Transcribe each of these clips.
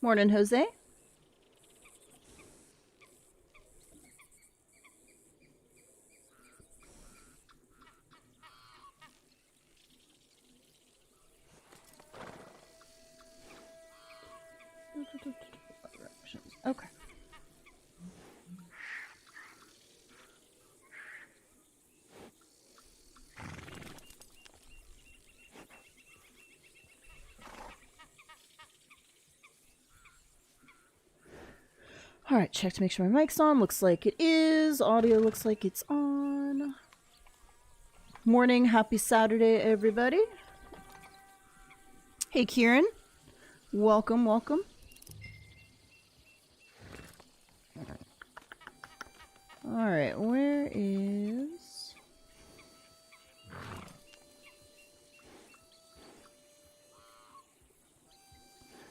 Morning, Jose. Okay. All right, check to make sure my mic's on. Looks like it is. Audio looks like it's on. Morning, happy Saturday, everybody. Hey, Kieran. Welcome, welcome. All right, where is...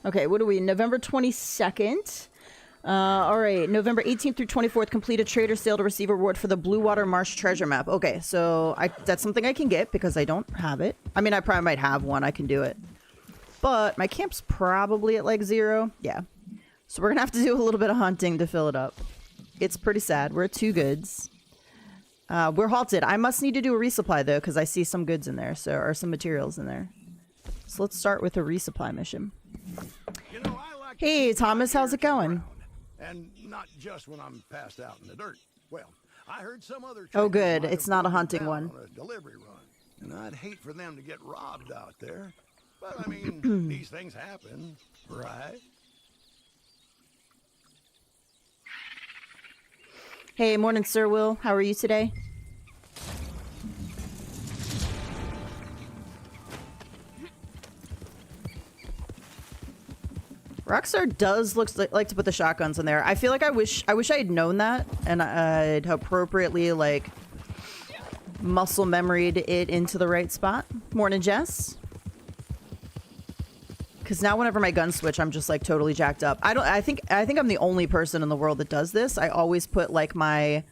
Okay, what are we? November 22nd. All right, November 18th through 24th, complete a trader sale to receive a reward for the Blue Water Marsh treasure map. Okay, so that's something I can get because I don't have it. I mean, I probably might have one. I can do it. But my camp's probably at like 0. Yeah. So we're going to have to do a little bit of hunting to fill it up. It's pretty sad. We're at 2 goods. We're halted. I must need to do a resupply, though, because I see some goods in there, or some materials in there. So let's start with a resupply mission. You know, I like hey, Thomas, how's it going? And not just when I'm passed out in the dirt. Well, I heard some other... Oh, good. It's not a hunting one. On a delivery run. And I'd hate for them to get robbed out there. But, I mean, these things happen, right? Hey, morning, Sir Will. How are you today? Rockstar does like to put the shotguns in there. I feel like I wish I had known that, and I'd appropriately like muscle memoried it into the right spot. Morning, Jess. Because now whenever my guns switch, I'm just like totally jacked up. I think I'm the only person in the world that does this. I always put like my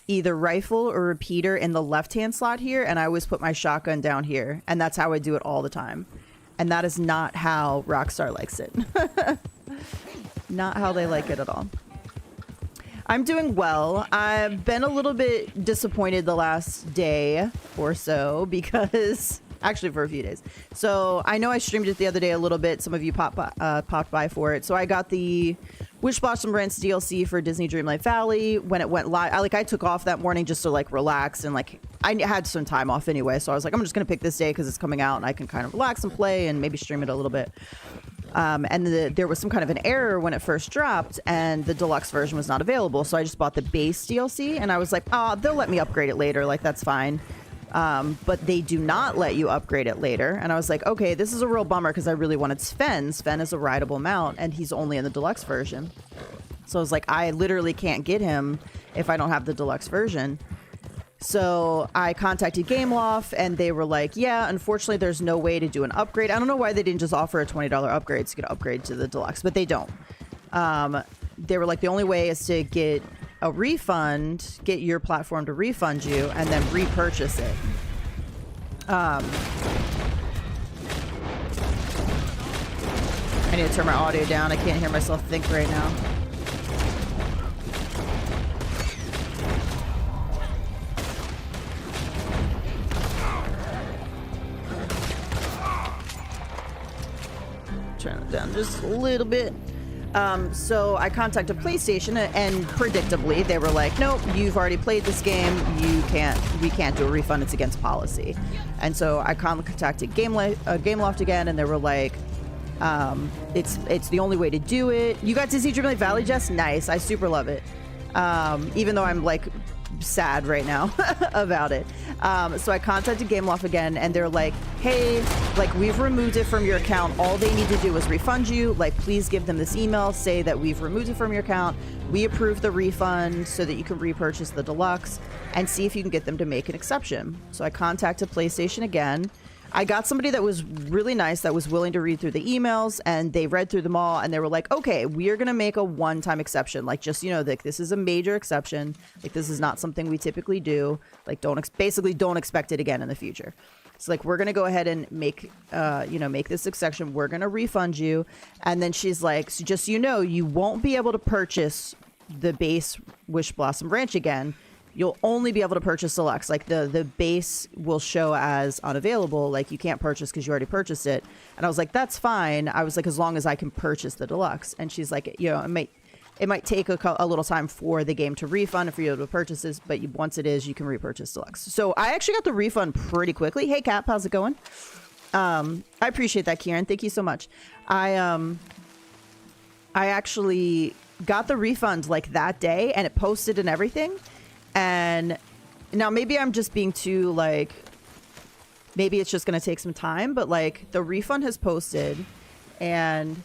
either rifle or repeater in the left-hand slot here, and I always put my shotgun down here, and that's how I do it all the time. And that is not how Rockstar likes it. Not how they like it at all. I'm doing well. I've been a little bit disappointed the last day or so because... Actually, for a few days. So, I know I streamed it the other day a little bit. Some of you popped by for it. So, I got the Wish Blossom Rants DLC for Disney Dreamlight Valley when it went live. I took off that morning just to, like, relax. And, like, I had some time off anyway. So, I was like, I'm just going to pick this day because it's coming out. And I can kind of relax and play and maybe stream it a little bit. And there was some kind of an error when it first dropped. And the deluxe version was not available. So, I just bought the base DLC. And I was like, oh, they'll let me upgrade it later. Like, that's fine. But they do not let you upgrade it later. And I was like, okay, this is a real bummer because I really wanted Sven. Sven is a rideable mount, and he's only in the deluxe version. So I was like, I literally can't get him if I don't have the deluxe version. So I contacted Gameloft, and they were like, yeah, unfortunately, there's no way to do an upgrade. I don't know why they didn't just offer a $20 upgrade so you could upgrade to the deluxe, but they don't. They were like, the only way is to get a refund, get your platform to refund you, and then repurchase it. I need to turn my audio down. I can't hear myself think right now. Turn it down just a little bit. So I contacted PlayStation, and predictably they were like, nope, you've already played this game. We can't do a refund. It's against policy. And so I contacted Gameloft again, and they were like, it's the only way to do it. You got Disney Dreamlight Valley, Jess? Nice. I super love it. Even though I'm like sad right now about it. So I contacted Gameloft again, and they're like, hey, like, we've removed it from your account. All they need to do is refund you. Like, please give them this email, say that we've removed it from your account. We approve the refund so that you can repurchase the deluxe, and see if you can get them to make an exception. So I contacted PlayStation again. I got somebody that was really nice, that was willing to read through the emails, and they read through them all, and they were like, okay, we are going to make a one-time exception. Like, just, you know, like, this is a major exception. Like, this is not something we typically do. Like, basically don't expect it again in the future. It's like, we're gonna go ahead and make make this exception. We're gonna refund you. And then she's like, so just so you know, you won't be able to purchase the base Wish Blossom Ranch again. You'll only be able to purchase deluxe. Like the base will show as unavailable. Like you can't purchase because you already purchased it. And I was like, that's fine. I was like, as long as I can purchase the deluxe. And she's like, it might take a little time for the game to refund if you're able to purchase this, but once it is, you can repurchase deluxe. So I actually got the refund pretty quickly. Hey Cap, how's it going? I appreciate that, Kieran. Thank you so much. I actually got the refund like that day, and it posted and everything. And now maybe I'm just being too like, maybe it's just going to take some time, but like the refund has posted and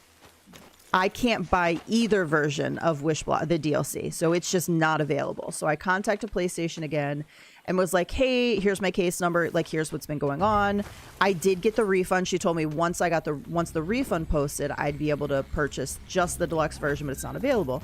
I can't buy either version of the DLC. So it's just not available. So I contacted PlayStation again and was like, hey, here's my case number. Like, here's what's been going on. I did get the refund. She told me once the refund posted, I'd be able to purchase just the deluxe version, but it's not available.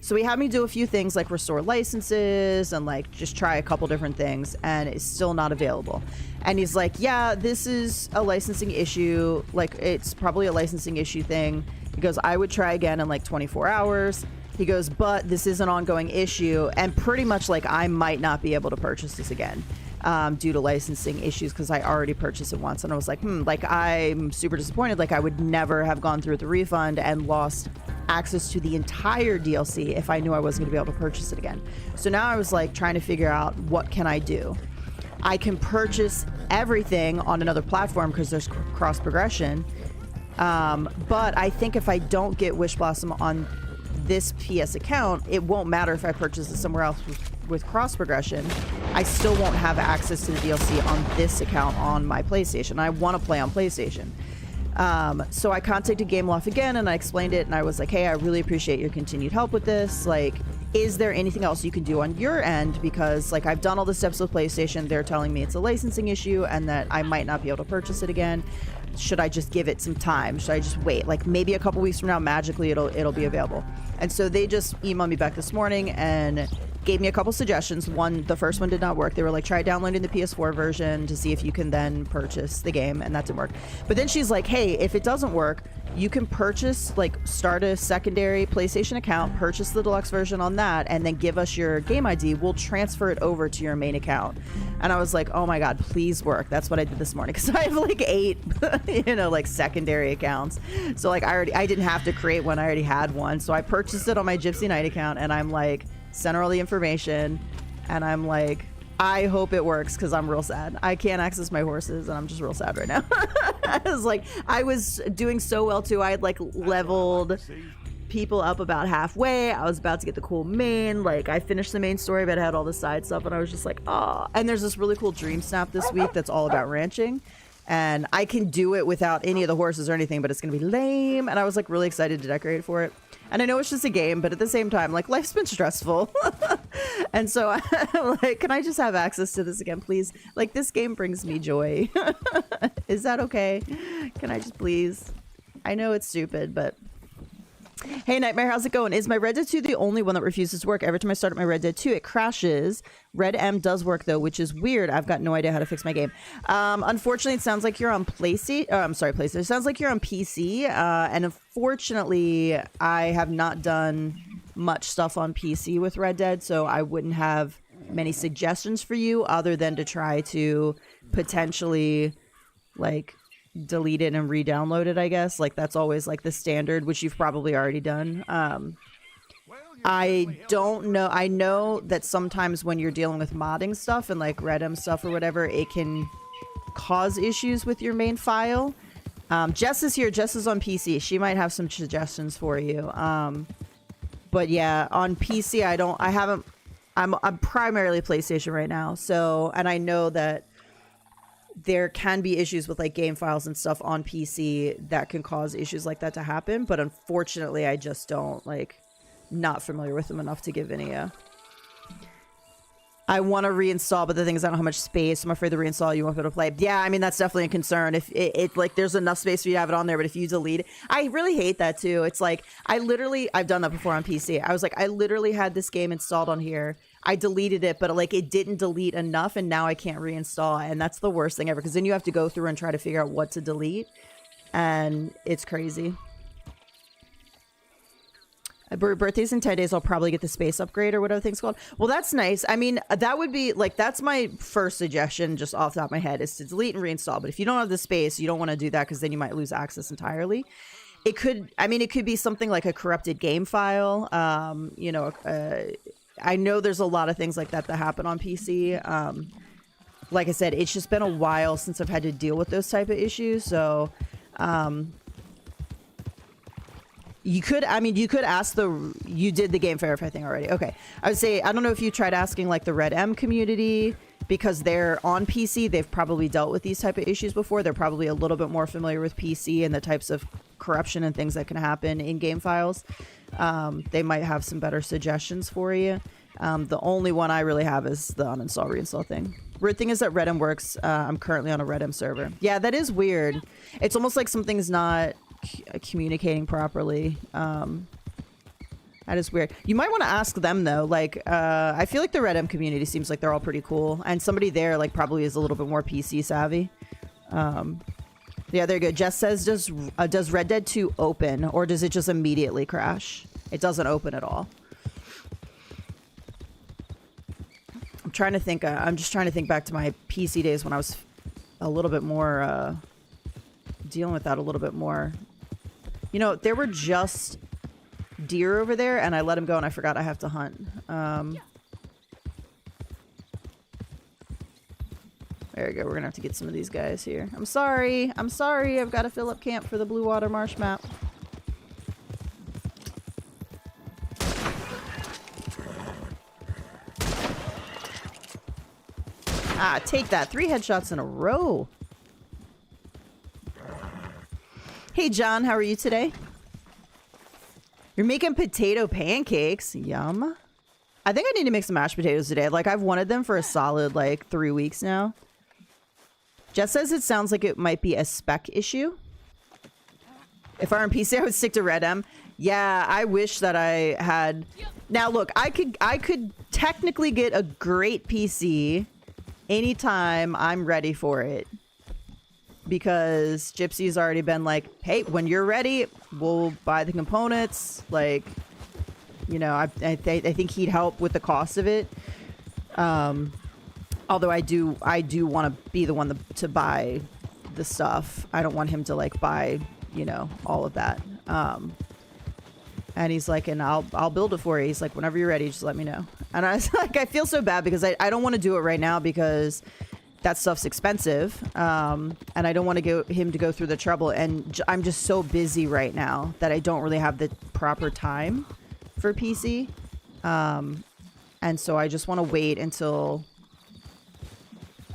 So he had me do a few things like restore licenses and like just try a couple different things, and it's still not available. And he's like, yeah, this is a licensing issue. Like, it's probably a licensing issue thing. He goes, I would try again in like 24 hours. He goes, but this is an ongoing issue. And pretty much like I might not be able to purchase this again due to licensing issues because I already purchased it once. And I was like, like I'm super disappointed. Like I would never have gone through with the refund and lost access to the entire DLC if I knew I wasn't going to be able to purchase it again. So now I was like trying to figure out, what can I do? I can purchase everything on another platform because there's cross progression. But I think if I don't get Wish Blossom on this PS account, it won't matter if I purchase it somewhere else with cross progression. I still won't have access to the DLC on this account on my PlayStation. I want to play on PlayStation. So I contacted Gameloft again and I explained it and I was like, hey, I really appreciate your continued help with this. Like, is there anything else you can do on your end? Because like I've done all the steps with PlayStation. They're telling me it's a licensing issue and that I might not be able to purchase it again. Should I just give it some time? Should I just wait? Like maybe a couple weeks from now, magically it'll be available. And so they just emailed me back this morning and gave me a couple suggestions. The first one did not work. They were like, try downloading the PS4 version to see if you can then purchase the game, and that didn't work. But then she's like, hey, if it doesn't work, you can purchase, like start a secondary PlayStation account, purchase the deluxe version on that, and then give us your game ID. We'll transfer it over to your main account. And I was like, oh my God, please work. That's what I did this morning because I have like 8, like secondary accounts. So like I didn't have to create one. I already had one. So I purchased it on my Gypsy Night account, and I'm like, sent her all the information, and I'm like, I hope it works because I'm real sad. I can't access my horses and I'm just real sad right now. I was doing so well too. I had like leveled people up about halfway. I was about to get the cool main. Like I finished the main story, but I had all the side stuff, and I was just like, oh. And there's this really cool Dream Snap this week that's all about ranching. And I can do it without any of the horses or anything, but it's going to be lame. And I was like really excited to decorate for it. And I know it's just a game, but at the same time, like life's been stressful. And so I'm like, can I just have access to this again, please? Like this game brings me joy. Is that okay? Can I just please? I know it's stupid, but hey Nightmare, how's it going? Is my Red Dead 2 the only one that refuses to work? Every time I start up my Red Dead 2, it crashes. Red M does work though, which is weird. I've got no idea how to fix my game. Unfortunately, it sounds like you're on PlayStation. I'm sorry, PlayStation. It sounds like you're on PC. And unfortunately, I have not done much stuff on PC with Red Dead, so I wouldn't have many suggestions for you other than to try to potentially like delete it and re-download it, I guess. Like that's always like the standard, which you've probably already done. I don't know. I know that sometimes when you're dealing with modding stuff and like Redem stuff or whatever, it can cause issues with your main file. Jess is here. Jess is on PC. She might have some suggestions for you. But yeah, on PC, I'm primarily PlayStation right now. So, and I know that there can be issues with like game files and stuff on PC that can cause issues like that to happen. But unfortunately, I just don't not familiar with them enough to give any. I want to reinstall, but the thing is I don't have much space. I'm afraid to reinstall, you won't be able to play. Yeah, I mean, that's definitely a concern. If it like there's enough space for you to have it on there, but if you delete it, I really hate that too. It's like, I've done that before on PC. I was like, I literally had this game installed on here. I deleted it, but like it didn't delete enough, and now I can't reinstall. And that's the worst thing ever, because then you have to go through and try to figure out what to delete, and it's crazy. Birthdays in 10 days, I'll probably get the space upgrade or whatever thing's called. Well, that's nice. I mean, that would be like, that's my first suggestion just off the top of my head, is to delete and reinstall. But if you don't have the space, you don't want to do that, because then you might lose access entirely. It could, I mean, it could be something like a corrupted game file. You know, I know there's a lot of things like that happen on PC. Like I said, it's just been a while since I've had to deal with those type of issues. So, you could, I mean, you could ask you did the game verify thing already. Okay. I would say, I don't know if you tried asking like the Red M community, because they're on PC. They've probably dealt with these type of issues before. They're probably a little bit more familiar with PC and the types of corruption and things that can happen in game files. They might have some better suggestions for you. The only one I really have is the uninstall reinstall thing. Weird thing is that Red M works. I'm currently on a Red M server. Yeah, that is weird. It's almost like something's not communicating properly. That is weird. You might want to ask them though. Like, I feel like the Red M community seems like they're all pretty cool, and somebody there like probably is a little bit more PC savvy. Yeah, there you go. Jess says, does Red Dead 2 open, or does it just immediately crash? It doesn't open at all. I'm trying to think. I'm just trying to think back to my PC days when I was a little bit more dealing with that a little bit more. You know, there were just deer over there, and I let him go, and I forgot I have to hunt. There we go. We're gonna have to get some of these guys here. I'm sorry. I'm sorry. I've got to fill up camp for the Blue Water Marsh map. Ah, take that. 3 headshots in a row. Hey, John. How are you today? You're making potato pancakes. Yum. I think I need to make some mashed potatoes today. Like, I've wanted them for a solid, like, 3 weeks now. Jess says it sounds like it might be a spec issue. If I were on PC, I would stick to Red M. Yeah, I wish that I had... Now, look, I could technically get a great PC anytime I'm ready for it. Because Gypsy's already been like, hey, when you're ready, we'll buy the components. Like, you know, I think he'd help with the cost of it. Although I do want to be the one to buy the stuff. I don't want him to like buy, you know, all of that. And he's like, and I'll build it for you. He's like, whenever you're ready, just let me know. And I was like, I feel so bad because I don't want to do it right now because that stuff's expensive. And I don't want to him to go through the trouble. And I'm just so busy right now that I don't really have the proper time for PC. And so I just want to wait until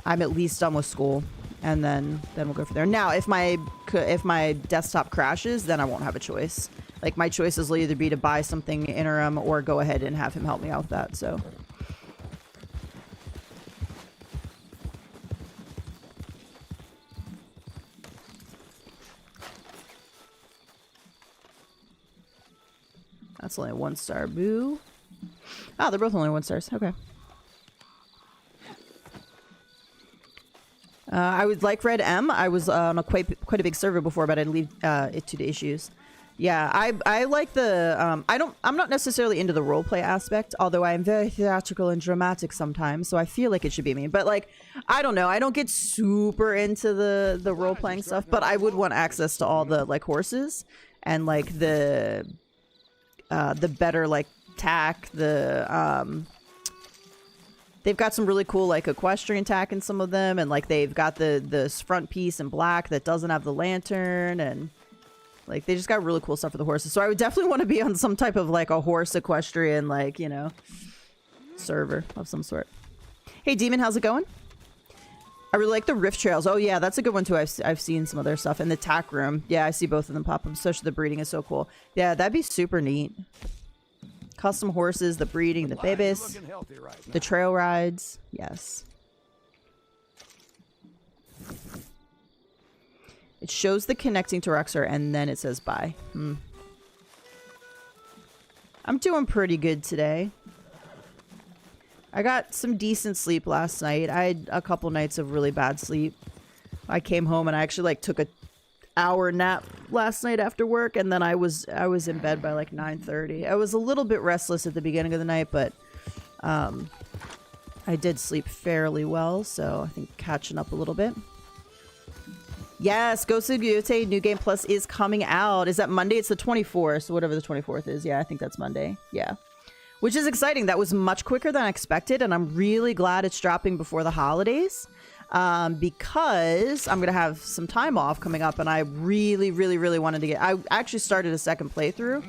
I'm at least done with school, and then we'll go from there. Now, if my desktop crashes, then I won't have a choice. Like, my choices will either be to buy something interim or go ahead and have him help me out with that. So that's only a 1-star. Boo. Ah, they're both only 1 stars. Okay. I would like Red M. I was on a quite a big server before, but I'd leave it to the issues. Yeah, I like the I'm not necessarily into the roleplay aspect, although I am very theatrical and dramatic sometimes, so I feel like it should be me. But like, I don't know, I don't get super into the role playing stuff, but I would want access to all the like horses and like the better like tack, they've got some really cool like equestrian tack in some of them, and like they've got this front piece in black that doesn't have the lantern, and like they just got really cool stuff for the horses. So I would definitely want to be on some type of like a horse equestrian, like, you know, server of some sort. Hey Demon, how's it going? I really like the rift trails. Oh yeah, that's a good one too. I've seen some other stuff in the tack room. Yeah, I see both of them pop up, especially the breeding is so cool. Yeah, that'd be super neat. Custom horses, the breeding, the babies, the trail rides. Yes. It shows the connecting to Rexer and then it says bye. I'm doing pretty good today. I got some decent sleep last night. I had a couple nights of really bad sleep. I came home and I actually like took a hour nap last night after work, and then I was in bed by like 9:30. I was a little bit restless at the beginning of the night, but I did sleep fairly well, so I think catching up a little bit. Yes, Ghost of Tsushima New Game Plus is coming out. Is that Monday? It's the 24th, so whatever the 24th is. Yeah, I think that's Monday. Yeah. Which is exciting. That was much quicker than I expected, and I'm really glad it's dropping before the holidays, because I'm going to have some time off coming up, and I really, really, really wanted to get... I actually started a second playthrough,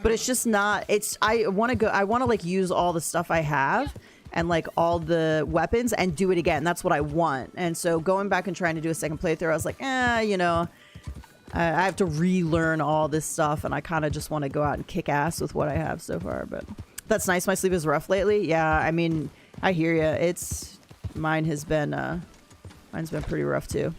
but it's just not... I want to like use all the stuff I have and like all the weapons and do it again. That's what I want. And so going back and trying to do a second playthrough, I was like, you know, I have to relearn all this stuff, and I kind of just want to go out and kick ass with what I have so far, but... That's nice. My sleep is rough lately. Yeah, I mean, I hear you. Mine has been, mine's been pretty rough too.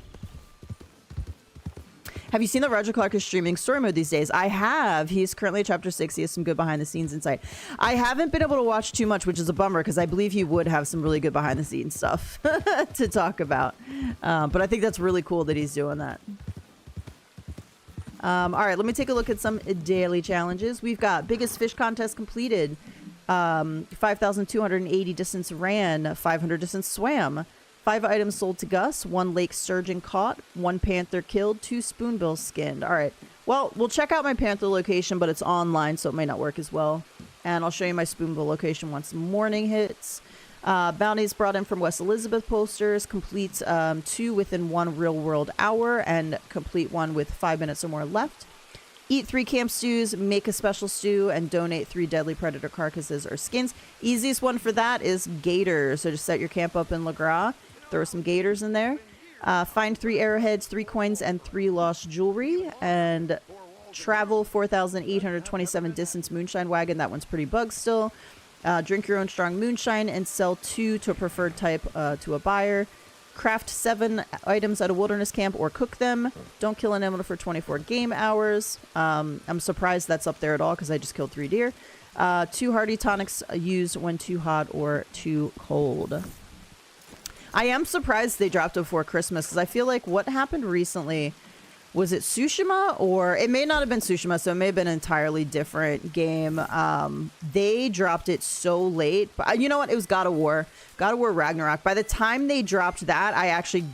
Have you seen that Roger Clark is streaming story mode these days? I have. He's currently at chapter 6. He has some good behind the scenes insight. I haven't been able to watch too much, which is a bummer because I believe he would have some really good behind the scenes stuff to talk about. But I think that's really cool that he's doing that. All right, let me take a look at some daily challenges. We've got biggest fish contest completed. 5,280 distance ran, 500 distance swam, 5 items sold to Gus, 1 lake sturgeon caught, 1 panther killed, 2 spoonbills skinned. All right. Well, we'll check out my panther location, but it's online, so it may not work as well. And I'll show you my spoonbill location once morning hits. Bounties brought in from West Elizabeth posters. Complete 2 within 1 real world hour and complete 1 with 5 minutes or more left. Eat 3 camp stews, make a special stew, and donate 3 deadly predator carcasses or skins. Easiest one for that is gators. So just set your camp up in Le Gras, throw some gators in there. Find 3 arrowheads, 3 coins, and 3 lost jewelry. And travel 4,827 distance moonshine wagon. That one's pretty bugged still. Drink your own strong moonshine and sell 2 to a preferred type to a buyer. Craft 7 items at a wilderness camp or cook them. Don't kill an animal for 24 game hours. I'm surprised that's up there at all because I just killed 3 deer. 2 hearty tonics used when too hot or too cold. I am surprised they dropped it before Christmas because I feel like what happened recently, was it Tsushima? Or it may not have been Tsushima, so it may have been an entirely different game. They dropped it so late. But you know what? It was God of War. God of War Ragnarok. By the time they dropped that, I actually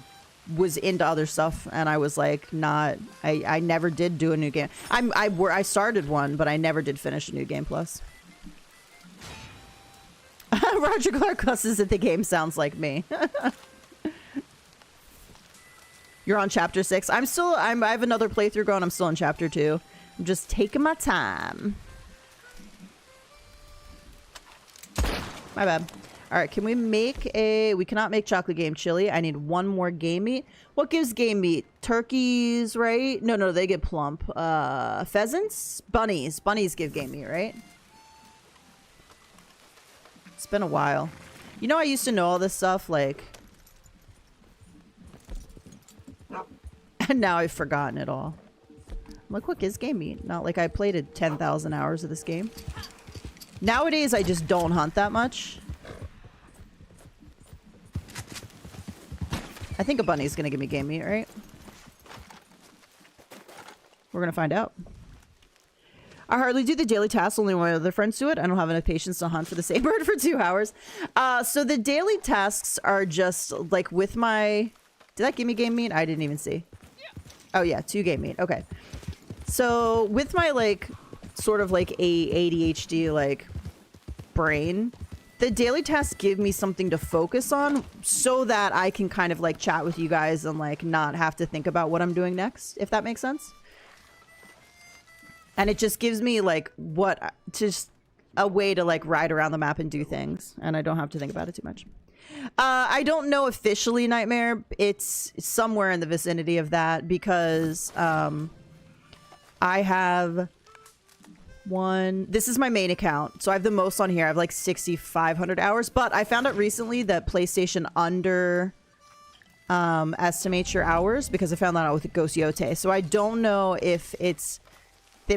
was into other stuff. And I was like, not... I never did do a new game. I started one, but I never did finish a new game plus. Roger Clark cusses at the game sounds like me. You're on chapter 6. I have another playthrough going. I'm still on chapter 2. I'm just taking my time. My bad. All right, can we make we cannot make chocolate game chili. I need 1 more game meat. What gives game meat? Turkeys, right? No, they get plump. Pheasants? Bunnies. Bunnies give game meat, right? It's been a while. You know, I used to know all this stuff, like... And now I've forgotten it all. I'm like, what is game meat? Not like I played it 10,000 hours of this game. Nowadays, I just don't hunt that much. I think a bunny's gonna give me game meat, right? We're gonna find out. I hardly do the daily tasks, only one of other friends do it. I don't have enough patience to hunt for the same bird for 2 hours. So the daily tasks are just like with my... Did that give me game meat? I didn't even see. Oh yeah, 2 game meat. Okay. So with my like sort of like ADHD like brain, the daily tasks give me something to focus on so that I can kind of like chat with you guys and like not have to think about what I'm doing next, if that makes sense. And it just gives me like just a way to like ride around the map and do things, and I don't have to think about it too much. I don't know officially Nightmare. It's somewhere in the vicinity of that because I have this is my main account, so I have the most on here. I have like 6,500 hours, but I found out recently that PlayStation estimates your hours because I found that out with Ghost Yote. So I don't know if it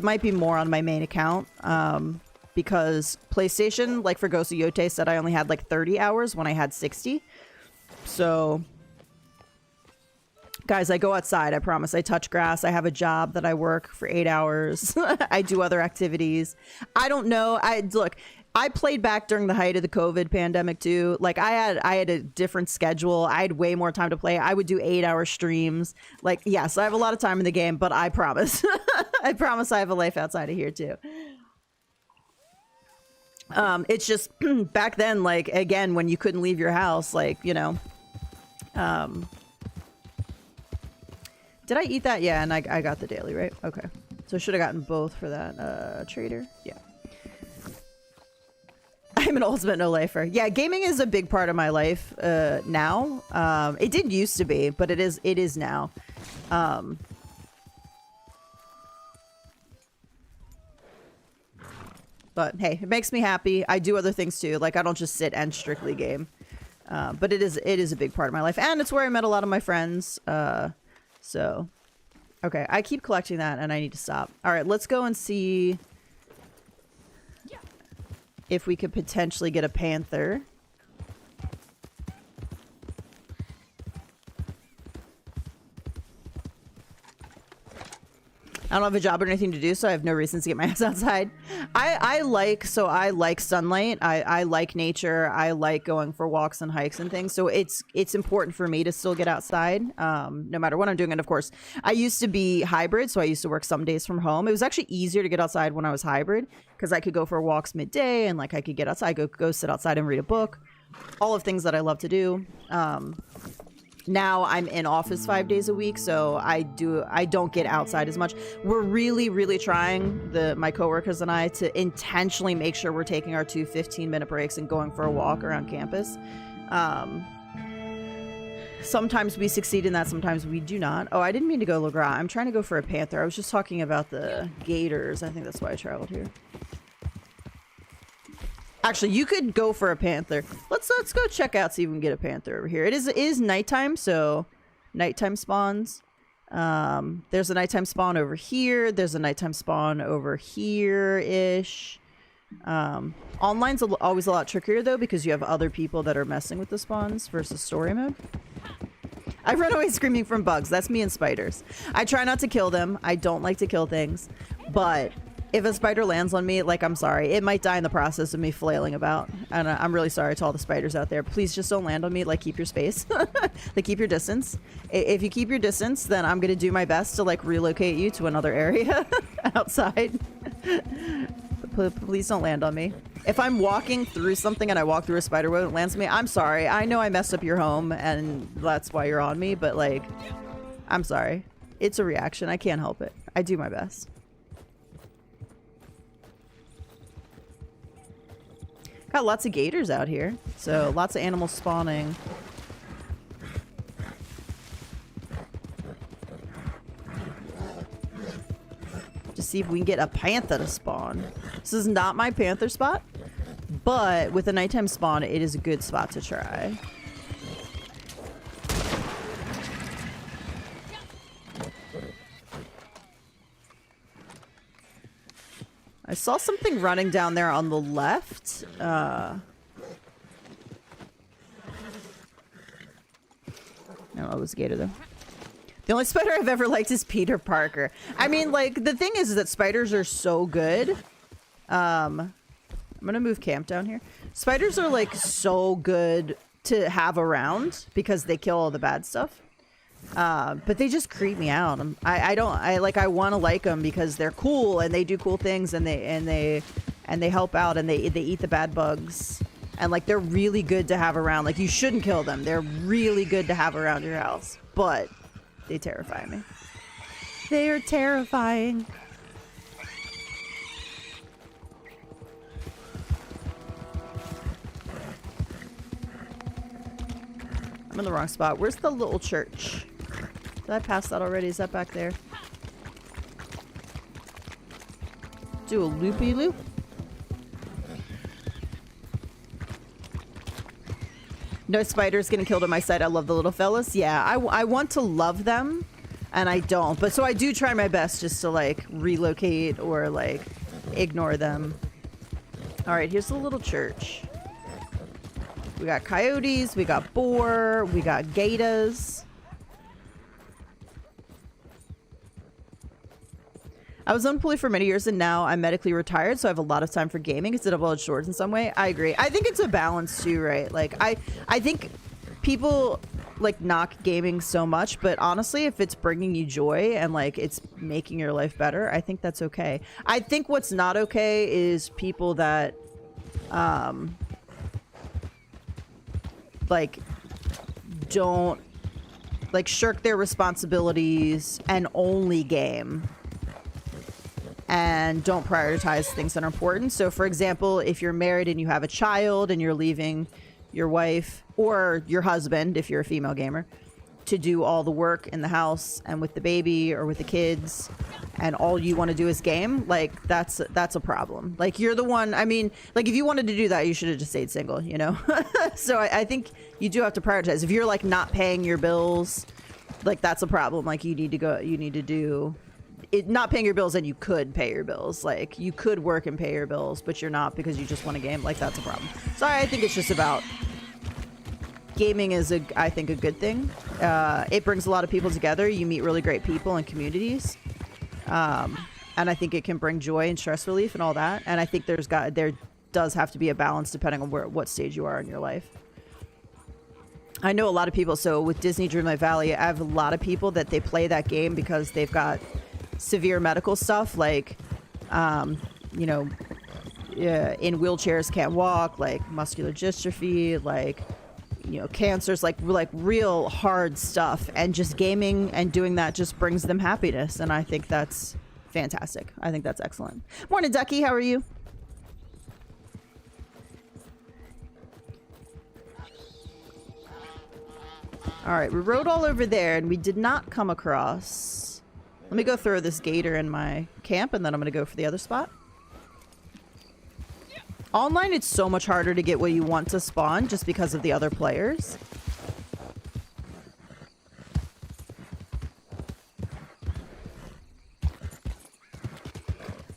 might be more on my main account. because PlayStation, like for Ghost of Yote, said I only had like 30 hours when I had 60. So, guys, I go outside. I promise. I touch grass. I have a job that I work for 8 hours. I do other activities. I don't know. Look, I played back during the height of the COVID pandemic too. Like I had a different schedule. I had way more time to play. I would do 8-hour streams. Like, yes, I have a lot of time in the game, but I promise, I promise I have a life outside of here too. It's just back then, like, again, when you couldn't leave your house, like, you know, did I eat that? Yeah. And I got the daily, right? Okay. So I should have gotten both for that, trader. Yeah. I'm an ultimate no-lifer. Yeah, gaming is a big part of my life now. It did used to be, but it is now. But hey, it makes me happy. I do other things too. Like I don't just sit and strictly game. But it is a big part of my life, and it's where I met a lot of my friends. So okay, I keep collecting that, and I need to stop. All right, let's go and see if we could potentially get a panther. I don't have a job or anything to do, so I have no reasons to get my ass outside. I like sunlight. I like nature. I like going for walks and hikes and things. So it's important for me to still get outside, no matter what I'm doing. And of course, I used to be hybrid, so I used to work some days from home. It was actually easier to get outside when I was hybrid because I could go for walks midday and like I could get outside, go sit outside and read a book. All of things that I love to do. Now I'm in office 5 days a week, so I don't get outside as much. We're really trying, my coworkers and I, to intentionally make sure we're taking our 2 15-minute breaks and going for a walk around campus. Sometimes we succeed in that, sometimes we do not. Oh, I didn't mean to go Le Gras. I'm trying to go for a panther. I was just talking about the gators. I think that's why I traveled here. Actually, you could go for a panther. Let's go check out, see if we can get a panther over here. It is nighttime, so nighttime spawns. There's a nighttime spawn over here. There's a nighttime spawn over here-ish. Online's always a lot trickier, though, because you have other people that are messing with the spawns versus story mode. I run away screaming from bugs. That's me and spiders. I try not to kill them. I don't like to kill things, but if a spider lands on me, like, I'm sorry. It might die in the process of me flailing about. And I'm really sorry to all the spiders out there. Please just don't land on me. Like, keep your space. Like, keep your distance. If you keep your distance, then I'm going to do my best to, like, relocate you to another area outside. Please don't land on me. If I'm walking through something and I walk through a spider web and it lands on me, I'm sorry. I know I messed up your home and that's why you're on me. But, like, I'm sorry. It's a reaction. I can't help it. I do my best. Got lots of gators out here, so lots of animals spawning. Just see if we can get a panther to spawn. This is not my panther spot, but with a nighttime spawn, it is a good spot to try. I saw something running down there on the left. No, it was a gator, though. The only spider I've ever liked is Peter Parker. I mean, like, the thing is that spiders are so good. I'm gonna move camp down here. Spiders are, like, so good to have around because they kill all the bad stuff. But they just creep me out. I want to like them because they're cool and they do cool things and they help out and they eat the bad bugs and like they're really good to have around. Like you shouldn't kill them. They're really good to have around your house, but they terrify me. They are terrifying. I'm in the wrong spot. Where's the little church? Did I pass that already? Is that back there? Do a loopy-loop. No spiders getting killed at my site. I love the little fellas. Yeah, I want to love them, and I don't. But so I do try my best just to, like, relocate or, like, ignore them. All right, here's the little church. We got coyotes, we got boar, we got gators. I was unemployed for many years and now I'm medically retired, so I have a lot of time for gaming. It's a double-edged sword in some way. I agree. I think it's a balance too, right? Like, I think people like knock gaming so much, but honestly, if it's bringing you joy and like it's making your life better, I think that's okay. I think what's not okay is people that like don't like shirk their responsibilities and only game and don't prioritize things that are important. So for example, if you're married and you have a child and you're leaving your wife or your husband, if you're a female gamer, to do all the work in the house and with the baby or with the kids, and all you want to do is game, like that's a problem. Like you're the one, I mean, like if you wanted to do that, you should have just stayed single, you know? So I think you do have to prioritize. If you're like not paying your bills, like that's a problem. Like you need to do it, not paying your bills, and you could pay your bills. Like you could work and pay your bills, but you're not because you just want to game. Like that's a problem. So I think it's just about gaming is I think a good thing. It brings a lot of people together. You meet really great people and communities. And I think it can bring joy and stress relief and all that. And I think there does have to be a balance depending on what stage you are in your life. I know a lot of people. So with Disney Dreamlight Valley, I have a lot of people that they play that game because they've got severe medical stuff, like, you know, in wheelchairs, can't walk, like muscular dystrophy, like, you know, cancers, like real hard stuff. And just gaming and doing that just brings them happiness. And I think that's fantastic. I think that's excellent. Morning, Ducky. How are you? All right, we rode all over there and we did not come across. Let me go throw this gator in my camp and then I'm going to go for the other spot. Online, it's so much harder to get what you want to spawn just because of the other players.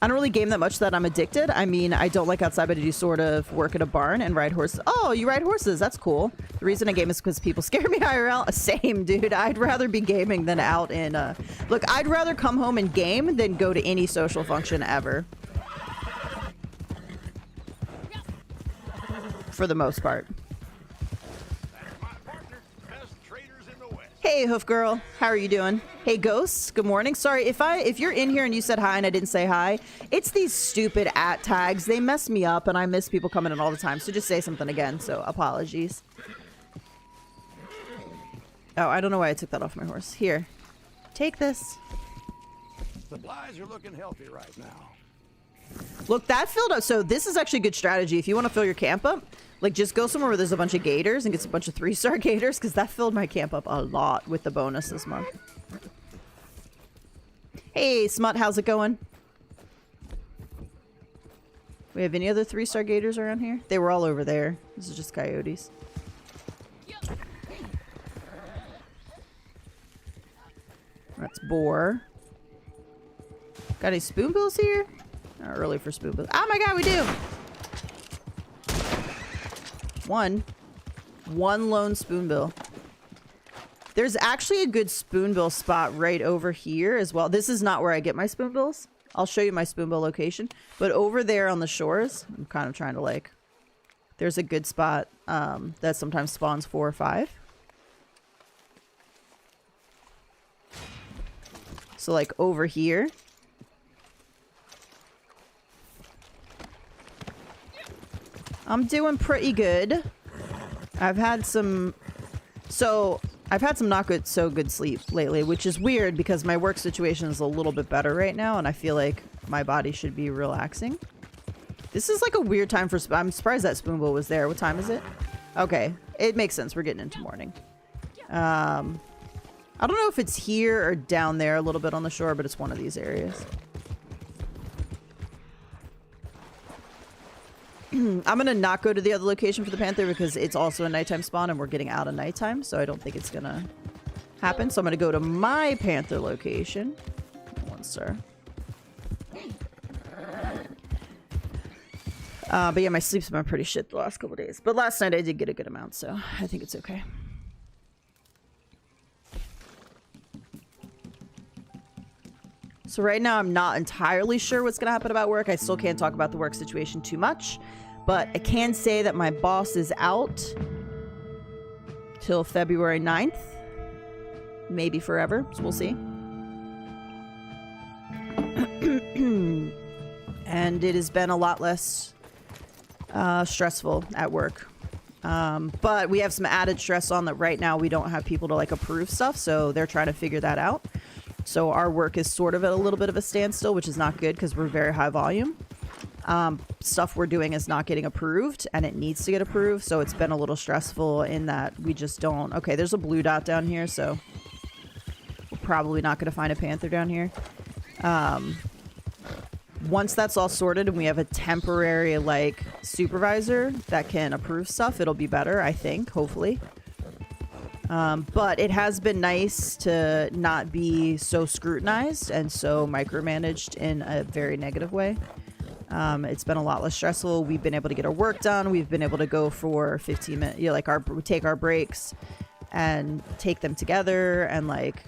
I don't really game that much that I'm addicted. I mean, I don't like outside, but I do sort of work at a barn and ride horses. Oh, you ride horses. That's cool. The reason I game is because people scare me IRL. Same, dude. I'd rather be gaming than out in... Look, I'd rather come home and game than go to any social function ever. For the most part. Hey, Hoof Girl. How are you doing? Hey, Ghosts. Good morning. Sorry, if you're in here and you said hi and I didn't say hi, it's these stupid @ tags. They mess me up and I miss people coming in all the time. So just say something again. So apologies. Oh, I don't know why I took that off my horse. Here. Take this. Supplies are looking healthy right now. Look, that filled up. So this is actually a good strategy. If you want to fill your camp up, like just go somewhere where there's a bunch of gators and get a bunch of 3-star gators, because that filled my camp up a lot with the bonus this month. Hey, Smut, how's it going? We have any other 3-star gators around here? They were all over there. This is just coyotes. That's boar. Got any spoonbills here? Not early for spoonbills. Oh my god, we do! One lone spoonbill. There's actually a good spoonbill spot right over here as well. This is not where I get my spoonbills. I'll show you my spoonbill location. But over there on the shores, I'm kind of trying to like... There's a good spot that sometimes spawns 4 or 5. So like over here. I'm doing pretty good. I've had some not good so good sleep lately, which is weird because my work situation is a little bit better right now and I feel like my body should be relaxing. This is like a weird time for I'm surprised that spoonbill was there. What time is it? Okay, it makes sense. We're getting into morning. I don't know if it's here or down there a little bit on the shore, but it's one of these areas. I'm going to not go to the other location for the panther because it's also a nighttime spawn and we're getting out of nighttime, so I don't think it's going to happen. So I'm going to go to my panther location. 1 star. But yeah, my sleep's been pretty shit the last couple days. But last night I did get a good amount, so I think it's okay. So right now I'm not entirely sure what's going to happen about work. I still can't talk about the work situation too much. But I can say that my boss is out till February 9th. Maybe forever. So we'll see. And it has been a lot less stressful at work. But we have some added stress on that right now. We don't have people to like approve stuff. So they're trying to figure that out. So our work is sort of at a little bit of a standstill, which is not good because we're very high volume. Stuff we're doing is not getting approved and it needs to get approved. So it's been a little stressful in that we just don't. Okay, there's a blue dot down here. So we're probably not going to find a panther down here. Once that's all sorted and we have a temporary like supervisor that can approve stuff, it'll be better, I think, hopefully. But it has been nice to not be so scrutinized and so micromanaged in a very negative way. It's been a lot less stressful. We've been able to get our work done. We've been able to go for 15 minutes, you know, like take our breaks and take them together and like,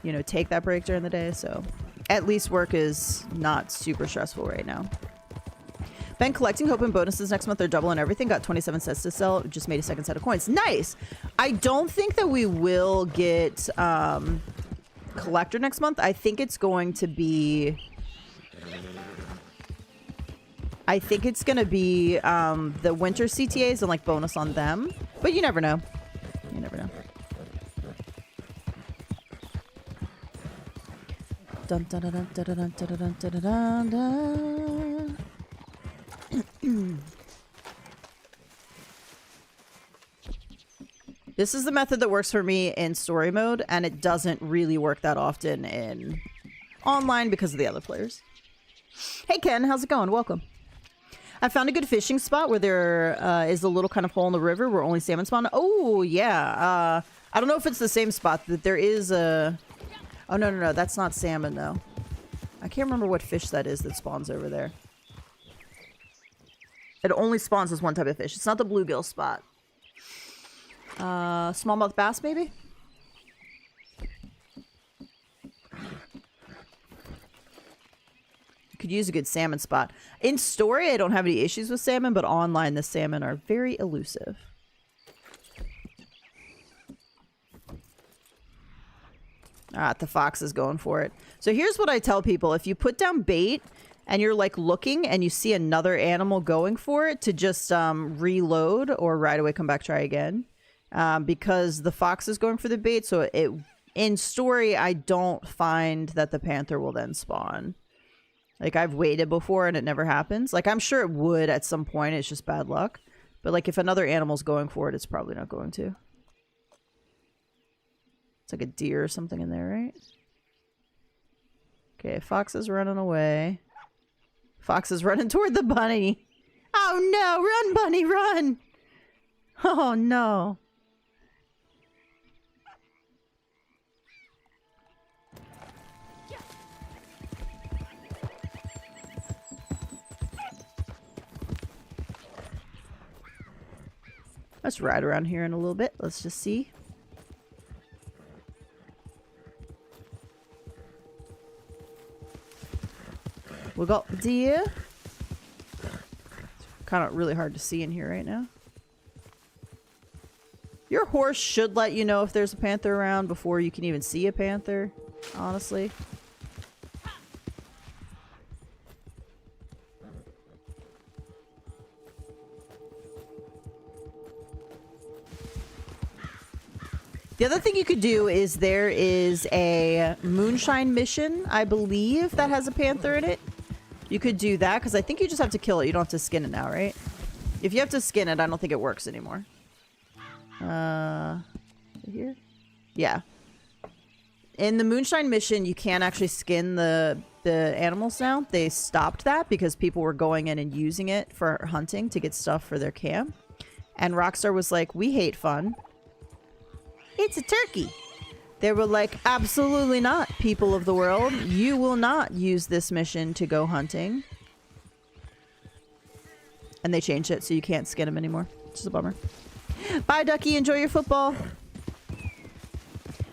you know, take that break during the day. So at least work is not super stressful right now. Been collecting, hoping bonuses next month are double and everything. Got 27 sets to sell. Just made a second set of coins. Nice. I don't think that we will get collector next month. I think it's going to be... I think it's going to be the winter CTAs and like bonus on them. But you never know. You never know. Dun, dun, dun, dun, dun, dun, dun, dun, dun, dun, dun. This is the method that works for me in story mode, and it doesn't really work that often in online because of the other players. Hey Ken, how's it going? Welcome. I found a good fishing spot where there is a little kind of hole in the river where only salmon spawn. Oh yeah, I don't know if it's the same spot. That there is a... Oh no, that's not salmon though. I can't remember what fish that is that spawns over there. It only spawns as one type of fish. It's not the bluegill spot. Smallmouth bass, maybe? Could use a good salmon spot. In story, I don't have any issues with salmon, but online, the salmon are very elusive. The fox is going for it. So here's what I tell people. If you put down bait... and you're like looking and you see another animal going for it, to just reload or right away come back, try again. Because the fox is going for the bait. So it in story, I don't find that the panther will then spawn. Like I've waited before and it never happens. Like I'm sure it would at some point. It's just bad luck. But like if another animal's going for it, it's probably not going to. It's like a deer or something in there, right? Okay, fox is running away. Fox is running toward the bunny. Oh no, run bunny, run. Oh no. Let's ride around here in a little bit. Let's just see. We got deer. Kind of really hard to see in here right now. Your horse should let you know if there's a panther around before you can even see a panther, honestly. The other thing you could do is there is a moonshine mission, I believe, that has a panther in it. You could do that, because I think you just have to kill it. You don't have to skin it now, right? If you have to skin it, I don't think it works anymore. Here? Yeah. In the moonshine mission, you can't actually skin the animals now. They stopped that because people were going in and using it for hunting to get stuff for their camp. And Rockstar was like, we hate fun. It's a turkey. They were like, absolutely not, people of the world. You will not use this mission to go hunting. And they changed it so you can't skin them anymore. Which is a bummer. Bye, Ducky. Enjoy your football.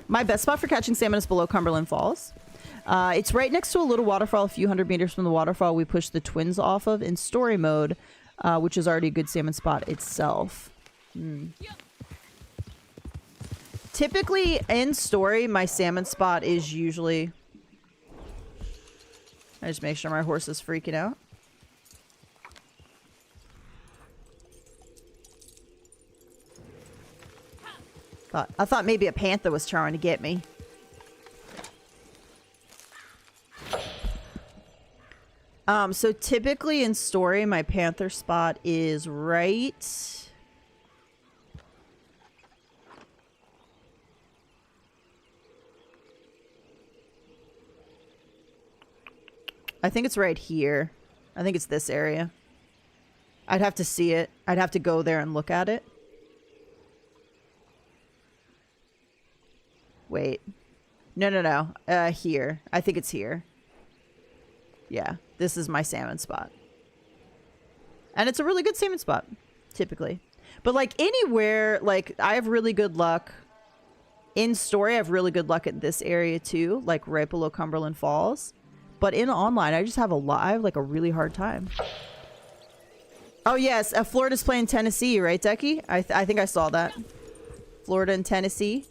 My best spot for catching salmon is below Cumberland Falls. It's right next to a little waterfall, a few hundred meters from the waterfall we push the twins off of in story mode, which is already a good salmon spot itself. Typically, in story, my salmon spot is usually... I just make sure my horse is freaking out. I thought maybe a panther was trying to get me. So typically in story, my panther spot is right... I think it's right here. I think it's this area. I'd have to see it. I'd have to go there and look at it. Wait. No. Here. I think it's here. Yeah. This is my salmon spot. And it's a really good salmon spot, typically. But, like, anywhere, like, I have really good luck. In story, I have really good luck at this area, too. Like, right below Cumberland Falls. But in online, I just have I have, like, a really hard time. Oh, yes. Florida's playing Tennessee, right, Decky? I think I saw that. Florida and Tennessee.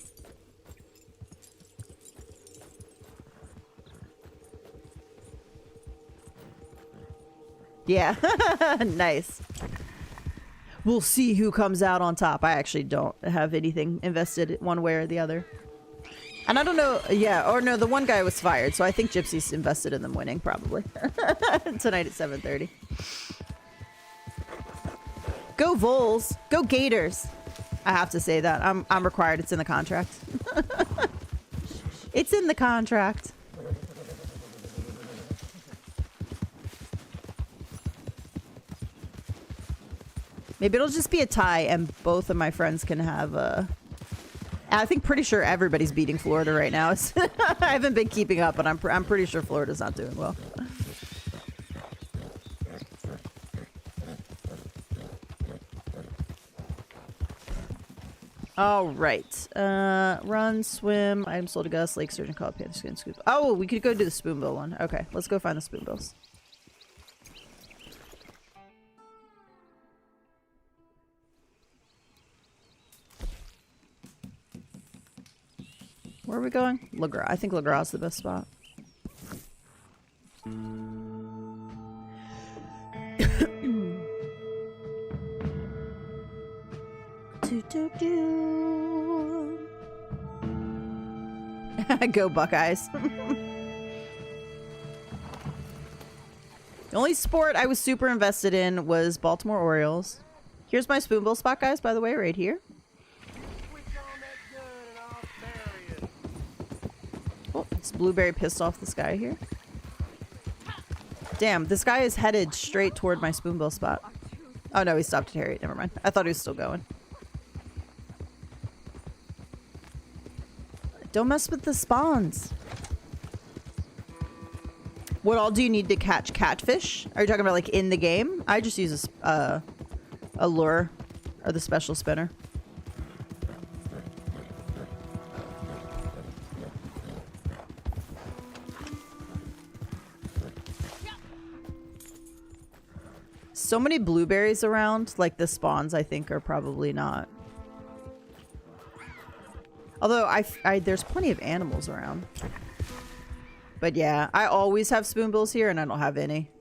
Yeah. Nice. We'll see who comes out on top. I actually don't have anything invested one way or the other. And I don't know. Yeah. Or no, the one guy was fired. So I think Gypsy's invested in them winning probably. Tonight at 7:30. Go Vols. Go Gators. I have to say that. I'm required. It's in the contract. It's in the contract. Maybe it'll just be a tie and both of my friends can have I think pretty sure everybody's beating Florida right now. I haven't been keeping up, but I'm pretty sure Florida's not doing well. All right. Run, swim, item sold to Gus, lake surgeon, call panther skin scoop. Oh, we could go do the spoonbill one. Okay, let's go find the spoonbills. Where are we going? LaGras. I think LaGras is the best spot. Go Buckeyes. The only sport I was super invested in was Baltimore Orioles. Here's my spoonbill spot, guys, by the way, right here. Oh, this blueberry pissed off this guy here. Damn, this guy is headed straight toward my spoonbill spot. Oh no, he stopped at Harriet. Never mind. I thought he was still going. Don't mess with the spawns. What all do you need to catch catfish? Are you talking about like in the game? I just use a lure or the special spinner. So many blueberries around, like the spawns I think are probably not. Although there's plenty of animals around. But yeah, I always have spoonbills here and I don't have any.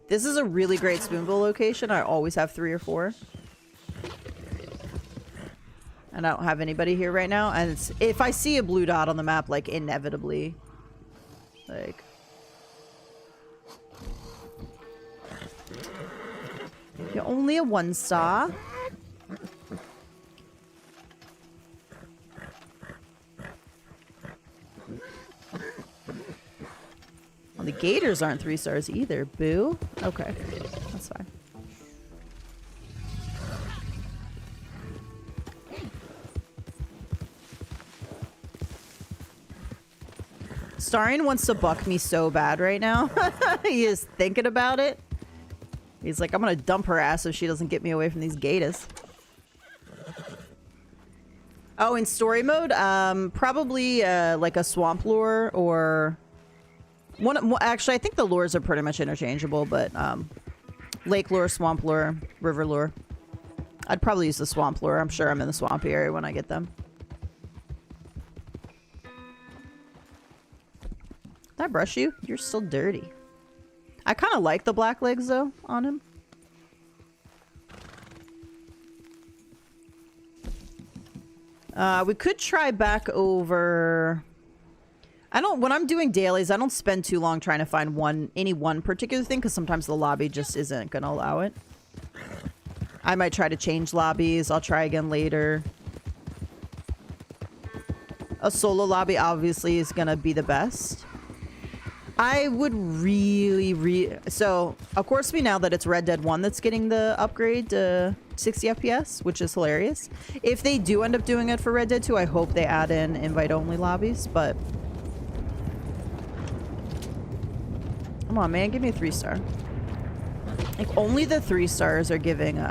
This is a really great spoonbill location. I always have 3 or 4. And I don't have anybody here right now. And if I see a blue dot on the map, like inevitably, like... You're only a 1-star. Well, the Gators aren't 3 stars either. Boo. Okay, that's fine. Starring wants to buck me so bad right now. He is thinking about it. He's like, I'm gonna dump her ass so she doesn't get me away from these gators. Oh, in story mode, probably like a swamp lure or one. Actually, I think the lures are pretty much interchangeable, but lake lure, swamp lure, river lure. I'd probably use the swamp lure. I'm sure I'm in the swampy area when I get them. Did I brush you? You're still dirty. I kind of like the black legs though on him. We could try back over. When I'm doing dailies, I don't spend too long trying to find any one particular thing because sometimes the lobby just isn't gonna allow it. I might try to change lobbies. I'll try again later. A solo lobby obviously is gonna be the best. I would so of course we know that it's Red Dead 1 that's getting the upgrade to 60 FPS, which is hilarious. If they do end up doing it for Red Dead 2, I hope they add in invite-only lobbies, but... Come on, man, give me a 3-star. Like, only the 3 stars are giving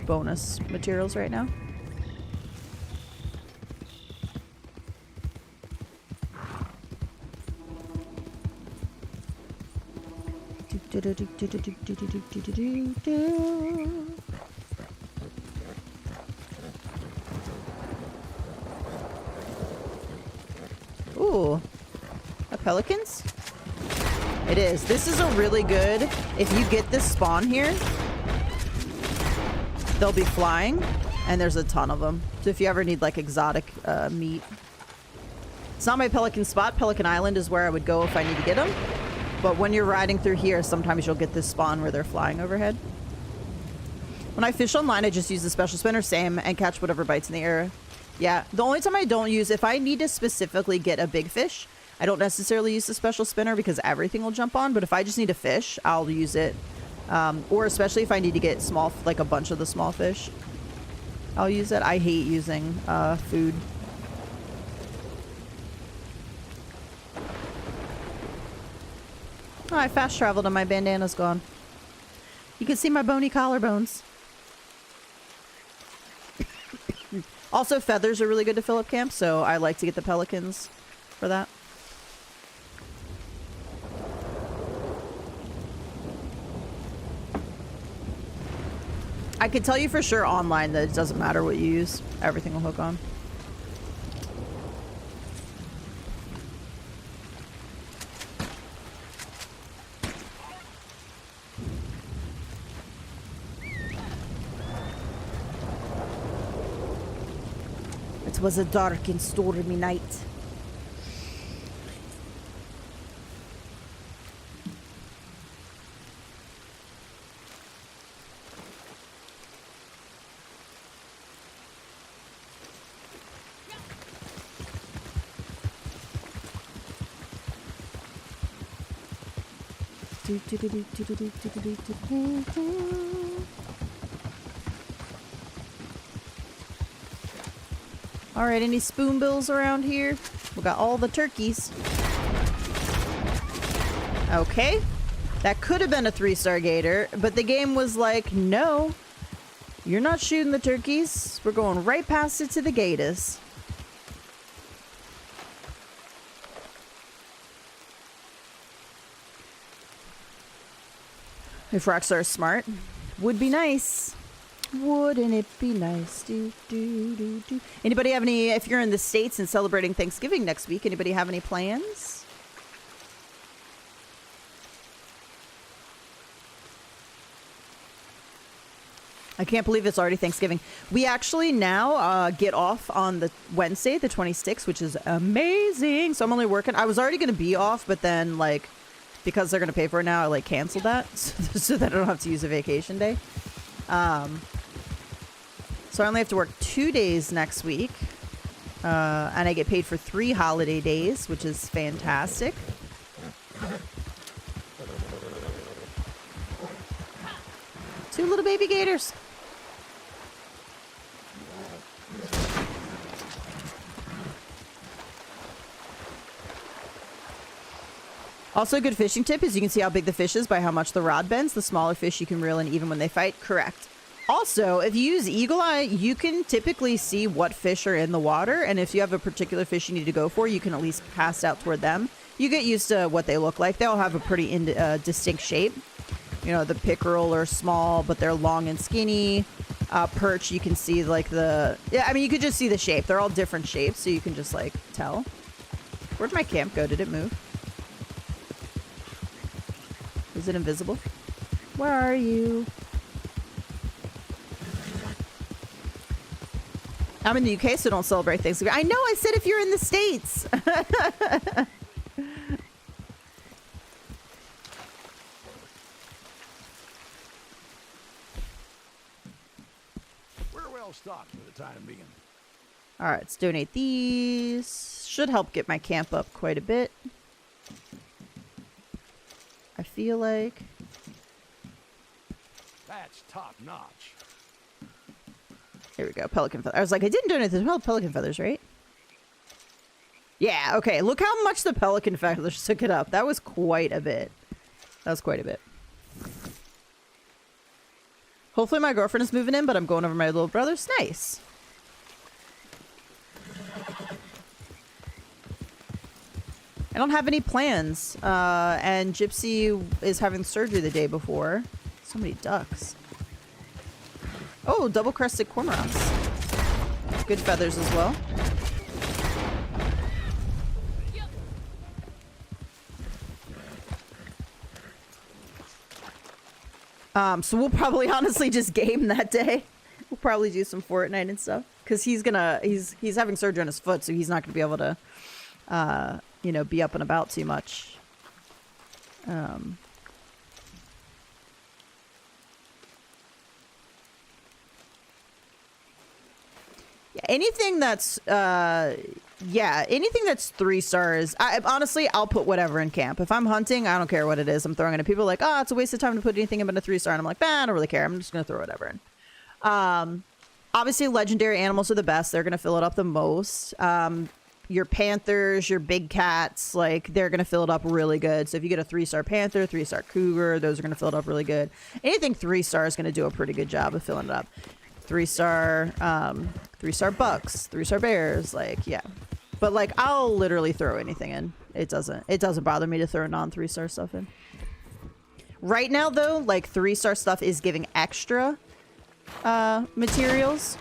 bonus materials right now. Ooh, a pelicans? It is. This is a really good, if you get this spawn here, they'll be flying, and there's a ton of them. So if you ever need like exotic meat. It's not my pelican spot. Pelican Island is where I would go if I need to get them. But when you're riding through here, sometimes you'll get this spawn where they're flying overhead. When I fish online, I just use the special spinner, same, and catch whatever bites in the air. Yeah, the only time I don't use, if I need to specifically get a big fish, I don't necessarily use the special spinner because everything will jump on. But if I just need a fish, I'll use it. Or especially if I need to get small, like a bunch of the small fish, I'll use it. I hate using food. Oh, I fast traveled and my bandana's gone. You can see my bony collarbones. Also, feathers are really good to fill up camp, so I like to get the pelicans for that. I can tell you for sure online that it doesn't matter what you use. Everything will hook on. It was a dark and stormy night. All right, any spoonbills around here? We got all the turkeys. Okay. That could have been a 3-star gator, but the game was like, no, you're not shooting the turkeys. We're going right past it to the gators. If Rockstar is smart, would be nice. Wouldn't it be nice? Anybody have any, if you're in the States and celebrating Thanksgiving next week, anybody have any plans? I can't believe it's already Thanksgiving. We actually now get off on the Wednesday, the 26th, which is amazing. So I'm only working. I was already going to be off, but then like, because they're going to pay for it now, I like canceled that so that I don't have to use a vacation day. So I only have to work 2 days next week. And I get paid for 3 holiday days, which is fantastic. Two little baby gators. Also, a good fishing tip is you can see how big the fish is by how much the rod bends. The smaller fish you can reel in even when they fight. Correct. Also, if you use Eagle Eye, you can typically see what fish are in the water. And if you have a particular fish you need to go for, you can at least cast out toward them. You get used to what they look like. They all have a pretty distinct shape. You know, the pickerel are small, but they're long and skinny. Perch, you can see like the... Yeah, I mean, you could just see the shape. They're all different shapes, so you can just like tell. Where'd my camp go? Did it move? Is it invisible? Where are you? I'm in the UK, so don't celebrate Thanksgiving. I know, I said if you're in the States. We're well stocked for the time being. All right, let's donate these. Should help get my camp up quite a bit. I feel like. That's top notch. Here we go, pelican feathers. I was like, I didn't donate the pelican feathers, right? Yeah, okay. Look how much the pelican feathers took it up. That was quite a bit. That was quite a bit. Hopefully my girlfriend is moving in, but I'm going over my little brother's. Nice. I don't have any plans. And Gypsy is having surgery the day before. So many ducks. Oh, double-crested cormorants. Good feathers as well. So we'll probably honestly just game that day. We'll probably do some Fortnite and stuff. Because he's having surgery on his foot, so he's not going to be able to, you know, be up and about too much. Yeah, anything that's anything that's 3 stars. Honestly, I'll put whatever in camp. If I'm hunting, I don't care what it is. I'm throwing it in. People are like, oh, it's a waste of time to put anything in but a 3-star. And I'm like, nah, I don't really care. I'm just gonna throw whatever in. Obviously, legendary animals are the best. They're gonna fill it up the most. Your panthers, your big cats, like they're gonna fill it up really good. So if you get a 3-star panther, 3-star cougar, those are gonna fill it up really good. Anything 3-star is gonna do a pretty good job of filling it up. 3-star, 3-star bucks, 3-star bears, like, yeah. But like, I'll literally throw anything in. It doesn't bother me to throw non-3-star stuff in. Right now, though, like 3-star stuff is giving extra materials.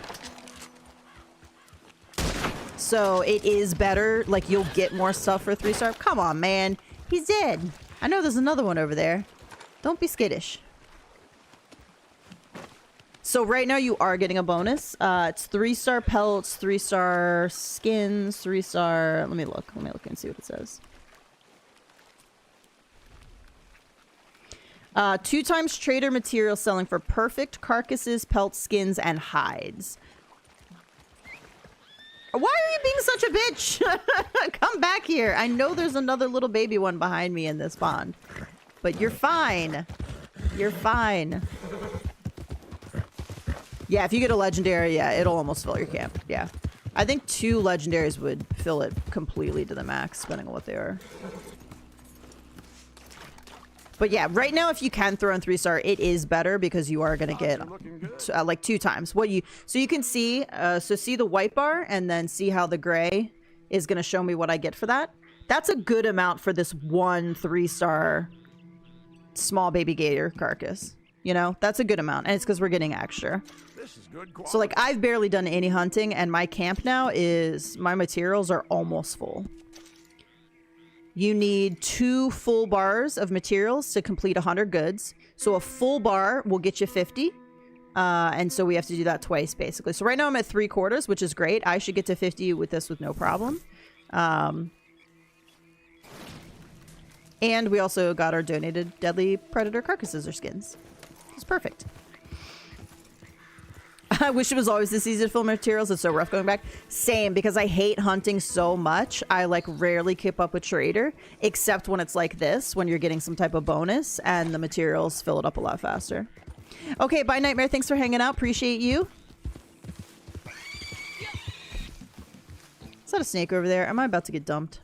So it is better. Like, you'll get more stuff for 3-star. Come on, man. He's dead. I know there's another one over there. Don't be skittish. So right now you are getting a bonus. It's 3-star pelts, 3-star skins, 3-star... Let me look and see what it says. 2 times trader material selling for perfect carcasses, pelts, skins, and hides. Why are you being such a bitch? Come back here. I know there's another little baby one behind me in this pond. But you're fine. You're fine. Yeah, if you get a legendary, yeah, it'll almost fill your camp. Yeah. I think 2 legendaries would fill it completely to the max, depending on what they are. But yeah, right now, if you can throw in 3-star, it is better because you are going to get like 2 times. So you can see, see the white bar and then see how the gray is going to show me what I get for that. That's a good amount for this 1 3-star small baby gator carcass. You know, that's a good amount. And it's because we're getting extra. This is good quality. So like I've barely done any hunting and my camp now is, my materials are almost full. You need 2 full bars of materials to complete 100 goods. So a full bar will get you 50. And so we have to do that twice basically. So right now I'm at 3/4, which is great. I should get to 50 with this with no problem. And we also got our donated deadly predator carcasses or skins. It's perfect. I wish it was always this easy to fill materials. It's so rough going back. Same, because I hate hunting so much. I like rarely keep up with trader, except when it's like this, when you're getting some type of bonus and the materials fill it up a lot faster. Okay, bye Nightmare. Thanks for hanging out. Appreciate you. Is that a snake over there? Am I about to get dumped?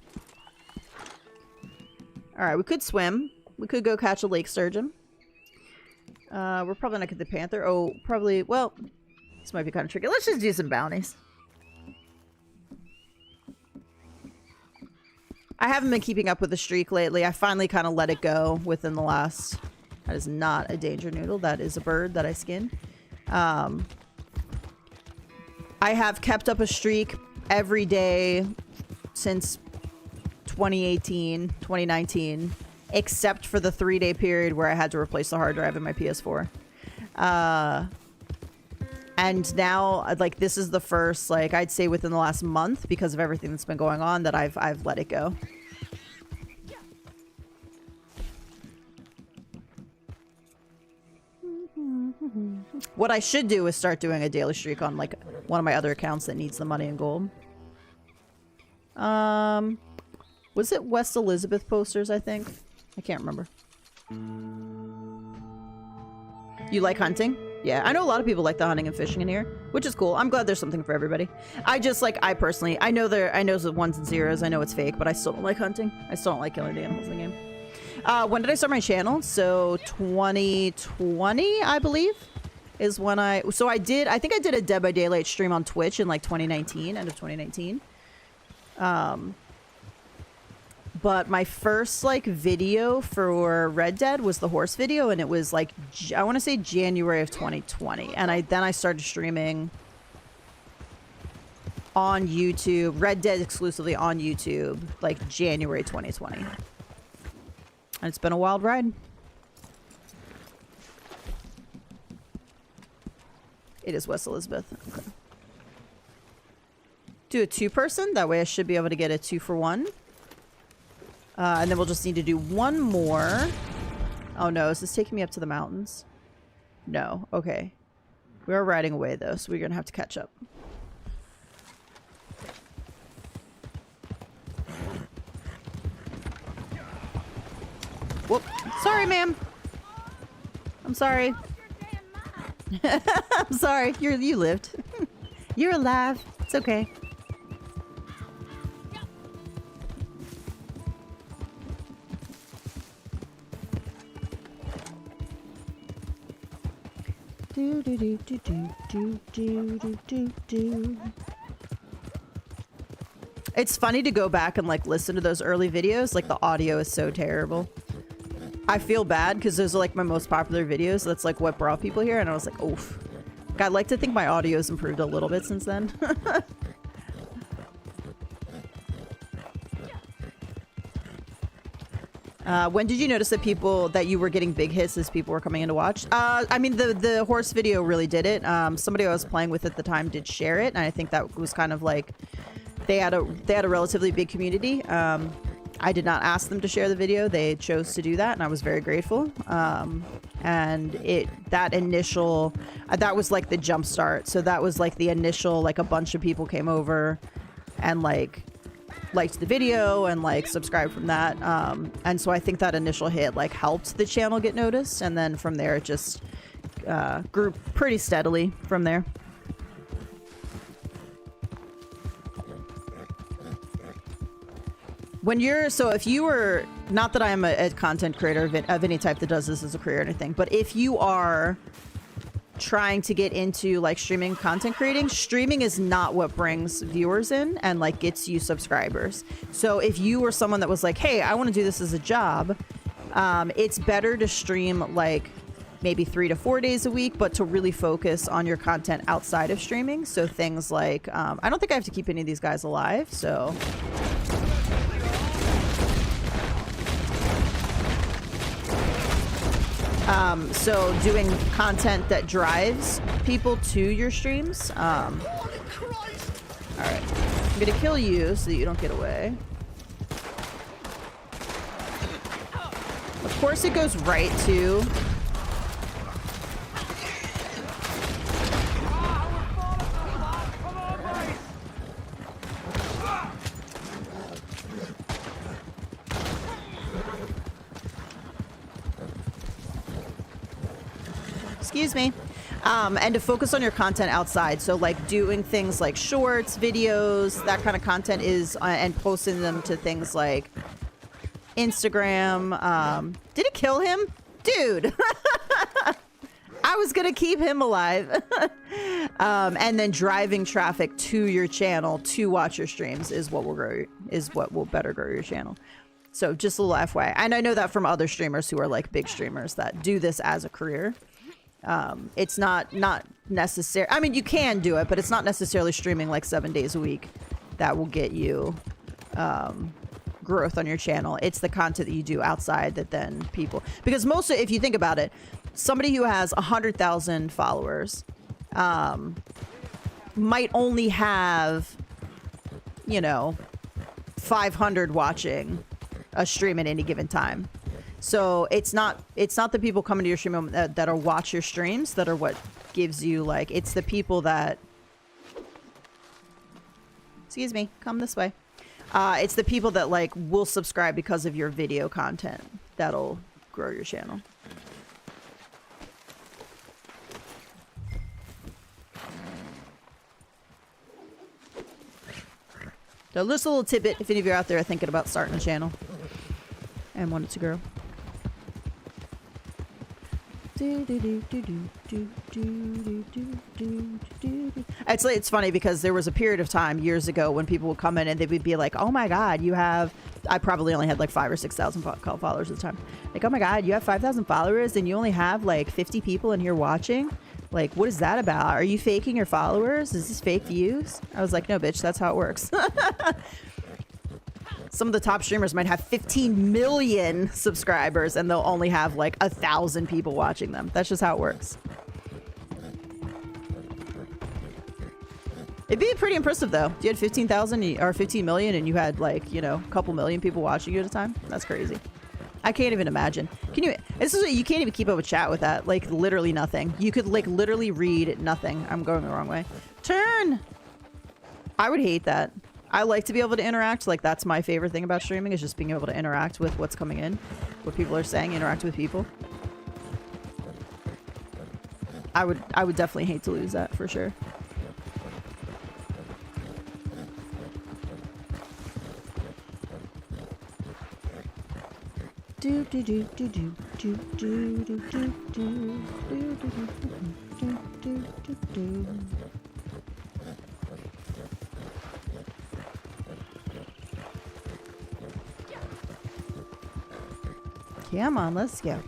All right, we could swim. We could go catch a lake sturgeon. We're probably not get the panther. Oh, probably. Well, this might be kind of tricky. Let's just do some bounties. I haven't been keeping up with the streak lately. I finally kind of let it go within the last... That is not a danger noodle. That is a bird that I skinned. I have kept up a streak every day since 2018, 2019, except for the 3-day period where I had to replace the hard drive in my PS4. And now, like, this is the first, like, I'd say within the last month, because of everything that's been going on, that I've let it go. What I should do is start doing a daily streak on, like, one of my other accounts that needs the money and gold. Was it West Elizabeth posters, I think? I can't remember. You like hunting? Yeah, I know a lot of people like the hunting and fishing in here, which is cool. I'm glad there's something for everybody. I just, like, I personally, I know the ones and zeros, I know it's fake, but I still don't like hunting. I still don't like killing the animals in the game. When did I start my channel? So 2020, I believe, is when I think I did a Dead by Daylight stream on Twitch in like 2019, end of 2019. But my first like video for Red Dead was the horse video, and it was like, I want to say January of 2020. And then I started streaming on YouTube, Red Dead exclusively on YouTube, like January 2020. And it's been a wild ride. It is West Elizabeth. Okay. Do a 2-person. That way I should be able to get a 2-for-1. And then we'll just need to do one more. Oh no, is this taking me up to the mountains? No. Okay. We are riding away though, so we're gonna have to catch up. Whoop. Sorry, ma'am. I'm sorry. I'm sorry. You lived. You're alive. It's okay. Do do do do do do do do do. It's funny to go back and like listen to those early videos. Like the audio is so terrible. I feel bad because those are like my most popular videos. That's like what brought people here, and I was like, oof. I'd like to think my audio's improved a little bit since then. When did you notice that you were getting big hits as people were coming in to watch? I mean, the horse video really did it. Somebody I was playing with at the time did share it, and I think that was kind of like they had a relatively big community. I did not ask them to share the video; they chose to do that, and I was very grateful. And that was like the jump start. So that was like the initial, like a bunch of people came over and like liked the video and like subscribed from that. And so I think that initial hit like helped the channel get noticed, and then from there it just grew pretty steadily from there. If you were, not that I'm a content creator of any type that does this as a career or anything, but if you are trying to get into like streaming, content creating, streaming is not what brings viewers in and like gets you subscribers. So if you were someone that was like, hey, I want to do this as a job, it's better to stream like maybe 3 to 4 days a week, but to really focus on your content outside of streaming. So things like, I don't think I have to keep any of these guys alive, so... So doing content that drives people to your streams. All right, I'm gonna kill you so that you don't get away. Of course it goes right to... Excuse me. And to focus on your content outside. So like doing things like shorts, videos, that kind of content is, and posting them to things like Instagram. Did it kill him? Dude. I was gonna keep him alive. And then driving traffic to your channel to watch your streams is what will better grow your channel. So just a little FYI. And I know that from other streamers who are like big streamers that do this as a career. It's not necessary. I mean, you can do it, but it's not necessarily streaming like 7 days a week that will get you growth on your channel. It's the content that you do outside that then people, because most of, if you think about it, somebody who has 100,000 followers might only have, you know, 500 watching a stream at any given time. So it's not the people coming to your stream that are watch your streams that are what gives you, like, it's the people that, excuse me, come this way. It's the people that like will subscribe because of your video content that'll grow your channel. So just a little tidbit if any of you out there are thinking about starting a channel and want it to grow. It's funny because there was a period of time years ago when people would come in and they would be like, oh my god, you have, I probably only had like 5,000 or 6,000 followers at the time, like, oh my god, you have 5,000 followers and you only have like 50 people in here watching, like, what is that about? Are you faking your followers? Is this fake views? I was like, no bitch, that's how it works. Some of the top streamers might have 15 million subscribers and they'll only have like 1,000 people watching them. That's just how it works. It'd be pretty impressive though. If you had 15,000 or 15 million and you had like, you know, a couple million people watching you at a time. That's crazy. I can't even imagine. Can you, you can't even keep up with chat with that. Like literally nothing. You could like literally read nothing. I'm going the wrong way. Turn! I would hate that. I like to be able to interact. Like that's my favorite thing about streaming is just being able to interact with what's coming in, what people are saying, interact with people. I would definitely hate to lose that for sure. Do do do do do do do do do do do do do do. Come on, let's go.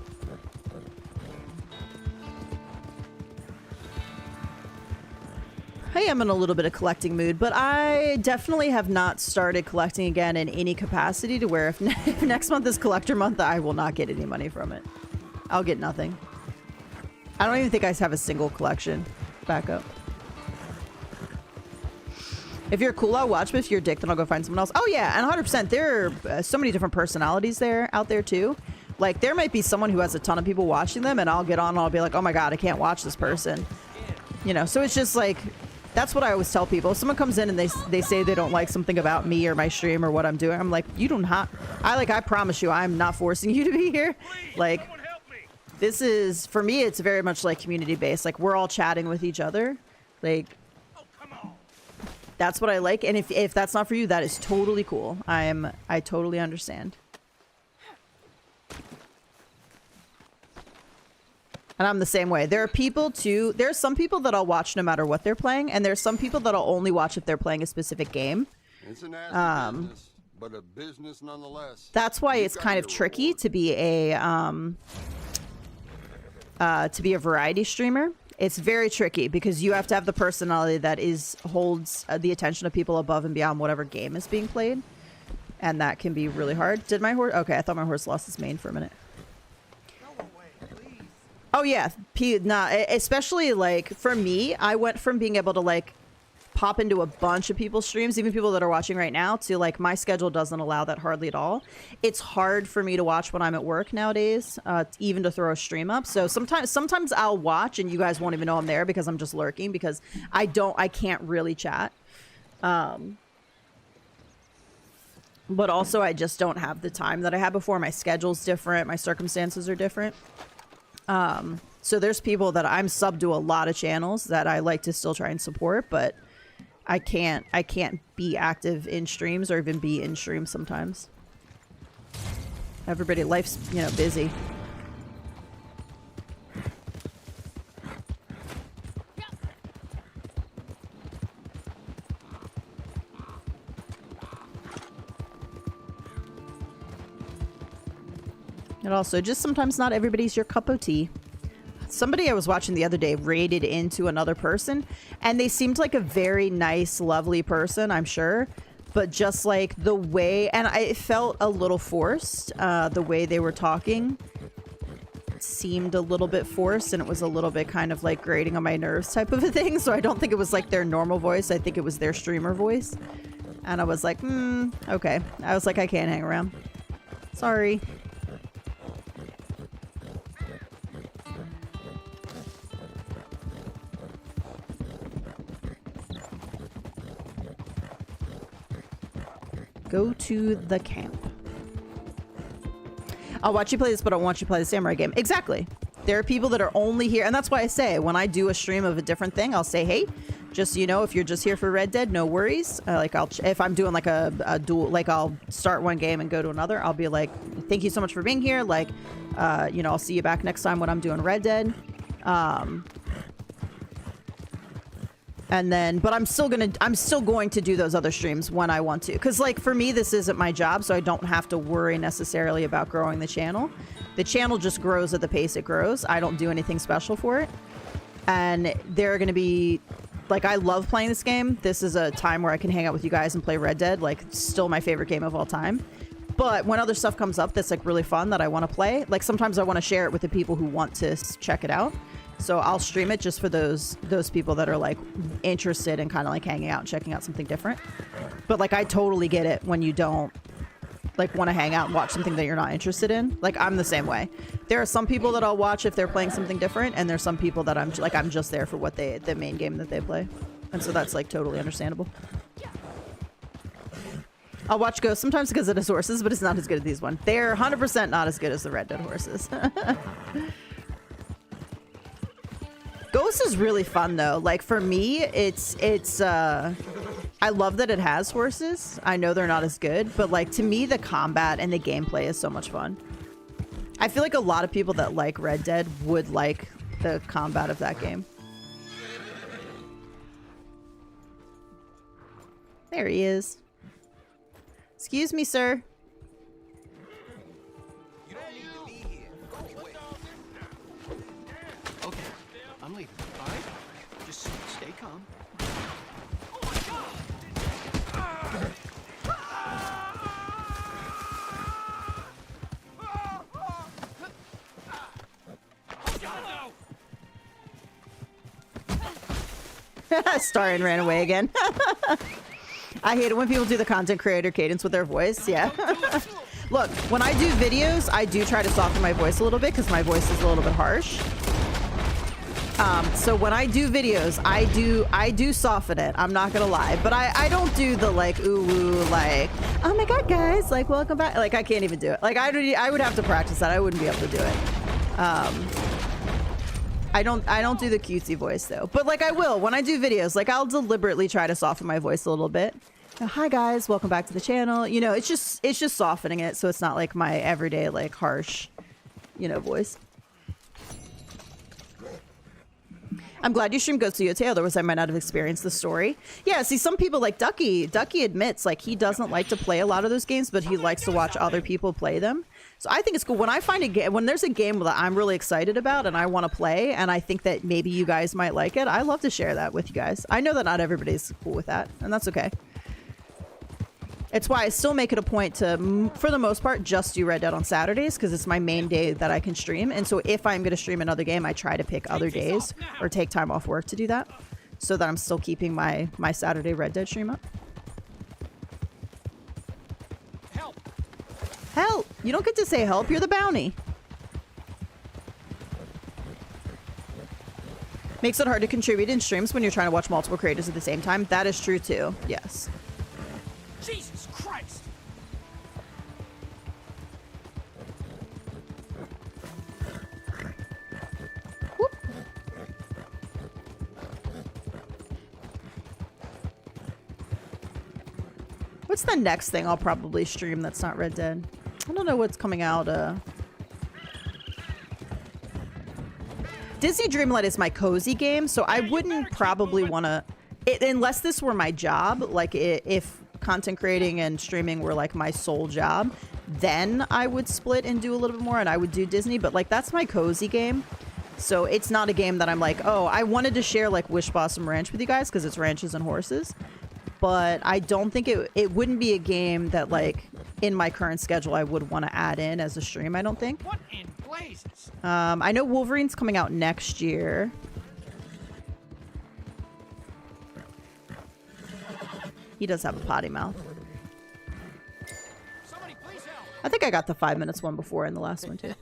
I am in a little bit of collecting mood, but I definitely have not started collecting again in any capacity to where if next month is collector month, I will not get any money from it. I'll get nothing. I don't even think I have a single collection backup. If you're cool, I'll watch, but if you're a dick, then I'll go find someone else. Oh yeah, and 100%, there are so many different personalities out there too. Like, there might be someone who has a ton of people watching them, and I'll get on and I'll be like, oh my god, I can't watch this person. You know, so it's just like, that's what I always tell people. If someone comes in and they say they don't like something about me or my stream or what I'm doing, I'm like, you don't have, I promise you, I'm not forcing you to be here. Like, this is, for me, it's very much like community based. Like, we're all chatting with each other. Like, that's what I like. And if that's not for you, that is totally cool. I totally understand. And I'm the same way. There are people too. There are some people that I'll watch no matter what they're playing, and there's some people that I'll only watch if they're playing a specific game. It's a nasty business, but a business nonetheless. That's why it's kind of tricky to be a variety streamer. It's very tricky because you have to have the personality that holds the attention of people above and beyond whatever game is being played, and that can be really hard. Did my horse? Okay, I thought my horse lost its mane for a minute. Oh yeah, especially like for me, I went from being able to like pop into a bunch of people's streams, even people that are watching right now, to like my schedule doesn't allow that hardly at all. It's hard for me to watch when I'm at work nowadays, even to throw a stream up. So sometimes I'll watch and you guys won't even know I'm there because I'm just lurking because I can't really chat. But also I just don't have the time that I had before. My schedule's different. My circumstances are different. So there's people that I'm sub to a lot of channels that I like to still try and support, but I can't be active in streams or even be in streams sometimes. Everybody, life's, you know, busy. And also, just sometimes not everybody's your cup of tea. Somebody I was watching the other day raided into another person, and they seemed like a very nice, lovely person, I'm sure. But just like the way, and it felt a little forced, the way they were talking seemed a little bit forced, and it was a little bit kind of like grating on my nerves type of a thing. So I don't think it was like their normal voice. I think it was their streamer voice. And I was like, okay. I was like, I can't hang around. Sorry. Go to the camp. I'll watch you play this, but I don't want you to play the samurai game. Exactly. There are people that are only here, and that's why I say when I do a stream of a different thing, I'll say, hey, just so you know, if you're just here for Red Dead, no worries. Like if I'm doing like a duel, like I'll start one game and go to another, I'll be like, thank you so much for being here. Like, you know, I'll see you back next time when I'm doing Red Dead. And then, but I'm still going to do those other streams when I want to. Because, like, for me, this isn't my job, so I don't have to worry necessarily about growing the channel. The channel just grows at the pace it grows. I don't do anything special for it. And there are going to be, like, I love playing this game. This is a time where I can hang out with you guys and play Red Dead. Like, still my favorite game of all time. But when other stuff comes up that's, like, really fun that I want to play, like, sometimes I want to share it with the people who want to check it out. So I'll stream it just for those people that are like interested in kind of like hanging out and checking out something different. But like I totally get it when you don't like want to hang out and watch something that you're not interested in. Like I'm the same way. There are some people that I'll watch if they're playing something different, and there's some people that I'm just there for what the main game that they play. And so that's like totally understandable. I'll watch Ghost sometimes because it has horses, but it's not as good as these ones. They're 100% not as good as the Red Dead horses. Ghost is really fun though. Like for me, it's I love that it has horses. I know they're not as good, but like to me the combat and the gameplay is so much fun. I feel like a lot of people that like Red Dead would like the combat of that game. There he is. Excuse me, sir. Starry ran away again. I hate it when people do the content creator cadence with their voice. Yeah. Look, when I do videos, I do try to soften my voice a little bit because my voice is a little bit harsh. So when I do videos, I do soften it. I'm not gonna lie, but I don't do the like ooh woo like oh my god guys like welcome back. Like I can't even do it. Like I would have to practice that. I wouldn't be able to do it. I don't do the cutesy voice though, but like I will when I do videos. Like I'll deliberately try to soften my voice a little bit. Hi guys, welcome back to the channel. You know, it's just softening it so it's not like my everyday like harsh, you know, voice. I'm glad you streamed Ghost of Yotei, otherwise I might not have experienced the story. Yeah, see, some people like Ducky admits like he doesn't like to play a lot of those games, but he likes to watch other people play them. So I think it's cool when I find a game, when there's a game that I'm really excited about and I want to play, and I think that maybe you guys might like it. I love to share that with you guys. I know that not everybody's cool with that, and that's okay. It's why I still make it a point to, for the most part, just do Red Dead on Saturdays because it's my main day that I can stream. And so if I'm going to stream another game, I try to pick other days or take time off work to do that so that I'm still keeping my Saturday Red Dead stream up. Help! Help! You don't get to say help. You're the bounty. Makes it hard to contribute in streams when you're trying to watch multiple creators at the same time. That is true too. Yes. Jesus Christ! Whoop. What's the next thing I'll probably stream that's not Red Dead? I don't know what's coming out. Disney Dreamlight is my cozy game, so I wouldn't probably want to, unless this were my job, like if content creating and streaming were like my sole job, then I would split and do a little bit more and I would do Disney, but like that's my cozy game. So it's not a game that I'm like, oh, I wanted to share like Wish Blossom Ranch with you guys because it's ranches and horses, but I don't think it wouldn't be a game that like in my current schedule I would want to add in as a stream, I don't think. What in blazes? I know Wolverine's coming out next year. He does have a potty mouth. Somebody please help. I think I got the 5 minutes one before in the last one too.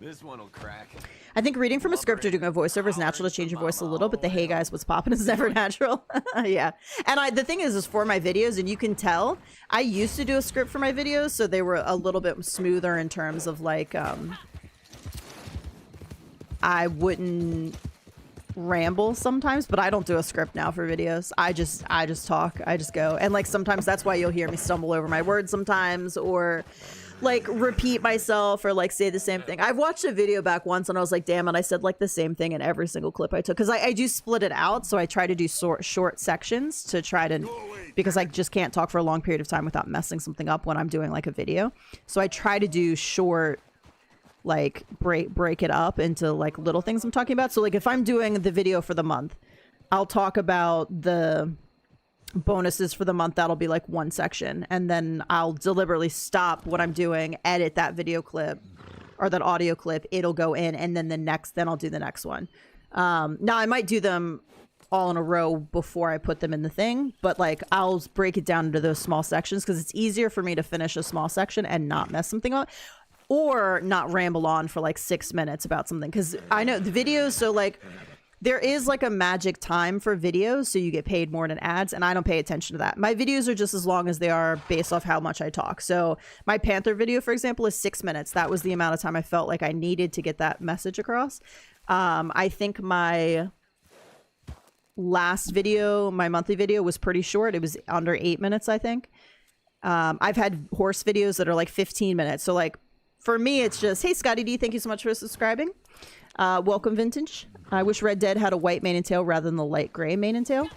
This one'll crack. I think reading from a script or doing a voiceover is natural to change your voice a little, but the hey guys, what's poppin' is never natural. Yeah. And the thing is for my videos, and you can tell, I used to do a script for my videos, so they were a little bit smoother in terms of like, I wouldn't ramble sometimes, but I don't do a script now for videos. I just talk, I just go. And like sometimes that's why you'll hear me stumble over my words sometimes, or like repeat myself or like say the same thing. I've watched a video back once and I was like, damn it, I said like the same thing in every single clip I took. Because I do split it out. So I try to do short sections to try to, because I just can't talk for a long period of time without messing something up when I'm doing like a video. So I try to do short, like break it up into like little things I'm talking about. So like if I'm doing the video for the month, I'll talk about the bonuses for the month. That'll be like one section, and then I'll deliberately stop what I'm doing, edit that video clip or that audio clip, it'll go in, and then then I'll do the next one. Now I might do them all in a row before I put them in the thing, but like I'll break it down into those small sections because it's easier for me to finish a small section and not mess something up, or not ramble on for like 6 minutes about something. Because I know the videos, so like there is like a magic time for videos, so you get paid more than ads, and I don't pay attention to that. My videos are just as long as they are based off how much I talk. So my Panther video, for example, is 6 minutes. That was the amount of time I felt like I needed to get that message across. I think my last video, my monthly video, was pretty short. It was under 8 minutes, I think. I've had horse videos that are like 15 minutes. So like for me, it's just, hey, Scotty D, thank you so much for subscribing. Welcome, Vintage. I wish Red Dead had a white mane and tail rather than the light gray mane and tail.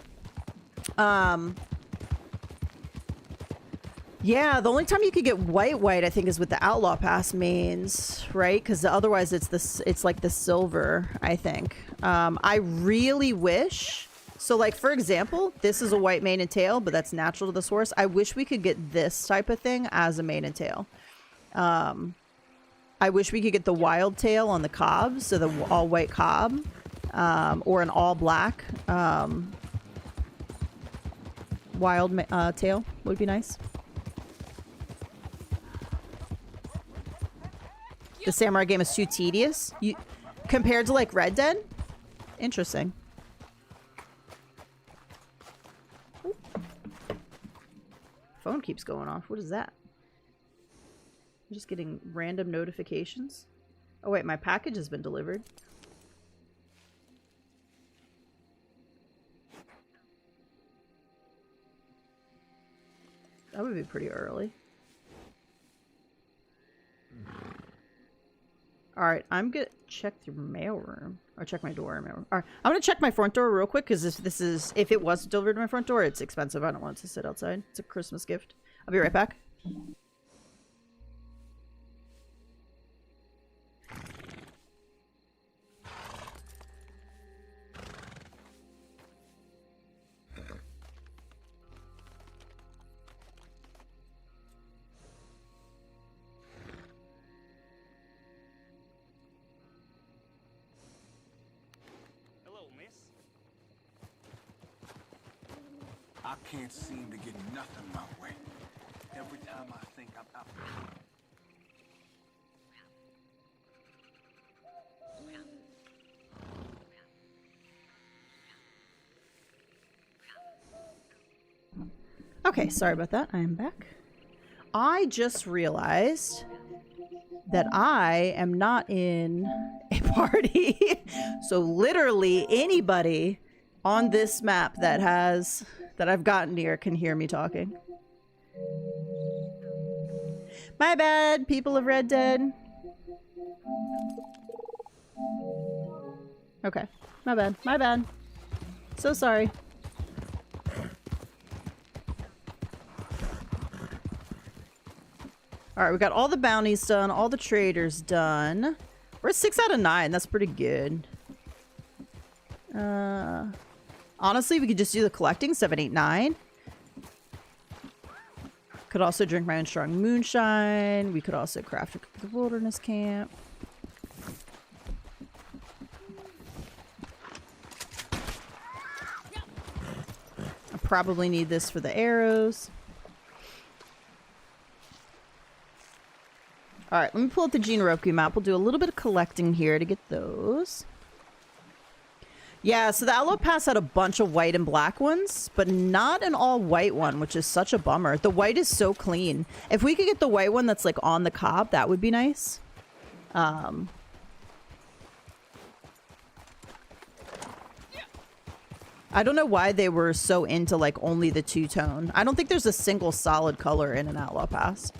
Yeah, the only time you could get white, I think, is with the Outlaw Pass mains, right? Because otherwise it's like the silver, I think. I really wish... So, like, for example, this is a white mane and tail, but that's natural to this horse. I wish we could get this type of thing as a mane and tail. I wish we could get the wild tail on the cob, so the all-white cob, or an all-black wild tail would be nice. The samurai game is too tedious compared to, like, Red Dead? Interesting. Ooh. Phone keeps going off. What is that? I'm just getting random notifications. Oh wait, my package has been delivered. That would be pretty early. Alright, I'm gonna check the mailroom. Or check my door. Alright, I'm gonna check my front door real quick, because if it was delivered to my front door, it's expensive. I don't want it to sit outside. It's a Christmas gift. I'll be right back. I can't seem to get nothing my way. Every time I think I'm out. Okay, sorry about that. I am back. I just realized that I am not in a party. So literally anybody on this map that I've gotten near can hear me talking. My bad, people of Red Dead. Okay. My bad. My bad. So sorry. Alright, we got all the bounties done, all the traders done. We're at 6 out of 9. That's pretty good. Honestly, we could just do the collecting. 7, 8, 9. Could also drink my own strong moonshine. We could also craft the wilderness camp. I probably need this for the arrows. Alright, let me pull up the Jinroku map. We'll do a little bit of collecting here to get those. Yeah, so the Outlaw Pass had a bunch of white and black ones, but not an all-white one, which is such a bummer. The white is so clean. If we could get the white one that's, like, on the cob, that would be nice. I don't know why they were so into, like, only the two-tone. I don't think there's a single solid color in an Outlaw Pass.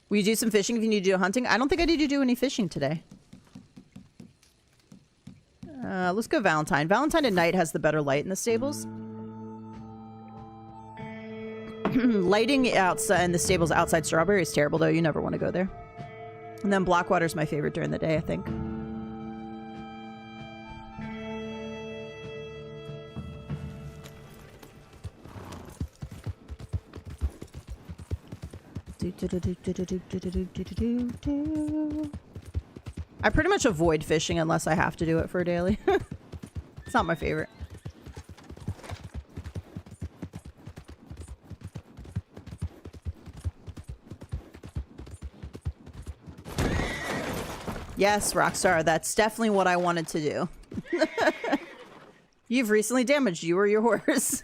Will you do some fishing if you need to do hunting? I don't think I need to do any fishing today. Let's go Valentine. Valentine at night has the better light in the stables. Lighting outside in the stables outside Strawberry is terrible, though. You never want to go there. And then Blackwater's my favorite during the day, I think. I pretty much avoid fishing unless I have to do it for a daily. It's not my favorite. Yes, Rockstar, that's definitely what I wanted to do. You've recently damaged you or your horse.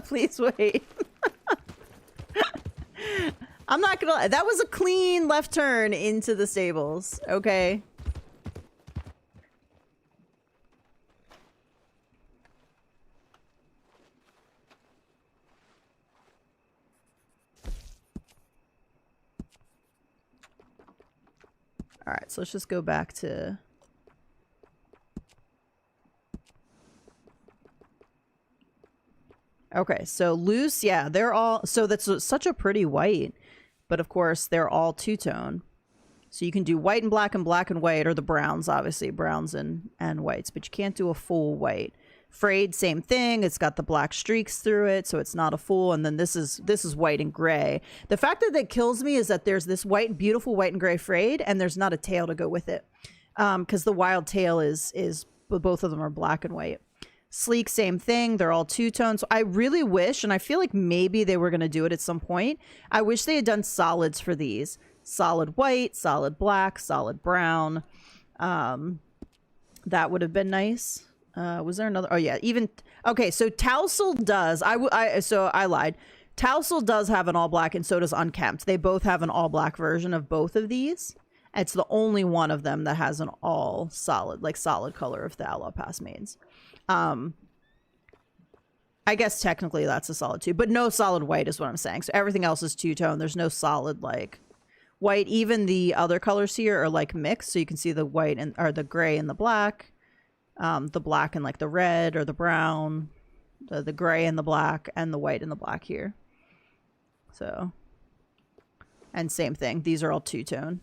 Please wait. I'm not gonna lie. That was a clean left turn into the stables, okay? Alright, so let's just go back to... Okay, so loose, yeah, they're all... So that's such a pretty white. But of course, they're all two-tone. So you can do white and black and white, or the browns, obviously, browns and whites. But you can't do a full white. Frayed, same thing. It's got the black streaks through it, so it's not a full. And then this is white and gray. The fact that kills me is that there's this white, beautiful white and gray frayed, and there's not a tail to go with it. Because the wild tail is both of them are black and white. Sleek, same thing. They're all two-tone. So I really wish, and I feel like maybe they were going to do it at some point. I wish they had done solids for these. Solid white, solid black, solid brown. That would have been nice. Was there another? Oh, yeah. Even... Okay, so Tousle does... So I lied. Tousle does have an all-black, and so does Unkempt. They both have an all-black version of both of these. It's the only one of them that has an all-solid, like solid color of the Outlaw Pass mains. I guess technically that's a solid too, but no solid white is what I'm saying. So everything else is two-tone. There's no solid like white. Even the other colors here are like mixed, so you can see the white and or the gray and the black and like the red or the brown, the gray and the black, and the white and the black here. So, and same thing. These are all two-tone.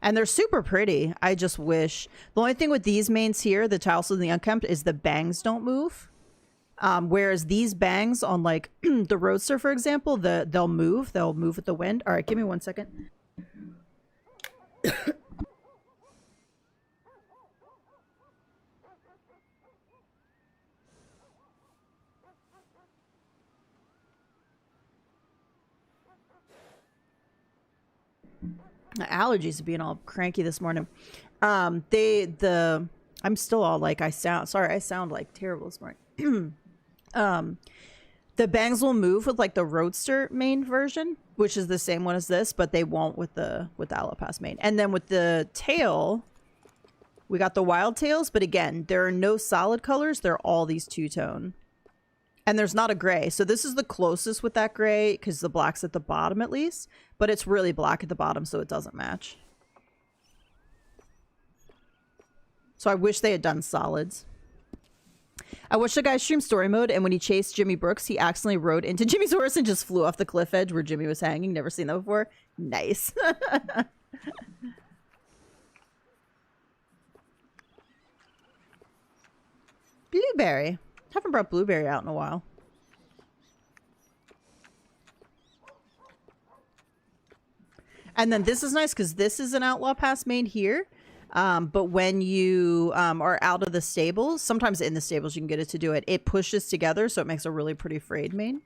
And they're super pretty. I just wish... The only thing with these mains here, the Tousle and the Unkempt, is the bangs don't move. Whereas these bangs on, like, the Roadster, for example, they'll move. They'll move with the wind. All right, give me 1 second. My allergies are being all cranky this morning. I'm still all like, I sound like terrible this morning. The bangs will move with like the Roadster main version, which is the same one as this, but they won't with the Outlaw Pass main. And then with the tail, we got the wild tails, but again, there are no solid colors. They're all these two-tone. And there's not a gray. So this is the closest with that gray because the black's at the bottom at least. But it's really black at the bottom, so it doesn't match. So I wish they had done solids. I watched a guy stream story mode, and when he chased Jimmy Brooks, he accidentally rode into Jimmy's horse and just flew off the cliff edge where Jimmy was hanging. Never seen that before. Nice. Blueberry. Haven't brought Blueberry out in a while. And then this is nice because this is an Outlaw Pass main here. But when you are out of the stables, sometimes in the stables you can get it to do it. It pushes together, so it makes a really pretty frayed main.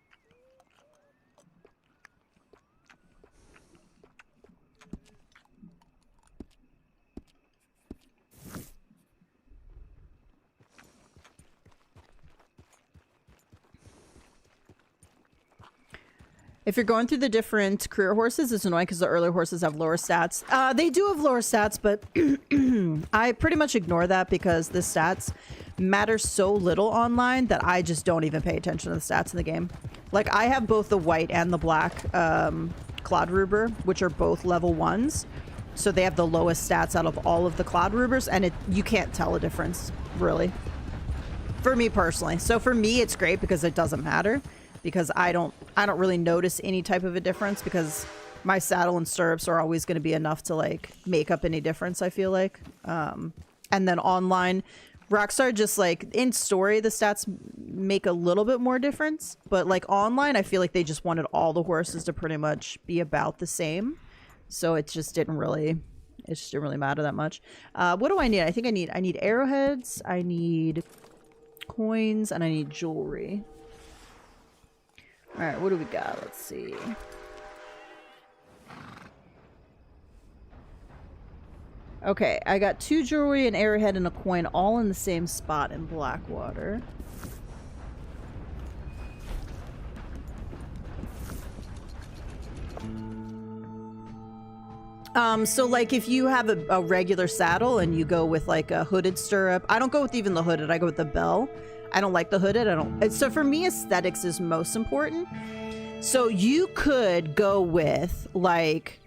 If you're going through the different career horses, it's annoying because the earlier horses have lower stats. They do have lower stats, but I pretty much ignore that because the stats matter so little online that I just don't even pay attention to the stats in the game. Like, I have both the white and the black Clodruber, which are both level 1s. So they have the lowest stats out of all of the Clodrubers, and you can't tell a difference, really. For me personally. So for me, it's great because it doesn't matter. Because I don't really notice any type of a difference because my saddle and stirrups are always going to be enough to like make up any difference, I feel like. And then online, Rockstar just like in story, the stats make a little bit more difference, but like online, I feel like they just wanted all the horses to pretty much be about the same. So it just didn't really matter that much. What do I need? I think I need arrowheads, I need coins, and I need jewelry. Alright, what do we got? Let's see. Okay, I got 2 jewelry, an arrowhead, and a coin all in the same spot in Blackwater. So like if you have a regular saddle and you go with like a hooded stirrup, I don't go with even the hooded, I go with the bell. I don't like the hooded. So for me, aesthetics is most important. So you could go with like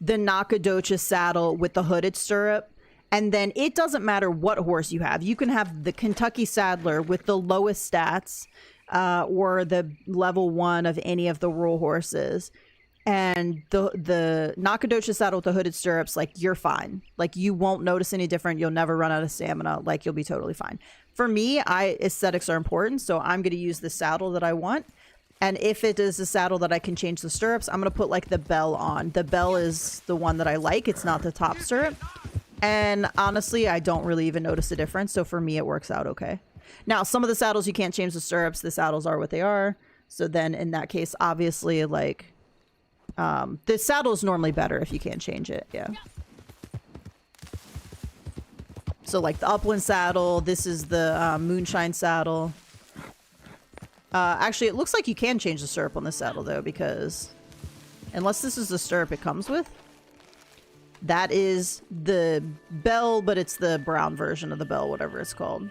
the Nacogdoches saddle with the hooded stirrup. And then it doesn't matter what horse you have. You can have the Kentucky Saddler with the lowest stats or the level 1 of any of the rural horses. And the Nacogdoches saddle with the hooded stirrups, like, you're fine. Like, you won't notice any different. You'll never run out of stamina. Like, you'll be totally fine. For me, aesthetics are important, so I'm going to use the saddle that I want. And if it is a saddle that I can change the stirrups, I'm going to put, like, the bell on. The bell is the one that I like. It's not the top stirrup. And honestly, I don't really even notice a difference, so for me, it works out okay. Now, some of the saddles, you can't change the stirrups. The saddles are what they are. So then, in that case, obviously, like... the saddle is normally better if you can't change it, yeah. So like the Upland saddle, this is the Moonshine saddle. Actually, it looks like you can change the stirrup on this saddle though, because unless this is the stirrup it comes with, that is the bell, but it's the brown version of the bell, whatever it's called.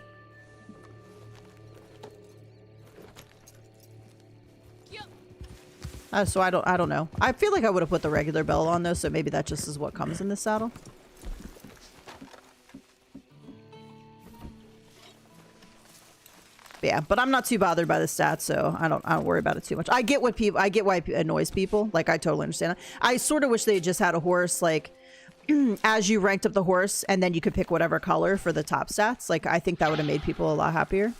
So I don't know. I feel like I would have put the regular bell on though, so maybe that just is what comes in this saddle. But yeah, but I'm not too bothered by the stats, so I don't worry about it too much. I get why it annoys people. Like, I totally understand it. I sort of wish they just had a horse like as you ranked up the horse, and then you could pick whatever color for the top stats. Like, I think that would have made people a lot happier.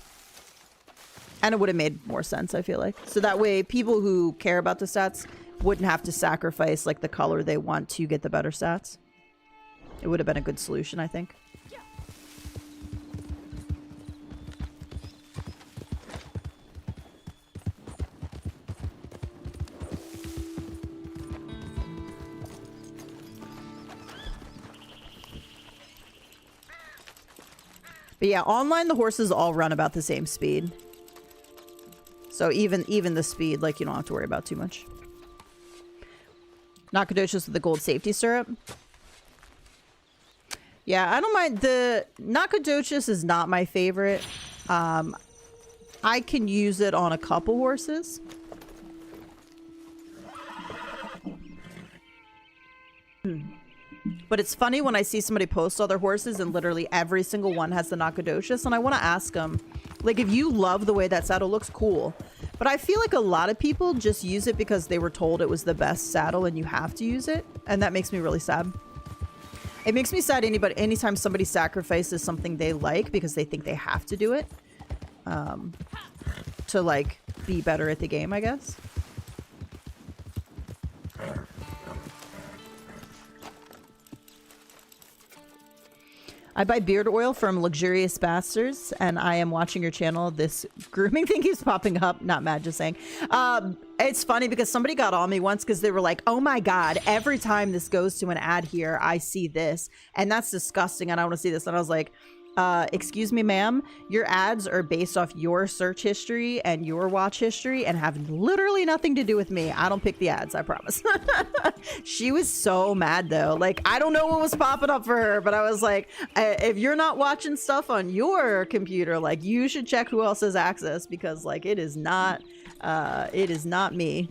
And it would have made more sense, I feel like. So that way, people who care about the stats wouldn't have to sacrifice, like, the color they want to get the better stats. It would have been a good solution, I think. But yeah, online, the horses all run about the same speed. So even the speed, like, you don't have to worry about too much. Nacogdoches with the gold safety stirrup. Yeah, I don't mind. The Nacogdoches is not my favorite. I I can use it on a couple horses. But it's funny when I see somebody post other horses and literally every single one has the Nacogdoches, and I want to ask them, like, if you love the way that saddle looks, cool. But I feel like a lot of people just use it because they were told it was the best saddle and you have to use it, and that makes me really sad. It makes me sad anytime somebody sacrifices something they like because they think they have to do it to, like, be better at the game, I guess. I buy beard oil from Luxurious Bastards, and I am watching your channel. This grooming thing keeps popping up. Not mad, just saying. It's funny because somebody got on me once because they were like, oh my god, every time this goes to an ad here, I see this. And that's disgusting, and I want to see this. And I was like, excuse me, ma'am, your ads are based off your search history and your watch history and have literally nothing to do with me. I don't pick the ads, I promise. She was so mad though. Like, I don't know what was popping up for her, but I was like, if you're not watching stuff on your computer, like, you should check who else has access, because like it is not me.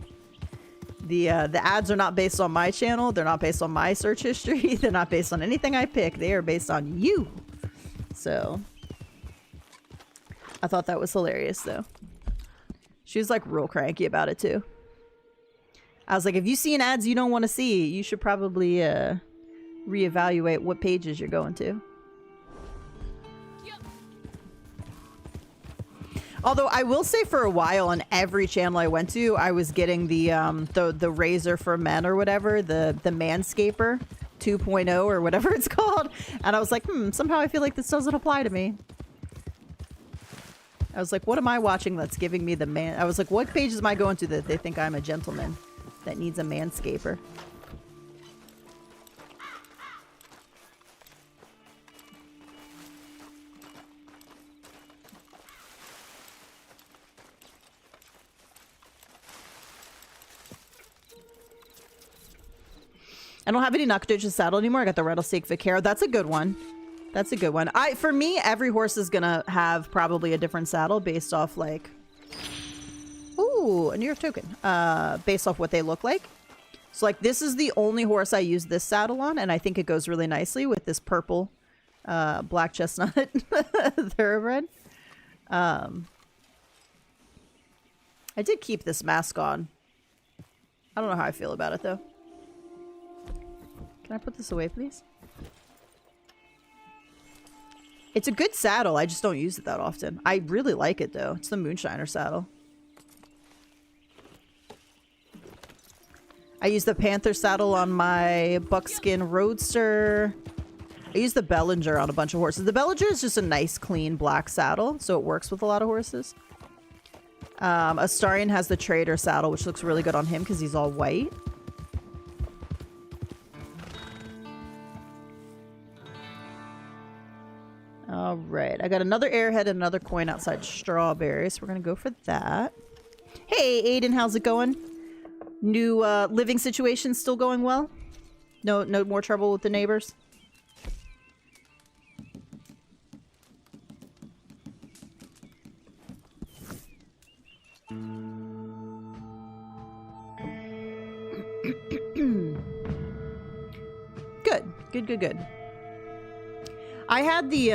The ads are not based on my channel. They're not based on my search history. They're not based on anything I pick. They are based on you. So I thought that was hilarious though. She was like real cranky about it too. I was like, if you see an ads you don't want to see, you should probably reevaluate what pages you're going to. Although I will say, for a while on every channel I went to, I was getting the razor for men or whatever, the Manscaper 2.0 or whatever it's called, and I was like, somehow I feel like this doesn't apply to me. I was like, what am I watching that's giving me the man? I was like, what pages am I going to that they think I'm a gentleman that needs a Manscaper? I don't have any Nacogdoches saddle anymore. I got the Rattlesnake Vaquero. That's a good one. That's a good one. For me, every horse is gonna have probably a different saddle based off like, ooh, a New York token. Based off what they look like. So like, this is the only horse I use this saddle on, and I think it goes really nicely with this purple, black chestnut thoroughbred. I did keep this mask on. I don't know how I feel about it though. Can I put this away, please? It's a good saddle. I just don't use it that often. I really like it, though. It's the Moonshiner saddle. I use the Panther saddle on my Buckskin Roadster. I use the Bellinger on a bunch of horses. The Bellinger is just a nice, clean black saddle, so it works with a lot of horses. Astarion has the Trader saddle, which looks really good on him because he's all white. All right, I got another airhead and another coin outside Strawberry, so we're gonna go for that. Hey, Aiden, how's it going? New living situation still going well? No more trouble with the neighbors? Good. I had the,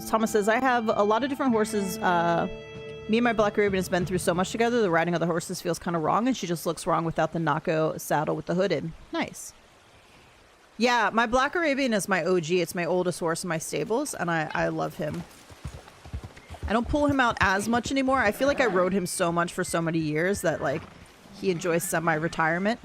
Thomas says, I have a lot of different horses. Me and my Black Arabian has been through so much together, the riding of the horses feels kind of wrong, and she just looks wrong without the Naco saddle with the hooded. Nice. Yeah, my Black Arabian is my OG. It's my oldest horse in my stables, and I love him. I don't pull him out as much anymore. I feel like I rode him so much for so many years that, like, he enjoys semi-retirement.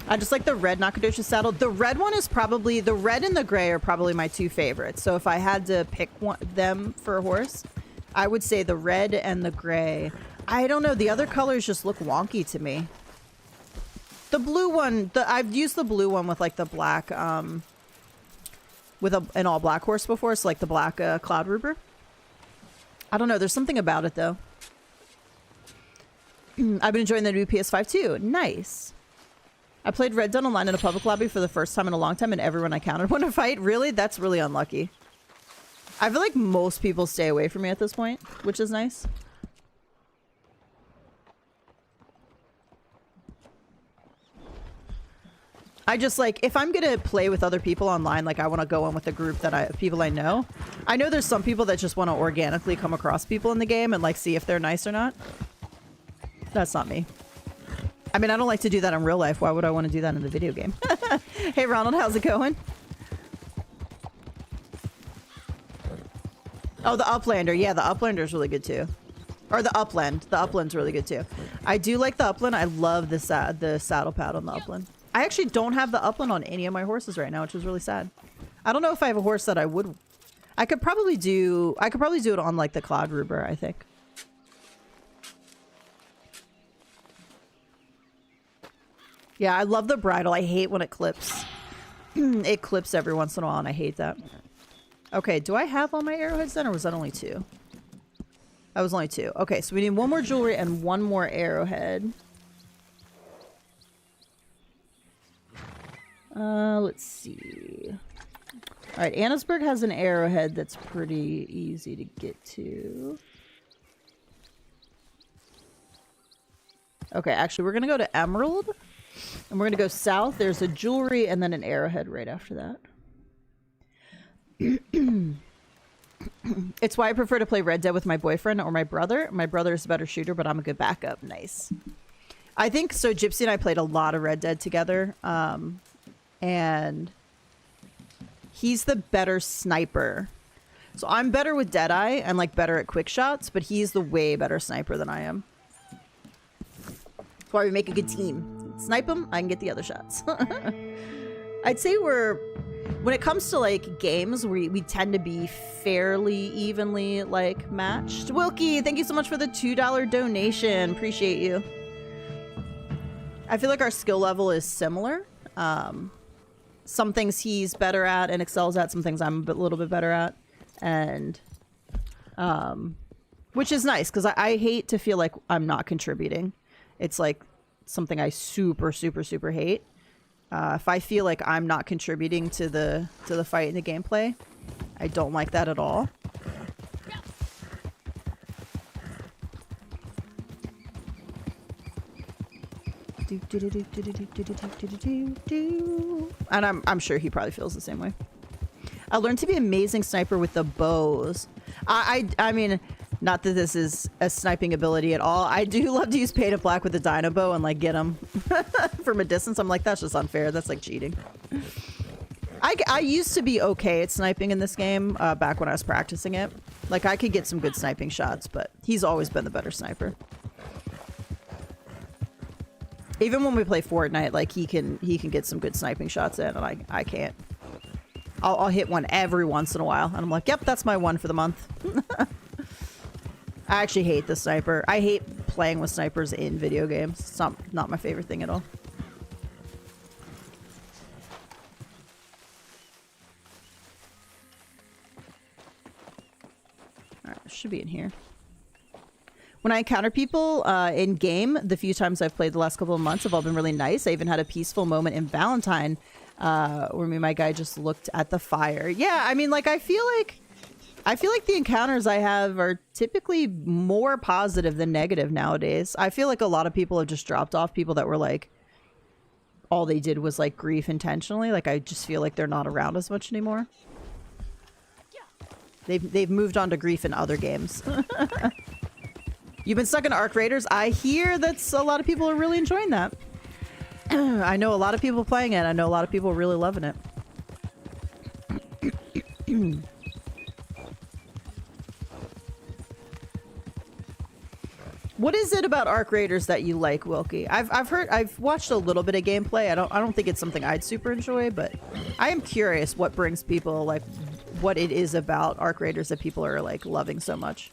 I just like the red Nacogdoches saddle. The red one is probably, the red and the gray are probably my two favorites. So if I had to pick them for a horse, I would say the red and the gray. I don't know. The other colors just look wonky to me. The blue one, I've used the blue one with like the black, with an all black horse before. So like the black Cloud Ruber. I don't know. There's something about it though. I've been enjoying the new PS5 too. Nice. I played Red Dead Online in a public lobby for the first time in a long time, and everyone I countered won a fight. Really? That's really unlucky. I feel like most people stay away from me at this point, which is nice. I just like, if I'm gonna play with other people online, like I want to go in with a group that people I know. I know there's some people that just want to organically come across people in the game and like see if they're nice or not. That's not me. I mean, I don't like to do that in real life. Why would I want to do that in the video game? Hey Ronald, how's it going? Oh, the Uplander. Yeah, the Uplander is really good too. Or the Upland. The Upland's really good too. I do like the Upland. I love the saddle pad on the Upland. I actually don't have the Upland on any of my horses right now, which is really sad. I don't know if I have a horse that I would... I could probably do it on like the Cloud Ruber, I think. Yeah, I love the bridle. I hate when it clips. It clips every once in a while, and I hate that. Okay, do I have all my arrowheads then, or was that only 2? That was only 2. Okay, so we need 1 more jewelry and 1 more arrowhead. Let's see. Alright, Annesburg has an arrowhead that's pretty easy to get to. Okay, actually, we're gonna go to Emerald. And we're gonna go south. There's a jewelry and then an arrowhead right after that. It's why I prefer to play Red Dead with my boyfriend or my brother. My brother is a better shooter, but I'm a good backup. Nice. I think so. Gypsy and I played a lot of Red Dead together. And he's the better sniper. So I'm better with Deadeye and like better at quick shots, but he's the way better sniper than I am. That's why we make a good team. Snipe him, I can get the other shots. I'd say when it comes to like games, we tend to be fairly evenly like matched. Wilkie, thank you so much for the $2 donation. Appreciate you. I feel like our skill level is similar. Some things he's better at and excels at, some things I'm a little bit better at. And, which is nice because I hate to feel like I'm not contributing. It's like something I super, super, super hate. If I feel like I'm not contributing to the fight and the gameplay, I don't like that at all. And I'm sure he probably feels the same way. I learned to be an amazing sniper with the bows. I mean, not that this is a sniping ability at all. I do love to use painted black with the dino bow and like get them from a distance. I'm like, that's just unfair. That's like cheating. I used to be okay at sniping in this game back when I was practicing it. Like I could get some good sniping shots, but he's always been the better sniper. Even when we play Fortnite, like he can get some good sniping shots in, and I can't. I'll hit one every once in a while, and I'm like, yep, that's my one for the month. I actually hate the sniper. I hate playing with snipers in video games. It's not my favorite thing at all. Alright, should be in here. When I encounter people in game, the few times I've played the last couple of months have all been really nice. I even had a peaceful moment in Valentine where me and my guy just looked at the fire. Yeah, I mean, like, I feel like the encounters I have are typically more positive than negative nowadays. I feel like a lot of people have just dropped off, people that were like, all they did was like grief intentionally. Like, I just feel like they're not around as much anymore. They've moved on to grief in other games. You've been stuck in Arc Raiders. I hear that's a lot of people are really enjoying that. I know a lot of people playing it. I know a lot of people really loving it. What is it about Arc Raiders that you like, Wilkie? I've watched a little bit of gameplay. I don't think it's something I'd super enjoy, but I am curious what brings people, like, what it is about Arc Raiders that people are like loving so much.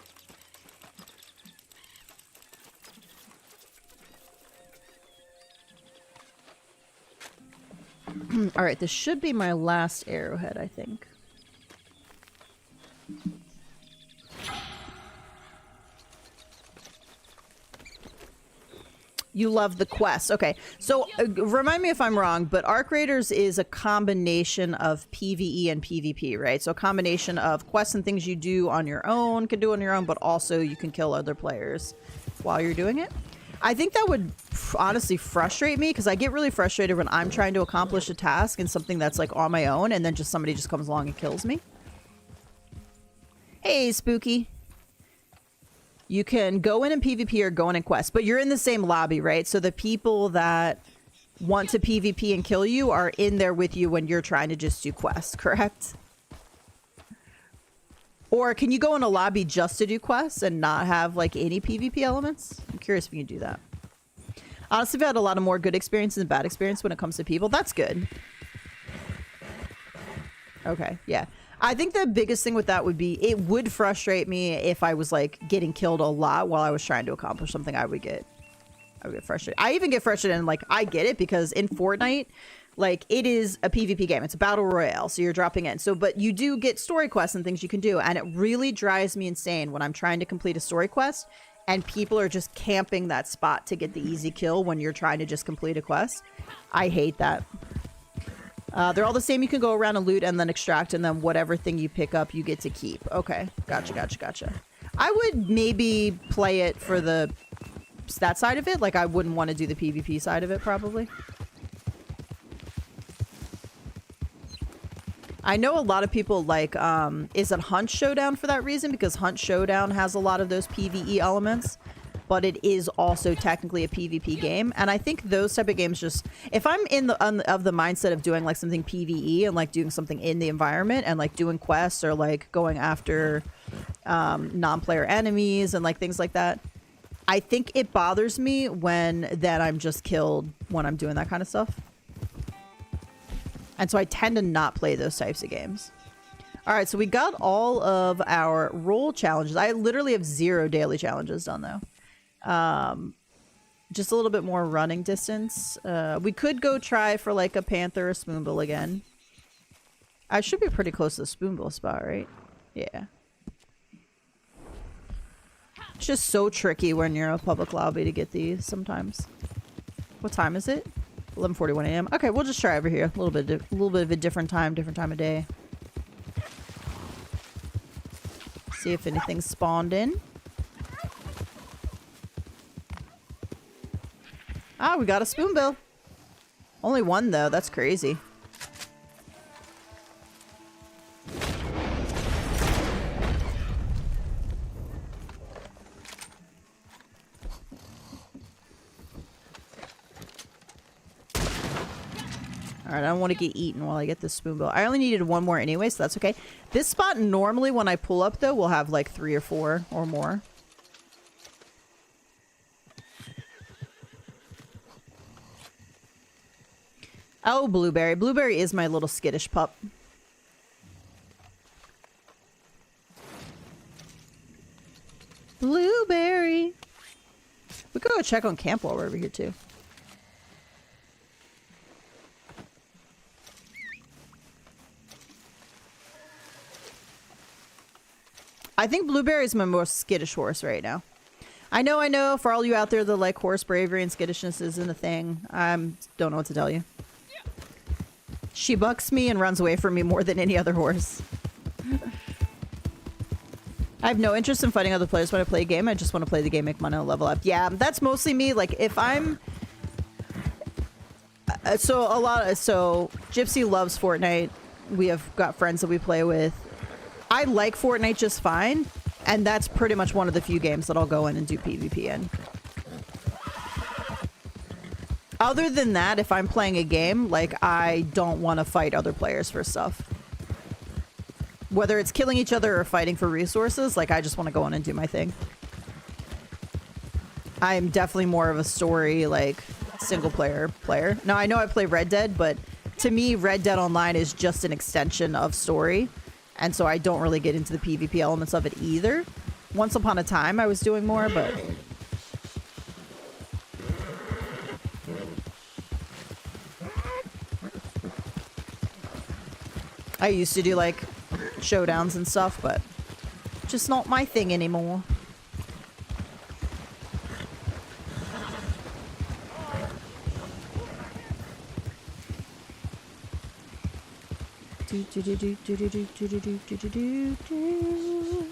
All right, this should be my last arrowhead, I think. You love the quest. Okay, so remind me if I'm wrong, but Arc Raiders is a combination of PvE and PvP, right? So a combination of quests and things you do on your own, can do on your own, but also you can kill other players while you're doing it. I think that would honestly frustrate me because I get really frustrated when I'm trying to accomplish a task and something that's like on my own and then just somebody just comes along and kills me. Hey, Spooky. You can go in PvP or go in quest, but you're in the same lobby, right? So the people that want to PvP and kill you are in there with you when you're trying to just do quests, correct? Or can you go in a lobby just to do quests and not have like any PvP elements? I'm curious if you can do that. Honestly, I've had a lot of more good experience than bad experience when it comes to people. That's good. Okay, yeah. I think the biggest thing with that would be it would frustrate me if I was like getting killed a lot while I was trying to accomplish something. I would get frustrated. I even get frustrated and like I get it because in Fortnite, like it is a PvP game. It's a battle royale, so you're dropping in. So, but you do get story quests and things you can do, and it really drives me insane when I'm trying to complete a story quest and people are just camping that spot to get the easy kill when you're trying to just complete a quest. I hate that. They're all the same. You can go around and loot and then extract, and then whatever thing you pick up, you get to keep. Okay. Gotcha. I would maybe play it for that side of it. Like, I wouldn't want to do the PvP side of it, probably. I know a lot of people like, is it Hunt Showdown for that reason? Because Hunt Showdown has a lot of those PvE elements. But it is also technically a PvP game, and I think those type of games just, if I'm in the of the mindset of doing like something PvE and like doing something in the environment and like doing quests or like going after non-player enemies and like things like that, I think it bothers me when then I'm just killed when I'm doing that kind of stuff, and so I tend to not play those types of games. All right, so we got all of our role challenges. I literally have 0 daily challenges done though. Just a little bit more running distance. We could go try for like a panther or spoonbill again. I should be pretty close to the spoonbill spot, right? Yeah. It's just so tricky when you're in a public lobby to get these sometimes. What time is it? 11:41 a.m. Okay, we'll just try over here. A little bit of a different time of day. See if anything's spawned in. Ah, we got a spoonbill. Only one, though. That's crazy. Alright, I don't want to get eaten while I get this spoonbill. I only needed one more anyway, so that's okay. This spot, normally when I pull up, though, will have like 3 or 4 or more. Oh, Blueberry. Blueberry is my little skittish pup. Blueberry. We could go check on camp while we're over here, too. I think Blueberry is my most skittish horse right now. I know, for all you out there that like horse bravery and skittishness isn't a thing. I don't know what to tell you. She bucks me and runs away from me more than any other horse. I have no interest in fighting other players when I play a game. I just want to play the game, make money, and level up. Yeah, that's mostly me. Like, if I'm... So Gypsy loves Fortnite. We have got friends that we play with. I like Fortnite just fine. And that's pretty much one of the few games that I'll go in and do PvP in. Other than that, if I'm playing a game, like, I don't want to fight other players for stuff. Whether it's killing each other or fighting for resources, like, I just want to go in and do my thing. I'm definitely more of a story, like, single-player player. Now, I know I play Red Dead, but to me, Red Dead Online is just an extension of story. And so I don't really get into the PvP elements of it either. Once upon a time, I was doing more, but... I used to do, like, showdowns and stuff, but just not my thing anymore. Do, do, do, do, do, do, do, do, do, do, do, do, do.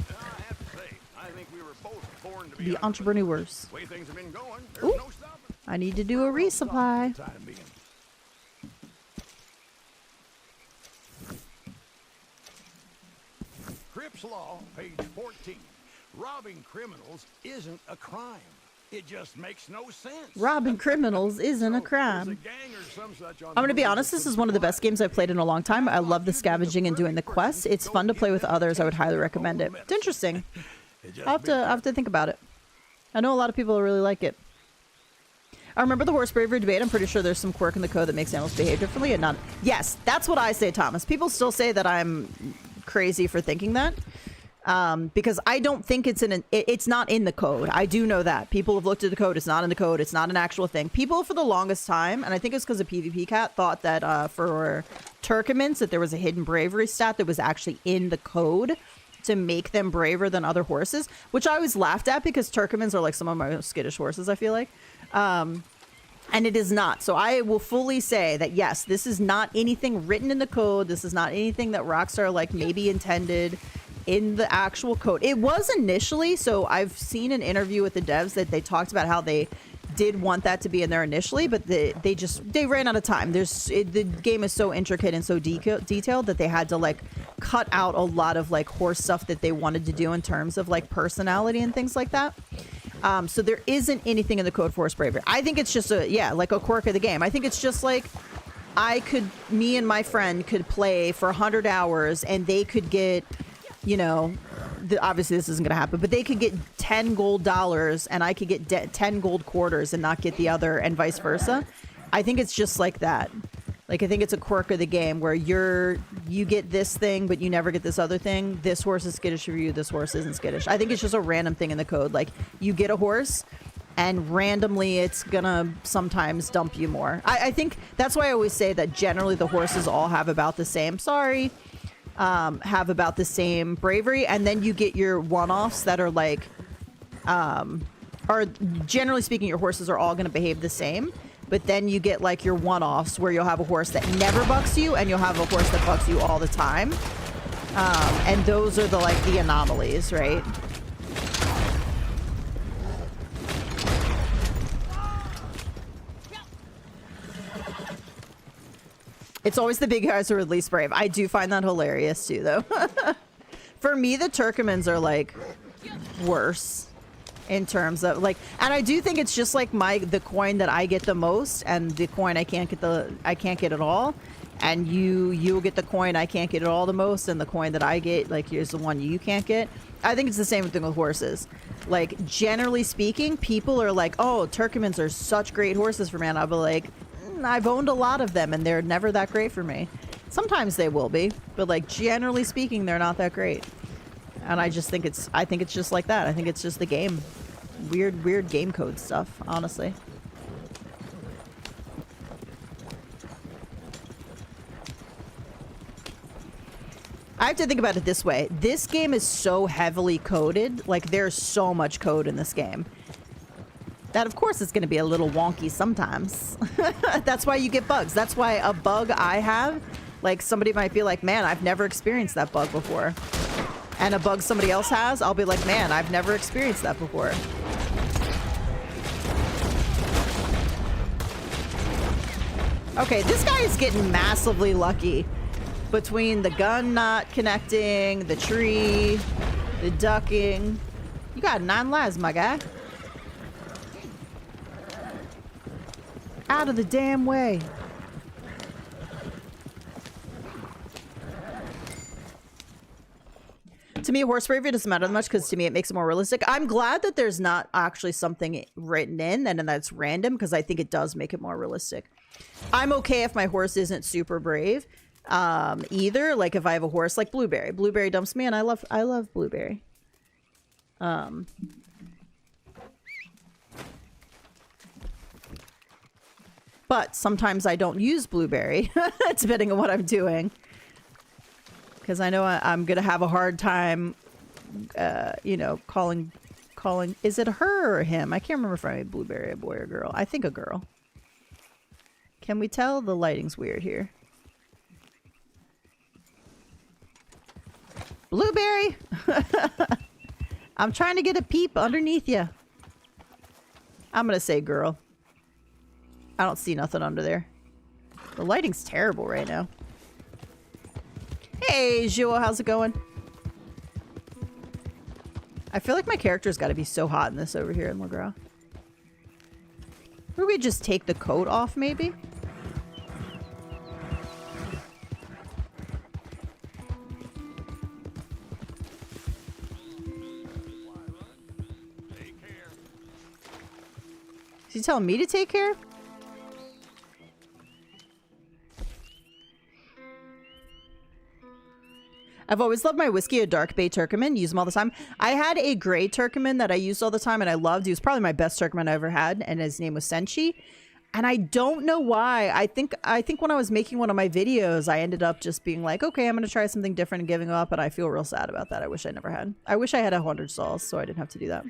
I have to say, I think we were both born to Be entrepreneurs. entrepreneurs. The way things have been going, there's Ooh. no stopping. I need to do a resupply. For the time being. Cripps Law, page 14. Robbing criminals isn't a crime. It just makes no sense. Robbing criminals isn't a So, there's crime. gang or some such on I'm going to the be news honest, that this is could one of the apply. best games I've played in a long time. I love the scavenging and doing the quests. It's fun to play with others. I would highly recommend it. It's interesting. It just I'll have to think about it. I know a lot of people really like it. I remember the horse bravery debate. I'm pretty sure there's some quirk in the code that makes animals behave differently and not... Yes, that's what I say, Thomas. People still say that I'm crazy for thinking that. Because I don't think it's not in the code. I do know that. People have looked at the code. It's not in the code. It's not an actual thing. People for the longest time, and I think it's because of PvP Cat, thought that for Turkomans that there was a hidden bravery stat that was actually in the code to make them braver than other horses, which I always laughed at because Turkomans are like some of my most skittish horses, I feel like. And it is not. So I will fully say that, yes, this is not anything written in the code. This is not anything that Rockstar like maybe intended in the actual code. It was initially, so I've seen an interview with the devs that they talked about how they did want that to be in there initially, but they ran out of time. The game is so intricate and so detailed that they had to like cut out a lot of like horse stuff that they wanted to do in terms of like personality and things like that. So there isn't anything in the code for horse bravery. I think it's just like a quirk of the game. I think it's just like me and my friend could play for 100 hours and they could get, you know, obviously this isn't going to happen, but they could get $10 gold and I could get 10 gold quarters and not get the other, and vice versa. I think it's just like that. Like, I think it's a quirk of the game where you get this thing, but you never get this other thing. This horse is skittish for you. This horse isn't skittish. I think it's just a random thing in the code. Like, you get a horse and randomly it's gonna sometimes dump you more. I think that's why I always say that generally the horses all have about the same. Have about the same bravery, and then you get your one-offs that are like generally speaking your horses are all going to behave the same, but then you get like your one-offs where you'll have a horse that never bucks you and you'll have a horse that bucks you all the time, and those are the anomalies, right? It's always the big guys who are the least brave. I do find that hilarious too, though. For me, the Turkomans are like worse in terms of like, and I do think it's just like the coin that I get the most, and the coin I can't get at all, and you'll get the coin I can't get at all the most, and the coin that I get, like, here's the one you can't get. I think it's the same thing with horses. Like, generally speaking, people are like, oh, Turkomans are such great horses for me, and I'll be like, I've owned a lot of them and they're never that great for me. Sometimes they will be, but like generally speaking, they're not that great. And I think it's just like that. I think it's just the game. Weird game code stuff, honestly. I have to think about it this way. This game is so heavily coded. Like, there's so much code in this game that of course it's going to be a little wonky sometimes. That's why you get bugs. That's why a bug I have, like, somebody might be like, man, I've never experienced that bug before. And a bug somebody else has, I'll be like, man, I've never experienced that before. Okay, this guy is getting massively lucky between the gun not connecting, the tree, the ducking. You got 9 lives, my guy. Out of the damn way. To me, horse bravery doesn't matter that much because to me it makes it more realistic. I'm glad that there's not actually something written in and that's random, because I think it does make it more realistic. I'm okay if my horse isn't super brave either. Like if I have a horse like Blueberry. Blueberry dumps me and I love Blueberry. But sometimes I don't use Blueberry, depending on what I'm doing. Because I know I'm going to have a hard time, you know, calling. Is it her or him? I can't remember if I made Blueberry a boy or girl. I think a girl. Can we tell the lighting's weird here? Blueberry! I'm trying to get a peep underneath you. I'm gonna say girl. I don't see nothing under there. The lighting's terrible right now. Hey, Joel, how's it going? I feel like my character's got to be so hot in this over here in LeGras. Or we just take the coat off, maybe? Is he telling me to take care? I've always loved my whiskey, a dark bay Turcoman. Use them all the time. I had a gray Turcoman that I used all the time and I loved. He was probably my best Turcoman I ever had, and his name was Senshi. And I don't know why. I think when I was making one of my videos, I ended up just being like, okay, I'm going to try something different and giving up, and I feel real sad about that. I wish I never had. I wish I had 100 stalls so I didn't have to do that.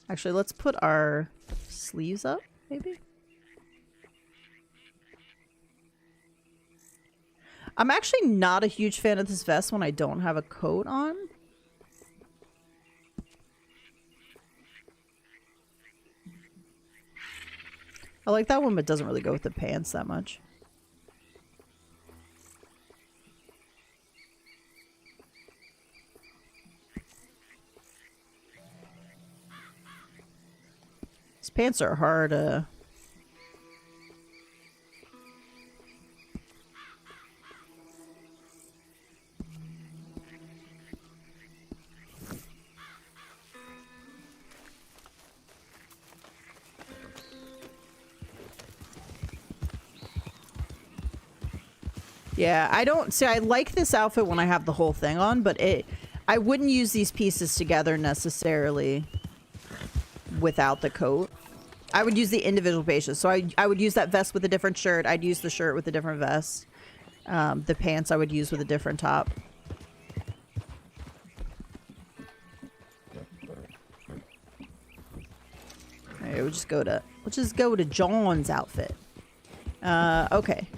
Actually, let's put our sleeves up, maybe? I'm actually not a huge fan of this vest when I don't have a coat on. I like that one, but it doesn't really go with the pants that much. These pants are hard, Yeah, I don't... See, I like this outfit when I have the whole thing on, but I wouldn't use these pieces together necessarily without the coat. I would use the individual pieces. So I would use that vest with a different shirt. I'd use the shirt with a different vest. The pants I would use with a different top. Alright, we'll just go to John's outfit. Okay.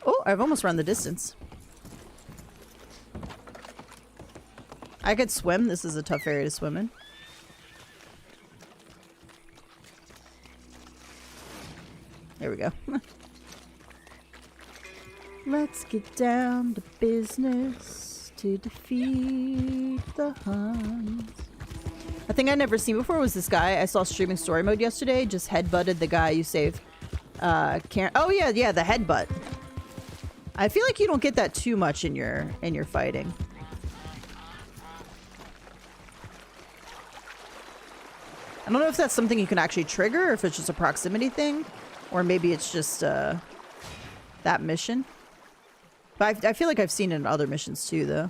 Oh, I've almost run the distance. I could swim. This is a tough area to swim in. There we go. Let's get down to business to defeat the Huns. A thing I'd never seen before was this guy I saw streaming story mode yesterday. Just headbutted the guy you saved. Karen. Oh yeah, the headbutt. I feel like you don't get that too much in your fighting. I don't know if that's something you can actually trigger, or if it's just a proximity thing, or maybe it's just that mission. But I feel like I've seen it in other missions too, though.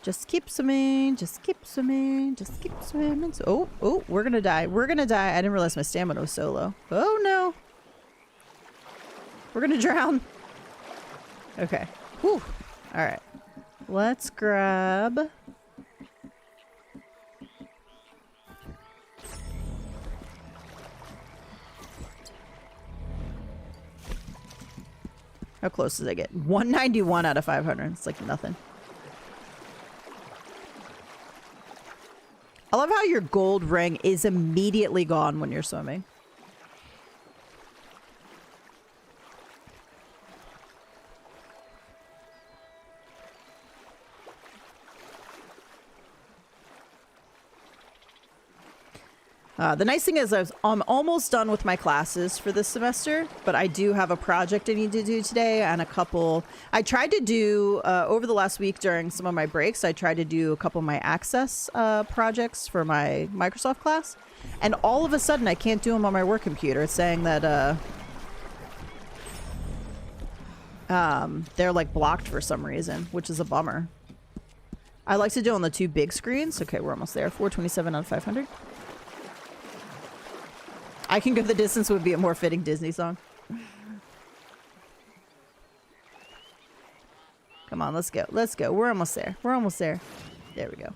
Just keep swimming, just keep swimming, just keep swimming. So, oh, we're gonna die. We're gonna die. I didn't realize my stamina was so low. Oh no. We're gonna drown. Okay. Whew. Alright. Let's grab... How close did I get? 191 out of 500. It's like nothing. I love how your gold ring is immediately gone when you're swimming. The nice thing is I'm almost done with my classes for this semester, but I do have a project I need to do today and a couple... I tried to do, over the last week during some of my breaks, I tried to do a couple of my Access projects for my Microsoft class, and all of a sudden I can't do them on my work computer. It's saying that they're like blocked for some reason, which is a bummer. I like to do it on the two big screens. Okay, we're almost there. 427 out of 500. I Can Go the Distance would be a more fitting Disney song. Come on, let's go. Let's go. We're almost there. We're almost there. There we go.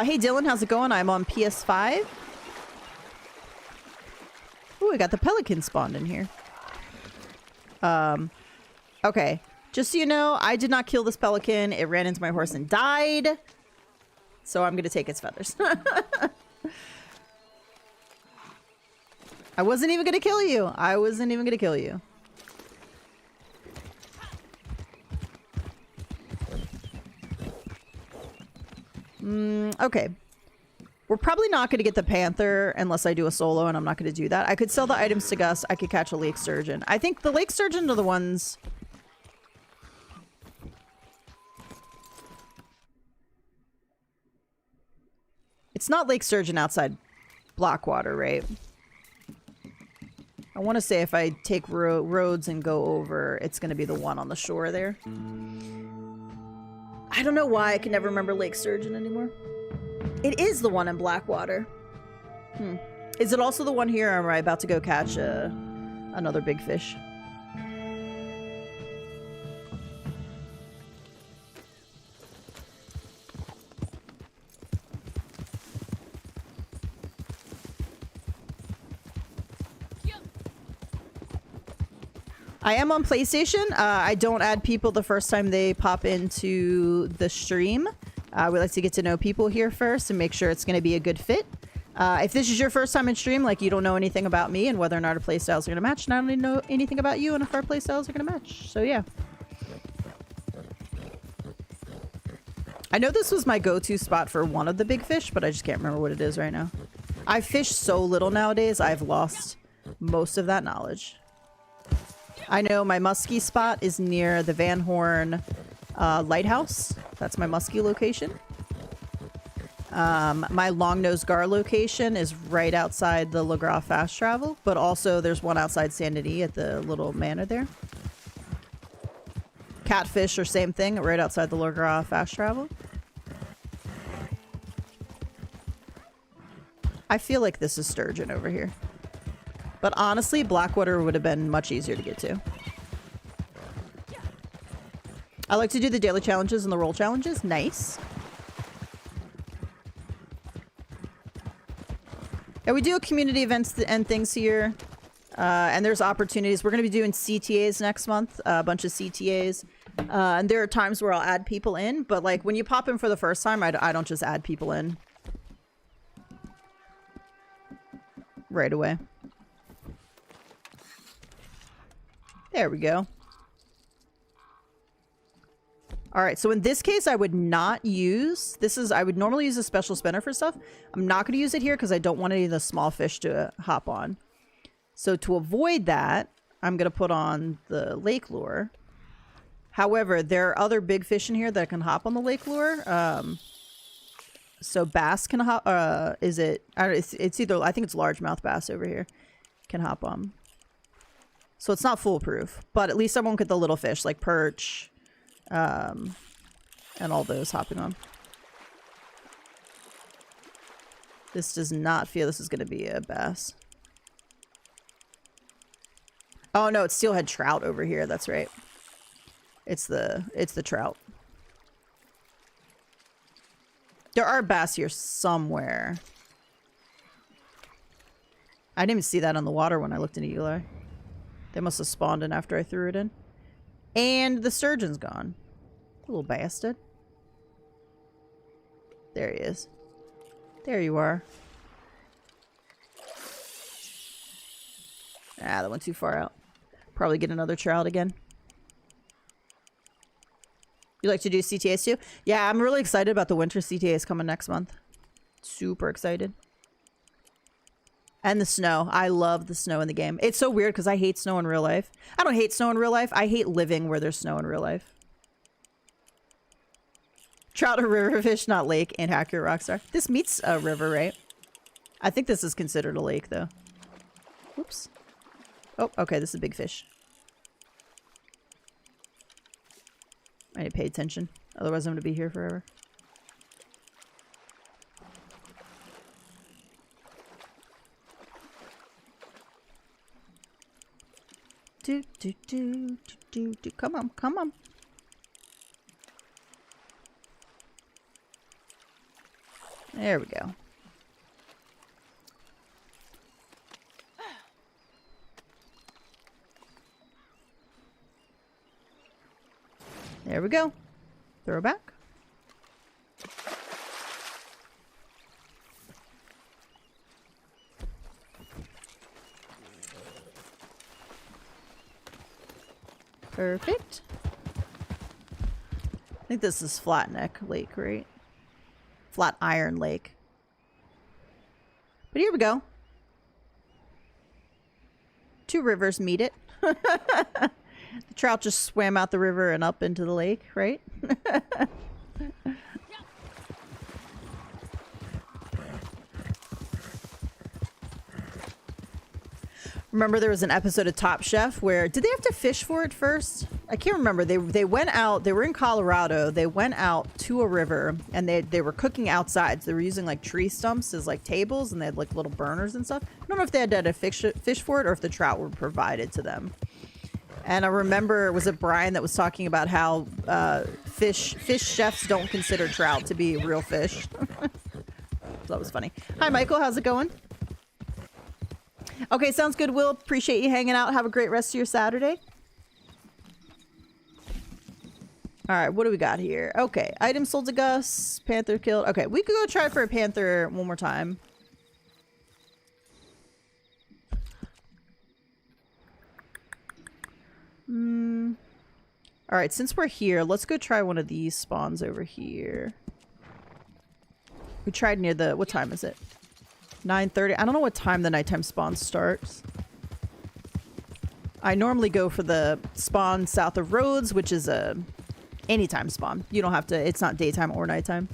Hey Dylan, how's it going? I'm on PS5. Ooh, we got the pelican spawned in here. Okay. Just so you know, I did not kill this pelican. It ran into my horse and died. So I'm gonna take its feathers. I wasn't even gonna kill you. I wasn't even gonna kill you. Okay. We're probably not going to get the panther unless I do a solo, and I'm not going to do that. I could sell the items to Gus. I could catch a lake sturgeon. I think the lake sturgeon are the ones... It's not lake sturgeon outside Blackwater, right? I want to say if I take roads and go over, it's going to be the one on the shore there. I don't know why I can never remember lake sturgeon anymore. It is the one in Blackwater. Is it also the one here, or am I about to go catch another big fish? I am on PlayStation. I don't add people the first time they pop into the stream. We like to get to know people here first and make sure it's going to be a good fit. If this is your first time in stream, like you don't know anything about me and whether or not our playstyles are going to match, and I don't know anything about you and if our playstyles are going to match. So yeah. I know this was my go-to spot for one of the big fish, but I just can't remember what it is right now. I fish so little nowadays, I've lost most of that knowledge. I know my muskie spot is near the Van Horn Lighthouse. That's my muskie location. My long-nosed gar location is right outside the Le Gras Fast Travel, but also there's one outside Saint Denis at the little manor there. Catfish are same thing, right outside the Le Gras Fast Travel. I feel like this is sturgeon over here. But honestly, Blackwater would have been much easier to get to. I like to do the daily challenges and the roll challenges. Nice. Yeah, we do community events and things here. And there's opportunities. We're going to be doing CTAs next month. A bunch of CTAs. And there are times where I'll add people in. But like when you pop in for the first time, I don't just add people in right away. There we go. All right, so in this case, I would not use... I would normally use a special spinner for stuff. I'm not going to use it here because I don't want any of the small fish to hop on. So to avoid that, I'm going to put on the lake lure. However, there are other big fish in here that can hop on the lake lure. So bass can hop... it's either... I think it's largemouth bass over here. Can hop on. So it's not foolproof, but at least I won't get the little fish like perch and all those hopping on. This does not feel this is going to be a bass. Oh no, it's steelhead trout over here. That's right. It's the trout. There are bass here somewhere. I didn't even see that on the water when I looked into Eli. They must have spawned in after I threw it in. And the sturgeon's gone. Little bastard. There he is. There you are. Ah, that went too far out. Probably get another trout again. You like to do CTAs too? Yeah, I'm really excited about the winter CTAs coming next month. Super excited. And the snow. I love the snow in the game. It's so weird because I hate snow in real life. I don't hate snow in real life. I hate living where there's snow in real life. Trout or river fish, not lake. And accurate Rockstar. This meets a river, right? I think this is considered a lake, though. Whoops. Oh, okay. This is a big fish. I need to pay attention. Otherwise, I'm going to be here forever. Do, do, do, do, do, do. Come on, come on. There we go. There we go. Throw back. Perfect. I think this is Flatneck Lake, right? Flat Iron Lake. But here we go. Two rivers meet it. The trout just swam out the river and up into the lake, right? Remember there was an episode of Top Chef where... Did they have to fish for it first? I can't remember. They went out... They were in Colorado. They went out to a river and they were cooking outside. So they were using like tree stumps as like tables and they had like little burners and stuff. I don't know if they had to fish for it or if the trout were provided to them. And I remember, was it Brian that was talking about how fish chefs don't consider trout to be real fish? So that was funny. Hi, Michael. How's it going? Okay, sounds good, Will. Appreciate you hanging out. Have a great rest of your Saturday. All right, what do we got here? Okay, item sold to Gus. Panther killed. Okay, we could go try for a panther one more time. All right, since we're here, let's go try one of these spawns over here. We tried near the... What time is it? 9:30. I don't know what time the nighttime spawn starts. I normally go for the spawn south of Rhodes, which is a anytime spawn. You don't have to... It's not daytime or nighttime.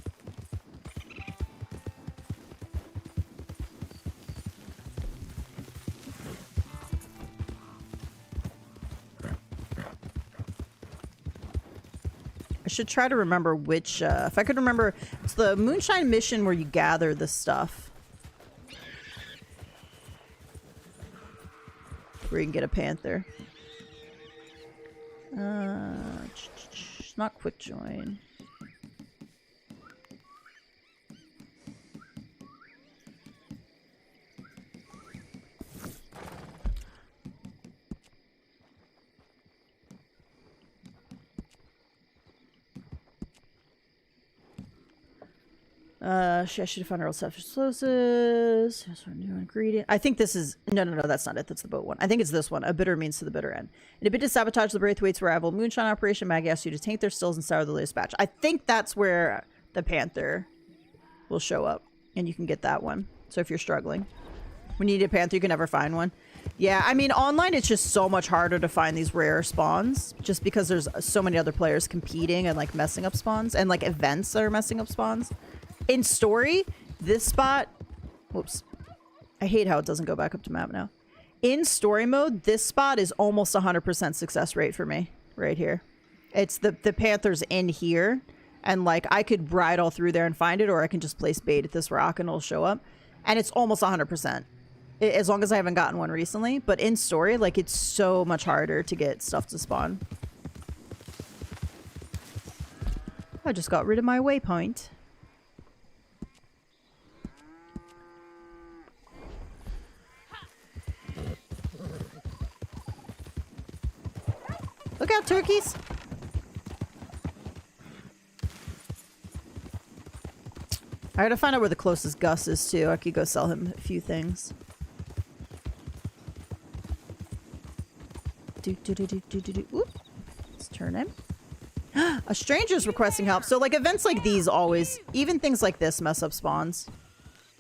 I should try to remember which, if I could remember, it's the Moonshine mission where you gather the stuff. Where you can get a panther. Not quick join. I should have found our old stuff. Explosives. Here's our new ingredient. I think this is... No, that's not it. That's the boat one. I think it's this one. A bitter means to the bitter end. In a bid to sabotage the Braithwaite's rival Moonshine operation, Maggie asks you to taint their stills and sour the latest batch. I think that's where the panther will show up. And you can get that one. So if you're struggling. When you need a panther, you can never find one. Yeah, I mean, online it's just so much harder to find these rare spawns. Just because there's so many other players competing and like messing up spawns. And like events that are messing up spawns. In story, this spot... Whoops. I hate how it doesn't go back up to map now. In story mode, this spot is almost 100% success rate for me. Right here. It's the panther's in here. And like, I could ride all through there and find it. Or I can just place bait at this rock and it'll show up. And it's almost 100%. As long as I haven't gotten one recently. But in story, like, it's so much harder to get stuff to spawn. I just got rid of my waypoint. Look out, turkeys! I gotta find out where the closest Gus is, too. I could go sell him a few things. Oop. Let's turn him. A stranger's requesting help. So, like, events like these always... Even things like this mess up spawns.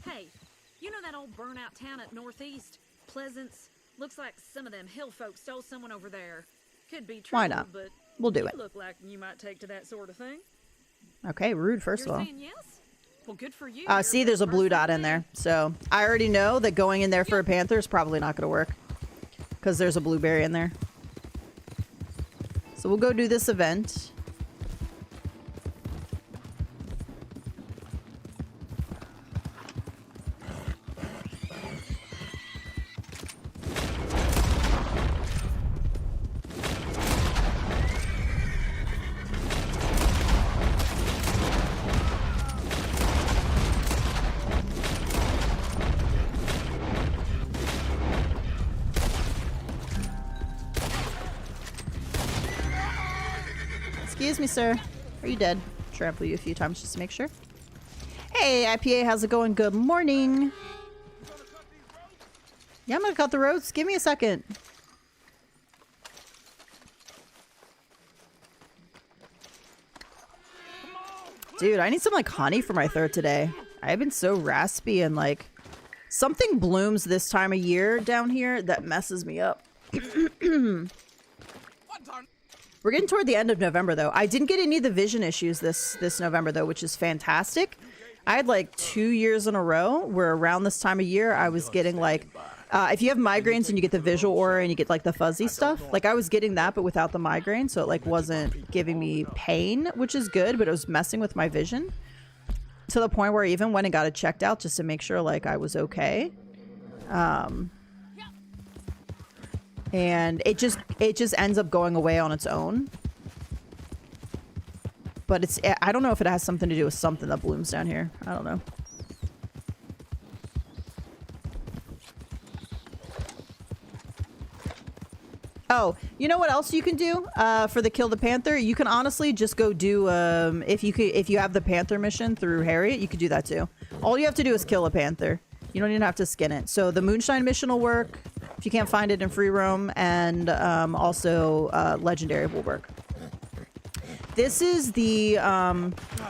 Hey, you know that old burnout town up northeast? Pleasance? Looks like some of them hill folks stole someone over there. Could be true, Why not? But we'll do you it. Look like you might take to that sort of thing. Okay, rude, first You're of all. saying yes? Well, good for you. See, there's a blue dot in there. So, I already know that going in there for a panther is probably not going to work. Because there's a blueberry in there. So, we'll go do this event. Excuse me, sir. Are you dead? Trample you a few times just to make sure. Hey, IPA, how's it going? Good morning. Yeah, I'm gonna cut the roads. Give me a second. Dude, I need some like honey for my throat today. I've been so raspy and like something blooms this time of year down here that messes me up. We're getting toward the end of November though. I didn't get any of the vision issues this November though, which is fantastic. I had like 2 years in a row where around this time of year I was getting like if you have migraines and you get the visual aura and you get like the fuzzy stuff, like I was getting that but without the migraine, so it like wasn't giving me pain, which is good, but it was messing with my vision to the point where I even went and got it checked out just to make sure like I was okay. And it just ends up going away on its own. But I don't know if it has something to do with something that blooms down here. I don't know. Oh, you know what else you can do for the Kill the Panther? You can honestly just go do if you have the Panther mission through Harriet, you could do that too. All you have to do is kill a panther. You don't even have to skin it. So the Moonshine mission will work if you can't find it in free roam, and also legendary will work. This is the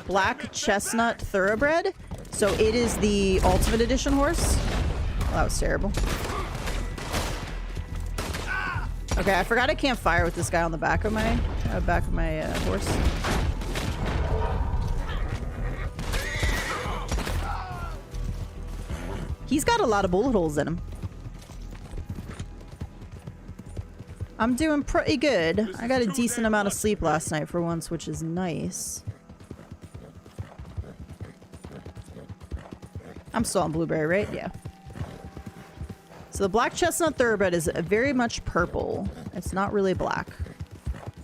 Black Chestnut Thoroughbred. So it is the Ultimate Edition horse. Oh, that was terrible. Okay, I forgot I can't fire with this guy on the back of my horse. He's got a lot of bullet holes in him. I'm doing pretty good. I got a decent amount of sleep last night for once, which is nice. I'm still on blueberry, right? Yeah. So the Black Chestnut Thoroughbred is very much purple. It's not really black.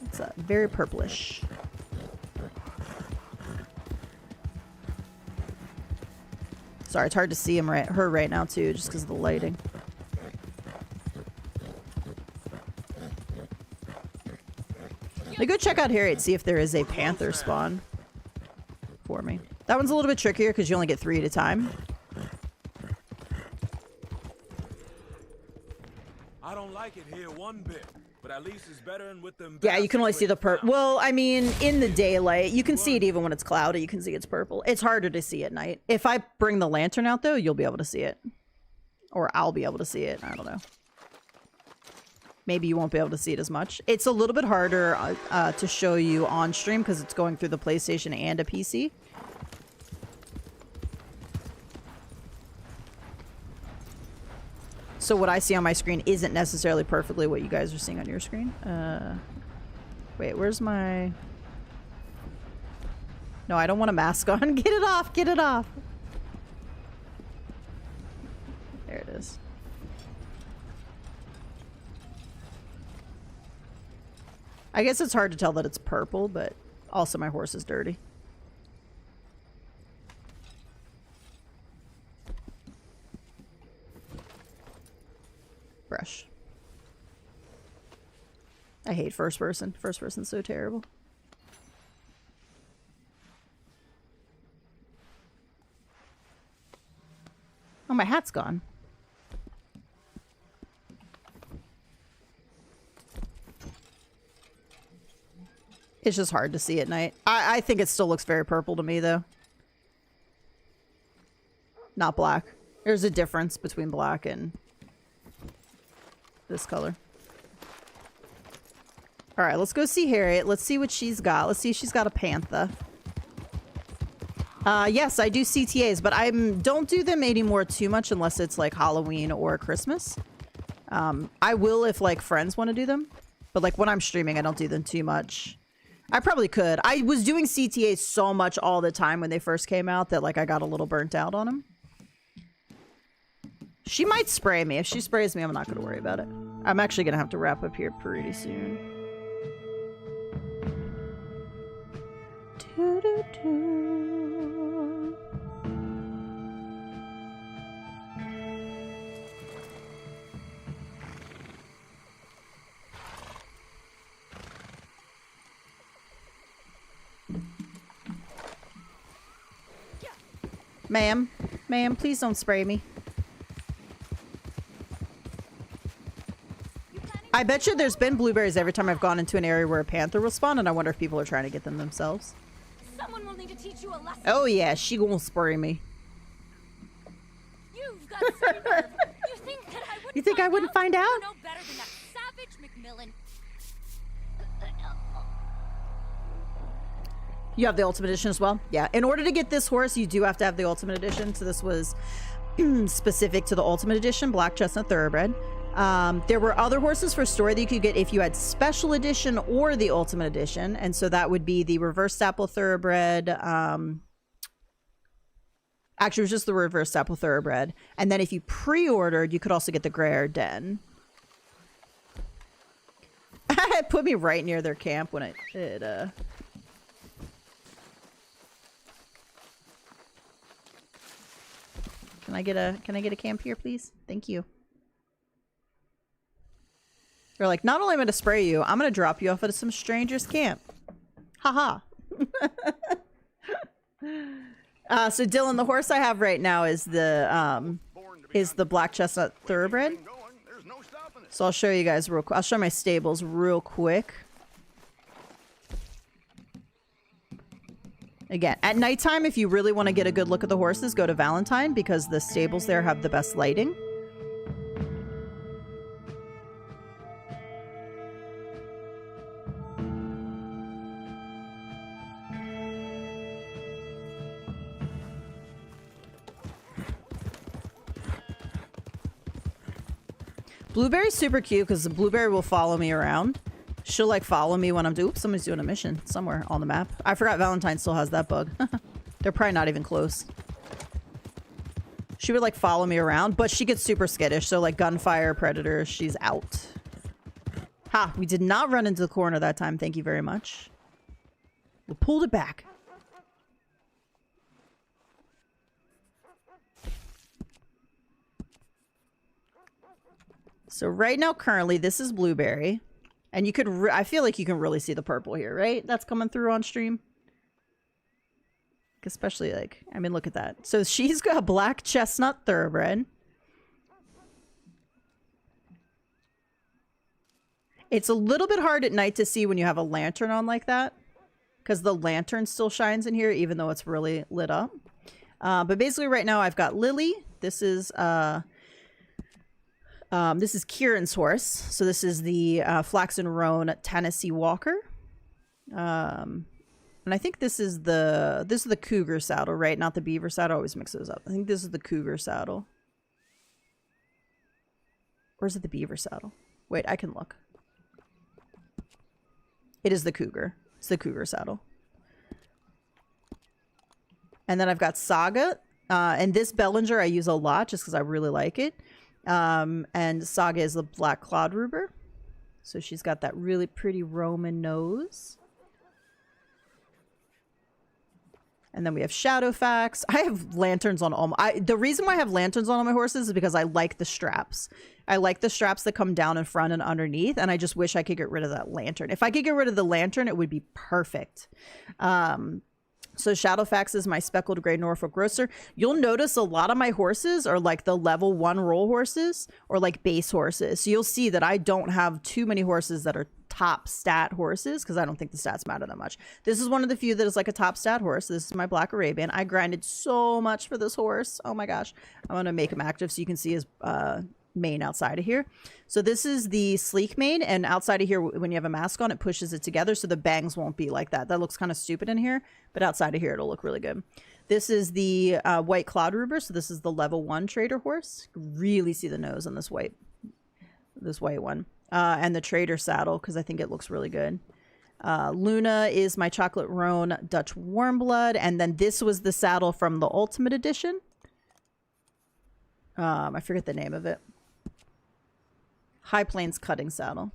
It's very purplish. Sorry, it's hard to see her right now too, just because of the lighting. Let me go check out Harriet, see if there is a panther spawn for me. That one's a little bit trickier because you only get 3 at a time. I don't like it here one bit, but at least it's better than with them. Yeah, you can only see the purple. Well, I mean, in the daylight, you can see it even when it's cloudy. You can see it's purple. It's harder to see at night. If I bring the lantern out, though, you'll be able to see it. Or I'll be able to see it. I don't know. Maybe you won't be able to see it as much. It's a little bit harder to show you on stream because it's going through the PlayStation and a PC. So what I see on my screen isn't necessarily perfectly what you guys are seeing on your screen. Wait, where's my... No, I don't want a mask on. Get it off! Get it off! There it is. I guess it's hard to tell that it's purple, but also my horse is dirty. Brush. I hate first person. First person's so terrible. Oh, my hat's gone. It's just hard to see at night. I think it still looks very purple to me, though. Not black. There's a difference between black and this color. All right, let's go see Harriet. Let's see what she's got. Let's see if she's got a panther. Yes, I do CTAs, but I don't do them anymore too much unless it's like Halloween or Christmas. I will if like friends want to do them, but like when I'm streaming, I don't do them too much. I probably could. I was doing CTAs so much all the time when they first came out that like I got a little burnt out on them. She might spray me. If she sprays me, I'm not going to worry about it. I'm actually going to have to wrap up here pretty soon. Ma'am, ma'am, please don't spray me. I bet you there's been blueberries every time I've gone into an area where a panther will spawn, and I wonder if people are trying to get them themselves. Someone will need to teach you a lesson. Oh yeah, she gonna spray me. You've got some nerve. You think that I wouldn't You think I wouldn't find out? You know better than that savage Macmillan. You have the Ultimate Edition as well? Yeah. In order to get this horse, you do have to have the Ultimate Edition. So this was specific to the Ultimate Edition, Black Chestnut Thoroughbred. There were other horses for story that you could get if you had Special Edition or the Ultimate Edition. And so that would be the Reverse Sapple Thoroughbred. Actually, it was just the Reverse Sapple Thoroughbred. And then if you pre-ordered, you could also get the Grey Den. It put me right near their camp when it Can I get a camp here, please? Thank you. They're like, not only am I going to spray you, I'm going to drop you off at some stranger's camp. Haha. So Dylan, the horse I have right now is the Black Chestnut Thoroughbred. So I'll show you guys real quick. I'll show my stables real quick. Again, at nighttime, if you really want to get a good look at the horses, go to Valentine because the stables there have the best lighting. Blueberry's super cute because the Blueberry will follow me around. She'll like follow me when I'm doing. Oops, somebody's doing a mission somewhere on the map. I forgot Valentine still has that bug. They're probably not even close. She would like follow me around, but she gets super skittish. So like gunfire, predators, she's out. Ha, we did not run into the corner that time. Thank you very much. We pulled it back. So right now, currently, this is Blueberry. And you could, I feel like you can really see the purple here, right? That's coming through on stream. Especially like, I mean, look at that. So she's got a Black Chestnut Thoroughbred. It's a little bit hard at night to see when you have a lantern on like that. Because the lantern still shines in here, even though it's really lit up. But basically right now I've got Lily. This is Kieran's horse. So this is the Flaxen Roan Tennessee Walker. And I think this is the Cougar saddle, right? Not the Beaver saddle. I always mix those up. I think this is the Cougar saddle. Or is it the Beaver saddle? Wait, I can look. It is the Cougar. It's the Cougar saddle. And then I've got Saga. And this Bellinger I use a lot just because I really like it. And Saga is the Black Cloud Ruber. So she's got that really pretty Roman nose. And then we have Shadowfax. I have lanterns on all my... the reason why I have lanterns on all my horses is because I like the straps. I like the straps that come down in front and underneath, and I just wish I could get rid of that lantern. If I could get rid of the lantern, it would be perfect. So Shadowfax is my speckled gray Norfolk Grocer. You'll notice a lot of my horses are like the level 1 roll horses or like base horses. So you'll see that I don't have too many horses that are top stat horses because I don't think the stats matter that much. This is one of the few that is like a top stat horse. This is my Black Arabian. I grinded so much for this horse. Oh my gosh. I'm going to make him active so you can see his mane outside of here. So this is the sleek mane, and outside of here when you have a mask on, it pushes it together so the bangs won't be like that. That looks kind of stupid in here, but outside of here it'll look really good. This is the white Cloud Ruber. So this is the level 1 trader horse. Really see the nose on this white one. And the trader saddle because I think it looks really good. Luna is my Chocolate Roan Dutch Warmblood, and then this was the saddle from the Ultimate Edition. I forget the name of it. High Plains Cutting Saddle.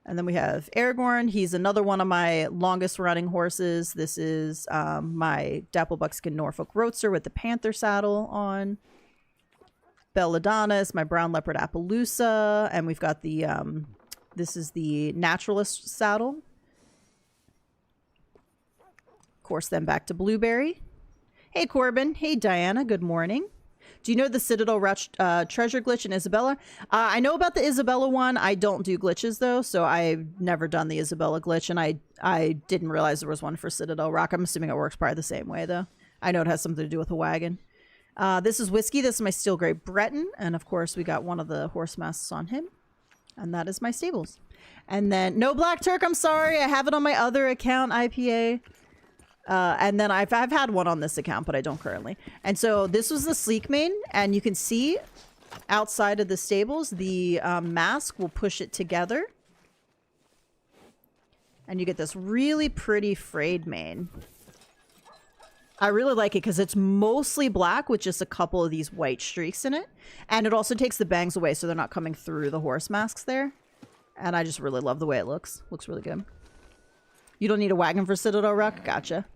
And then we have Aragorn. He's another one of my longest running horses. This is my Dapple Buckskin Norfolk Roadster with the Panther saddle on. Belladonna is my Brown Leopard Appaloosa. And we've got the, this is the Naturalist saddle. course, then back to Blueberry. Hey, Corbin. Hey, Diana. Good morning. Do you know the Citadel treasure glitch in Isabella? I know about the Isabella one. I don't do glitches, though, so I've never done the Isabella glitch, and I didn't realize there was one for Citadel Rock. I'm assuming it works probably the same way, though. I know it has something to do with a wagon. This is Whiskey. This is my Steel Grey Breton, and of course, we got one of the horse masks on him, and that is my stables. And then, no Black Turk, I'm sorry. I have it on my other account, IPA. And then I've had one on this account, but I don't currently. And so this was the Sleek Mane, and you can see outside of the stables, the mask will push it together. And you get this really pretty frayed mane. I really like it because it's mostly black with just a couple of these white streaks in it. And it also takes the bangs away so they're not coming through the horse masks there. And I just really love the way it looks. Looks really good. You don't need a wagon for Citadel Rock? Gotcha.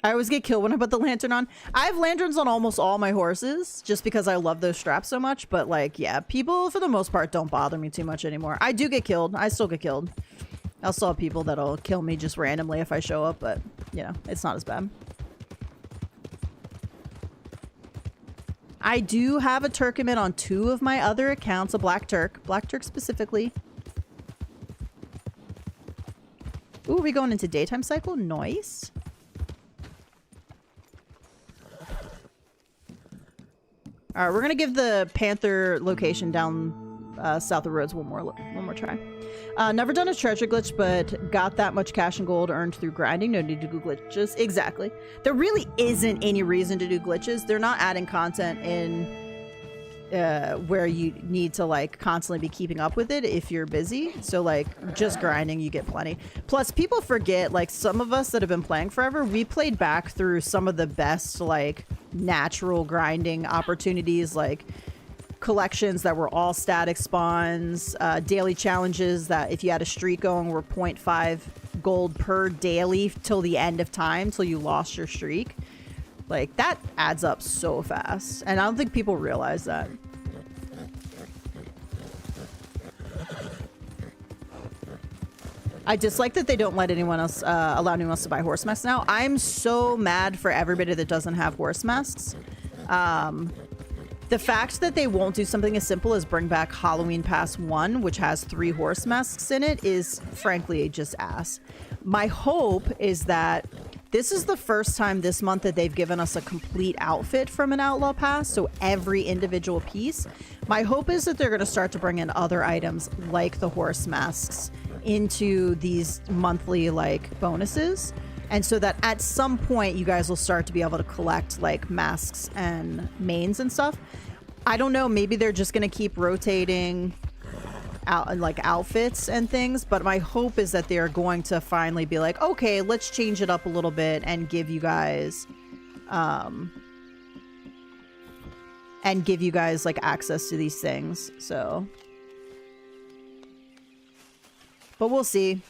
I always get killed when I put the lantern on. I have lanterns on almost all my horses just because I love those straps so much. But like, yeah, people for the most part don't bother me too much anymore. I do get killed. I still get killed. I'll still have people that'll kill me just randomly if I show up, but you know, it's not as bad. I do have a Turkoman on 2 of my other accounts, a Black Turk specifically. Ooh, are we going into daytime cycle? Nice. All right, we're gonna give the Panther location down south of the roads one more try. Never done a treasure glitch, but got that much cash and gold earned through grinding. No need to do glitches. Exactly. There really isn't any reason to do glitches. They're not adding content in where you need to like constantly be keeping up with it if you're busy. So like just grinding, you get plenty. Plus people forget, like some of us that have been playing forever, we played back through some of the best like natural grinding opportunities, like collections that were all static spawns, daily challenges that if you had a streak going were 0.5 gold per daily till the end of time, till you lost your streak. Like that adds up so fast, and I don't think people realize that. I dislike that they don't let anyone else allow anyone else to buy horse masks now. I'm so mad for everybody that doesn't have horse masks. The fact that they won't do something as simple as bring back Halloween Pass 1, which has 3 horse masks in it, is frankly just ass. My hope is that this is the first time this month that they've given us a complete outfit from an Outlaw Pass, so every individual piece. My hope is that they're going to start to bring in other items like the horse masks into these monthly like bonuses. And so that at some point you guys will start to be able to collect like masks and manes and stuff. I don't know, maybe they're just going to keep rotating out like outfits and things, but my hope is that they're going to finally be like, okay, let's change it up a little bit and give you guys like access to these things. So, but we'll see.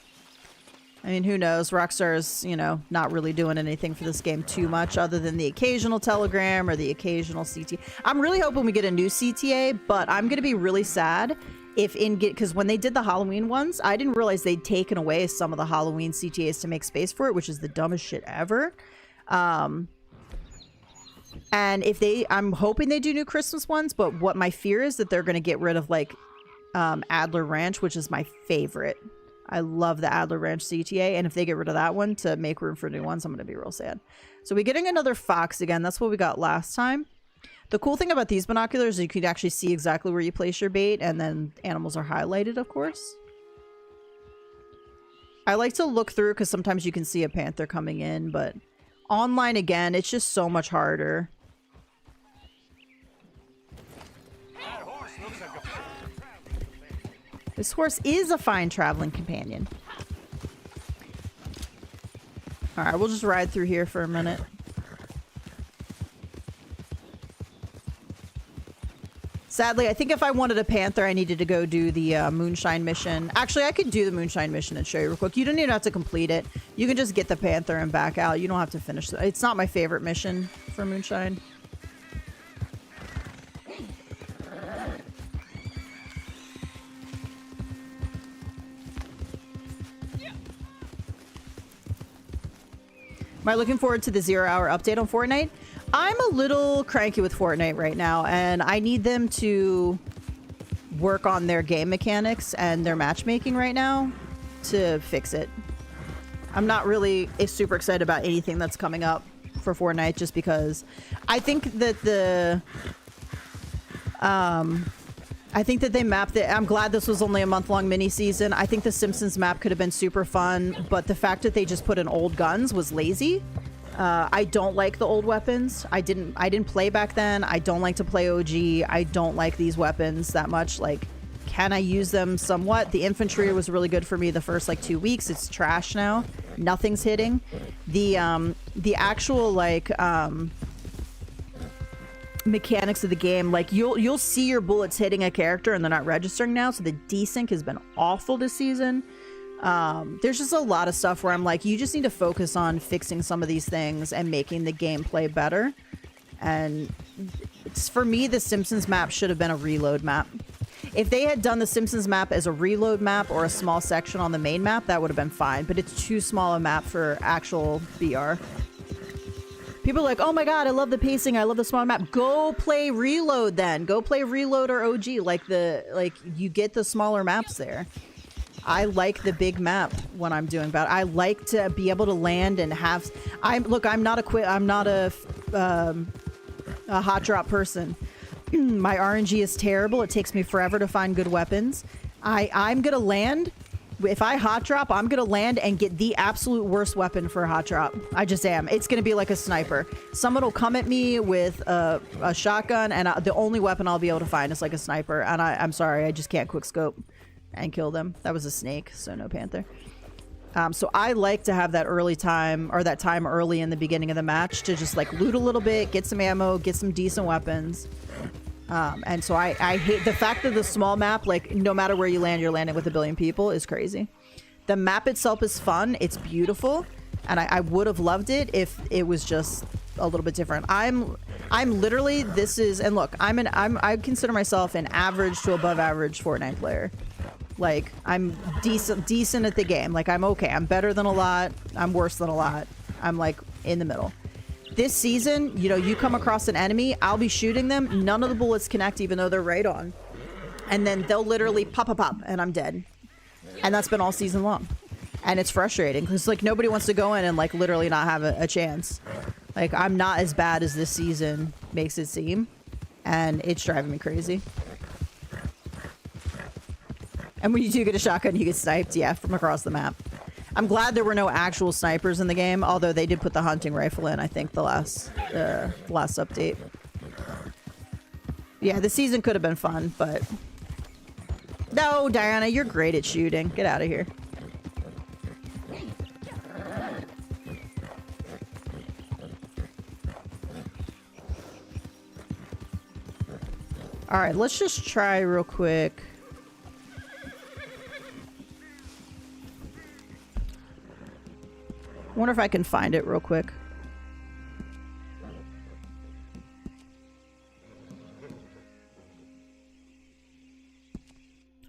I mean, who knows? Rockstar's, you know, not really doing anything for this game too much other than the occasional telegram or the occasional CTA. I'm really hoping we get a new CTA, but I'm going to be really sad if because when they did the Halloween ones, I didn't realize they'd taken away some of the Halloween CTAs to make space for it, which is the dumbest shit ever. And if I'm hoping they do new Christmas ones, but what my fear is that they're going to get rid of like Adler Ranch, which is my favorite. I love the Adler Ranch CTA, and if they get rid of that one to make room for new ones, I'm going to be real sad. So we're getting another fox again. That's what we got last time. The cool thing about these binoculars is you can actually see exactly where you place your bait, and then animals are highlighted, of course. I like to look through because sometimes you can see a panther coming in, but online, again, it's just so much harder. This horse is a fine traveling companion. All right, we'll just ride through here for a minute. Sadly, I think if I wanted a panther, I needed to go do the moonshine mission. Actually, I could do the moonshine mission and show you real quick. You don't even have to complete it. You can just get the panther and back out. You don't have to finish it. It's not my favorite mission for moonshine. I looking forward to the 0-hour update on Fortnite? I'm a little cranky with Fortnite right now, and I need them to work on their game mechanics and their matchmaking right now to fix it. I'm not really super excited about anything that's coming up for Fortnite just because I think that they mapped it. I'm glad this was only a month-long mini season. I think the Simpsons map could have been super fun, but the fact that they just put in old guns was lazy. I don't like the old weapons. I didn't play back then. I don't like to play OG. I don't like these weapons that much. Like, can I use them somewhat? The infantry was really good for me the first like 2 weeks. It's trash now. Nothing's hitting. The actual like mechanics of the game, like you'll see your bullets hitting a character and they're not registering now. So the desync has been awful this season. There's just a lot of stuff where I'm like, you just need to focus on fixing some of these things and making the gameplay better. And for me, the Simpsons map should have been a reload map. If they had done the Simpsons map as a reload map or a small section on the main map, that would have been fine. But it's too small a map for actual BR. People are like, oh my god, I love the pacing, I love the small map. Go play Reload then. Go play Reload or OG. Like you get the smaller maps there. I like the big map when I'm doing battle. I like to be able to land and have. I'm not a hot drop person. My RNG is terrible. It takes me forever to find good weapons. I'm gonna land. If I hot drop, I'm gonna land and get the absolute worst weapon for a hot drop. I just am. It's gonna be like a sniper. Someone will come at me with a shotgun, and the only weapon I'll be able to find is like a sniper. And I'm sorry, I just can't quick scope and kill them. That was a snake, so no panther. So I like to have that early time, or that time early in the beginning of the match to just like loot a little bit, get some ammo, get some decent weapons. And so I hate the fact that the small map, like no matter where you land, you're landing with a billion people is crazy. The map itself is fun. It's beautiful. And I would have loved it if it was just a little bit different. I'm literally, and look, I consider myself an average to above average Fortnite player. Like I'm decent at the game. Like I'm okay. I'm better than a lot. I'm worse than a lot. I'm like in the middle. This season, you know, you come across an enemy, I'll be shooting them. None of the bullets connect even though they're right on. And then they'll literally pop, and I'm dead. And that's been all season long. And it's frustrating because like nobody wants to go in and like literally not have a chance. Like I'm not as bad as this season makes it seem. And it's driving me crazy. And when you do get a shotgun, you get sniped, yeah, from across the map. I'm glad there were no actual snipers in the game, although they did put the hunting rifle in, I think, the last update. Yeah, the season could have been fun, but... No, Diana, you're great at shooting. Get out of here. Alright, let's just try real quick. I wonder if I can find it real quick.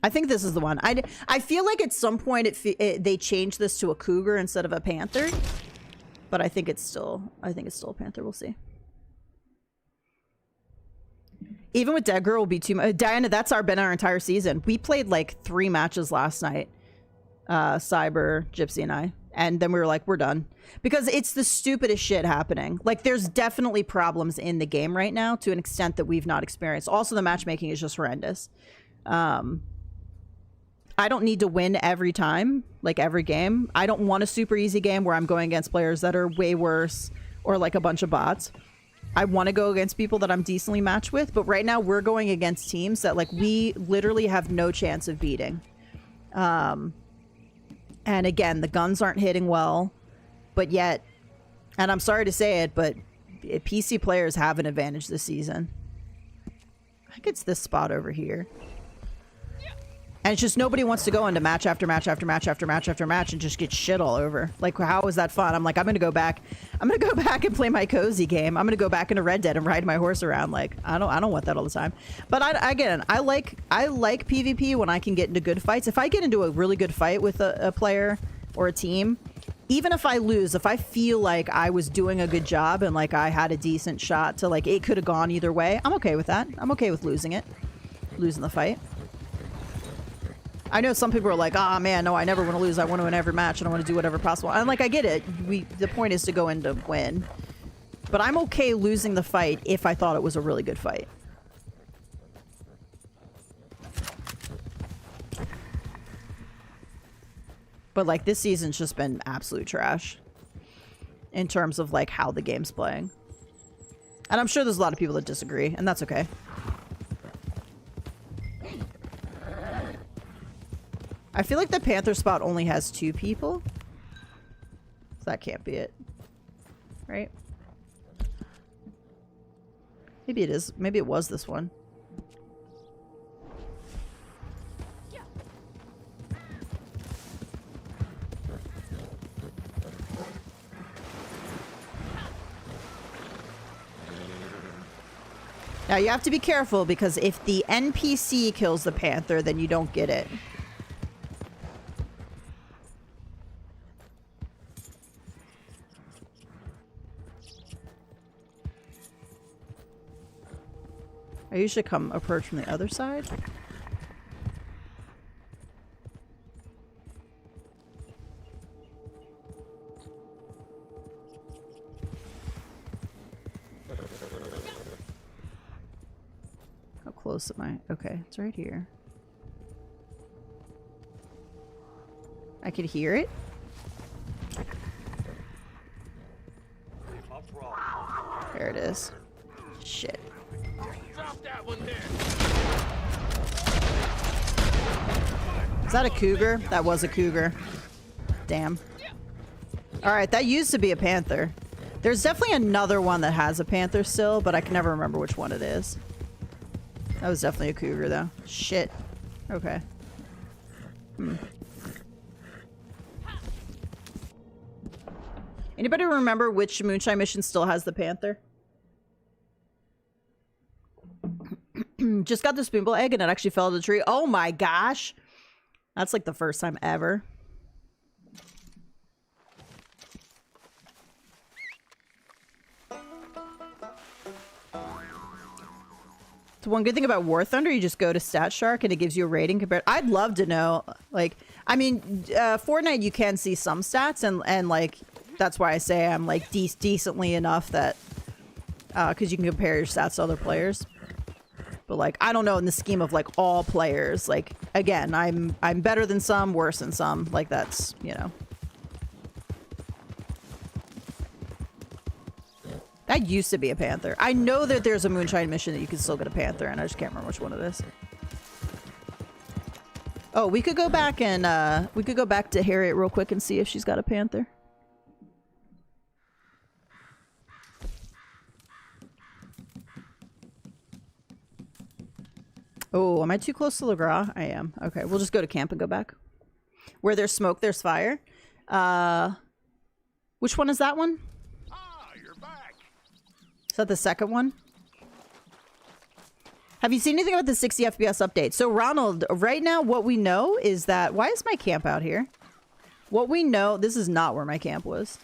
I think this is the one. I feel like at some point they changed this to a cougar instead of a panther, but I think it's still a panther. We'll see. Even with Dead Girl will be too much. Diana, that's been our entire season. We played like 3 matches last night. Cyber, Gypsy, and I. And then we were like, we're done. Because it's the stupidest shit happening. Like, there's definitely problems in the game right now to an extent that we've not experienced. Also, the matchmaking is just horrendous. I don't need to win every time, like every game. I don't want a super easy game where I'm going against players that are way worse or like a bunch of bots. I want to go against people that I'm decently matched with. But right now, we're going against teams that, like, we literally have no chance of beating. And again, the guns aren't hitting well, but yet, and I'm sorry to say it, but PC players have an advantage this season. I think it's this spot over here. And it's just nobody wants to go into match after match after match after match after match and just get shit all over. Like, how is that fun? I'm like, I'm going to go back and play my cozy game. I'm going to go back into Red Dead and ride my horse around. Like, I don't want that all the time. But I like PvP when I can get into good fights. If I get into a really good fight with a player or a team, even if I lose, if I feel like I was doing a good job and like I had a decent shot to like it could have gone either way, I'm okay with that. I'm okay with losing the fight. I know some people are like, ah, man, no, I never want to lose. I want to win every match and I want to do whatever possible. And like, I get it. The point is to go in to win. But I'm okay losing the fight if I thought it was a really good fight. But like this season's just been absolute trash in terms of like how the game's playing. And I'm sure there's a lot of people that disagree, and that's okay. I feel like the Panther spot only has 2 people. So that can't be it. Right? Maybe it is. Maybe it was this one. Now you have to be careful because if the NPC kills the Panther, then you don't get it. I usually come approach from the other side. How close am I? Okay, it's right here. I could hear it. There it is. Shit. Drop that one there. Is that a cougar? That was a cougar. Damn. Alright, that used to be a panther. There's definitely another one that has a panther still, but I can never remember which one it is. That was definitely a cougar, though. Shit. Okay. Anybody remember which Moonshine mission still has the panther? Just got the spoonbill egg and it actually fell to the tree. Oh my gosh. That's like the first time ever. So one good thing about War Thunder, you just go to Stat Shark and it gives you a rating compared. I'd love to know, like, I mean, Fortnite, you can see some stats and like, that's why I say I'm like decently enough that, cause you can compare your stats to other players. But like, I don't know in the scheme of like all players, like, again, I'm better than some, worse than some. Like that's, you know. That used to be a panther. I know that there's a Moonshine mission that you can still get a panther, and I just can't remember which one it is. Oh, we could go back and we could go back to Harriet real quick and see if she's got a panther. Oh, am I too close to LeGras? I am. Okay, we'll just go to camp and go back. Where there's smoke, there's fire. Which one is that one? Is that the second one? Have you seen anything about the 60 FPS update? So Ronald, right now what we know is that... Why is my camp out here? What we know... This is not where my camp was.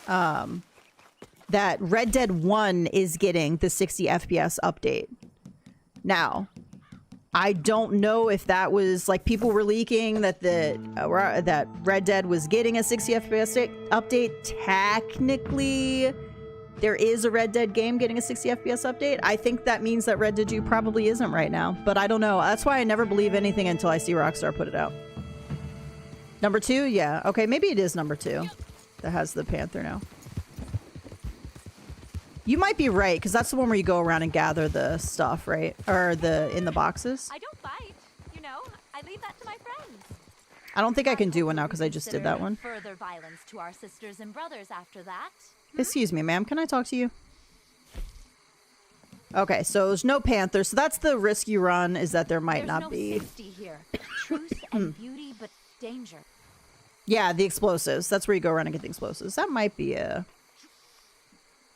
That Red Dead 1 is getting the 60 FPS update. Now, I don't know if that was... Like, people were leaking that that Red Dead was getting a 60 FPS update. Technically... There is a Red Dead game getting a 60 FPS update. I think that means that Red Dead 2 probably isn't right now. But I don't know. That's why I never believe anything until I see Rockstar put it out. Number 2? Yeah. Okay, maybe it is number 2 that has the Panther now. You might be right, because that's the one where you go around and gather the stuff, right? Or in the boxes. I don't bite. You know, I leave that to my friends. I don't think I can do one now because I just did that one. Further violence to our sisters and brothers after that. Excuse me, ma'am. Can I talk to you? Okay, so there's no panther. So that's the risk you run, is that there might not be. There's no safety here. Truth and beauty, but danger. Yeah, the explosives. That's where you go around and get the explosives. That might be a...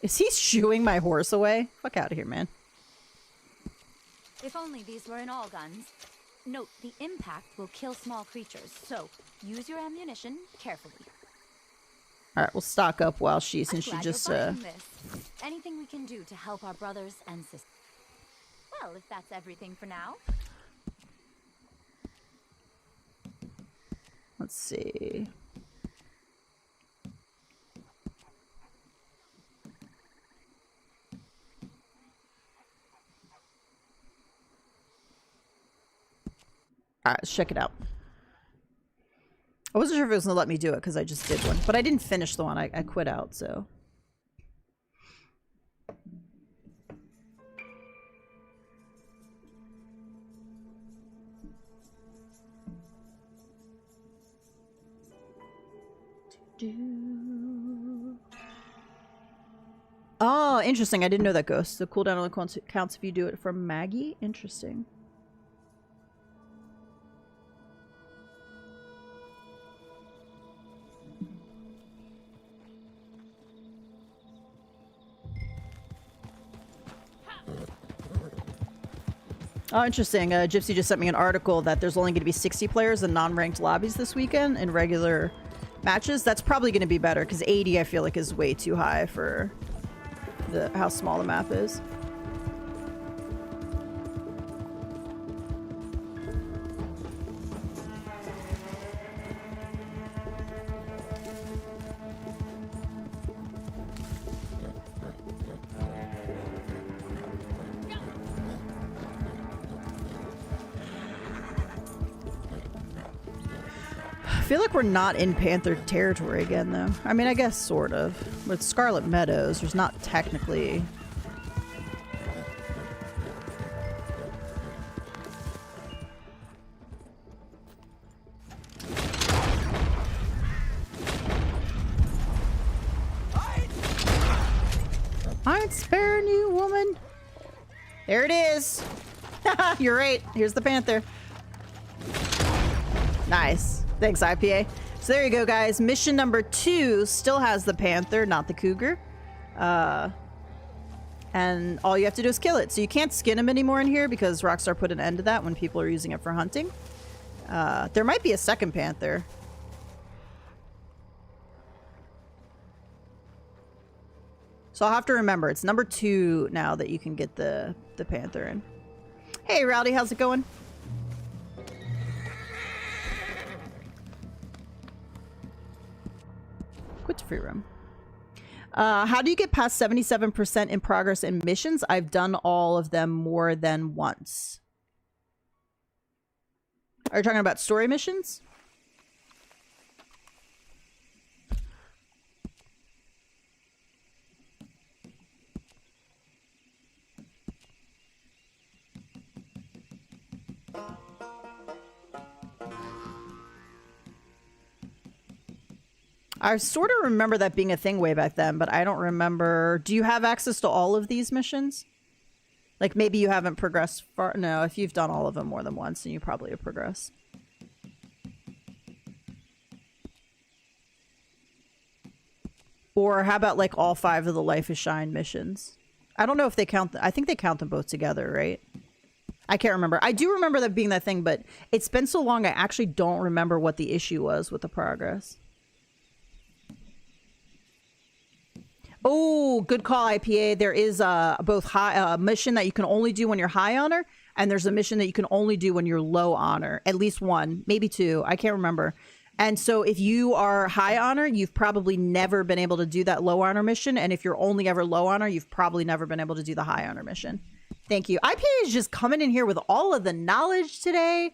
Is he shooing my horse away? Fuck out of here, man. If only these were in all guns. Note, the impact will kill small creatures, so use your ammunition carefully. All right, we'll stock up while since I'm she glad just you're buying this. Anything we can do to help our brothers and sisters. Well, if that's everything for now. let's see. All right, let's check it out. I wasn't sure if it was gonna let me do it because I just did one, but I didn't finish the one. I quit out, so. Oh, interesting. I didn't know that, Ghost. The cooldown only counts if you do it from Maggie. Interesting. Oh, interesting. Gypsy just sent me an article that there's only going to be 60 players in non-ranked lobbies this weekend in regular matches. That's probably going to be better because 80 I feel like is way too high for how small the map is. I feel like we're not in Panther territory again, though. I mean, I guess sort of. With Scarlet Meadows, there's not technically... I ain't sparing you, woman. There it is. You're right. Here's the Panther. Nice. Thanks, IPA. So there you go, guys. Mission number 2 still has the Panther, not the Cougar. And all you have to do is kill it. So you can't skin him anymore in here because Rockstar put an end to that when people are using it for hunting. There might be a second Panther. So I'll have to remember. It's number 2 now that you can get the Panther in. Hey, Rowdy, how's it going? Quit free room. How do you get past 77% in progress in missions? I've done all of them more than once. Are you talking about story missions? I sort of remember that being a thing way back then, but I don't remember. Do you have access to all of these missions? Like maybe you haven't progressed far. No, if you've done all of them more than once, then you probably have progressed. Or how about like all 5 of the Life is Shine missions? I don't know if they count. I think they count them both together, right? I can't remember. I do remember that being that thing, but it's been so long I actually don't remember what the issue was with the progress. Oh, good call, IPA. There is both high mission that you can only do when you're high honor, and there's a mission that you can only do when you're low honor. At least one, maybe 2. I can't remember. And so if you are high honor, you've probably never been able to do that low honor mission. And if you're only ever low honor, you've probably never been able to do the high honor mission. Thank you. IPA is just coming in here with all of the knowledge today.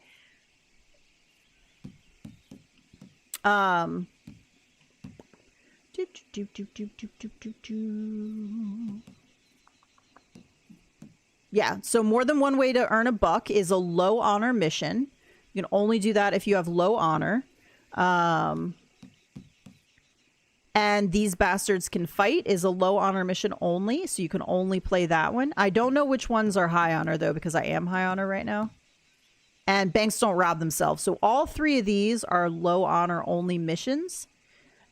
Yeah, so more than one way to earn a buck is a low honor mission. You can only do that if you have low honor. And These Bastards Can Fight is a low honor mission only, so you can only play that one. I don't know which ones are high honor, though, because I am high honor right now. And Banks Don't Rob Themselves. So all 3 of these are low honor only missions.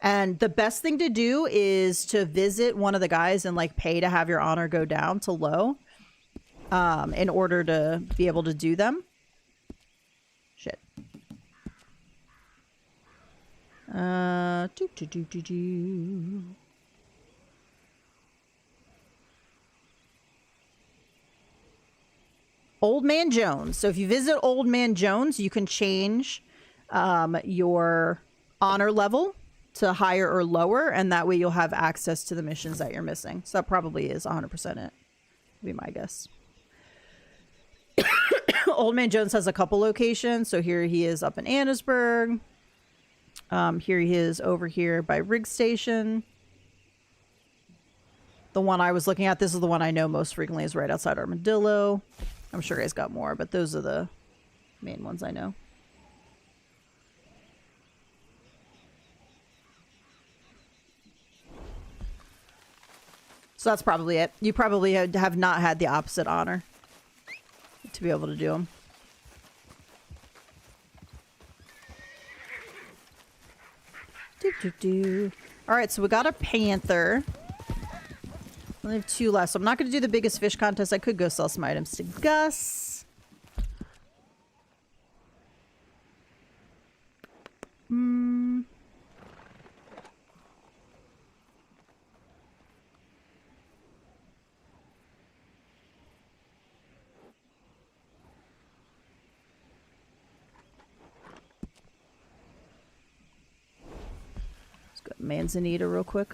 And the best thing to do is to visit one of the guys and like pay to have your honor go down to low in order to be able to do them. Do. Old Man Jones. So if you visit Old Man Jones, you can change your honor level to higher or lower, and that way you'll have access to the missions that you're missing. So that probably is 100% it. Would be my guess. Old Man Jones has a couple locations. So here he is up in Annesburg. Here he is over here by Rig Station. The one I was looking at, this is the one I know most frequently, is right outside Armadillo. I'm sure he's got more, but those are the main ones I know. So that's probably it. You probably have not had the opposite honor to be able to do them. All right, so we got a panther. I only have 2 left, so I'm not going to do the biggest fish contest. I could go sell some items to Gus. Let's go Manzanita real quick.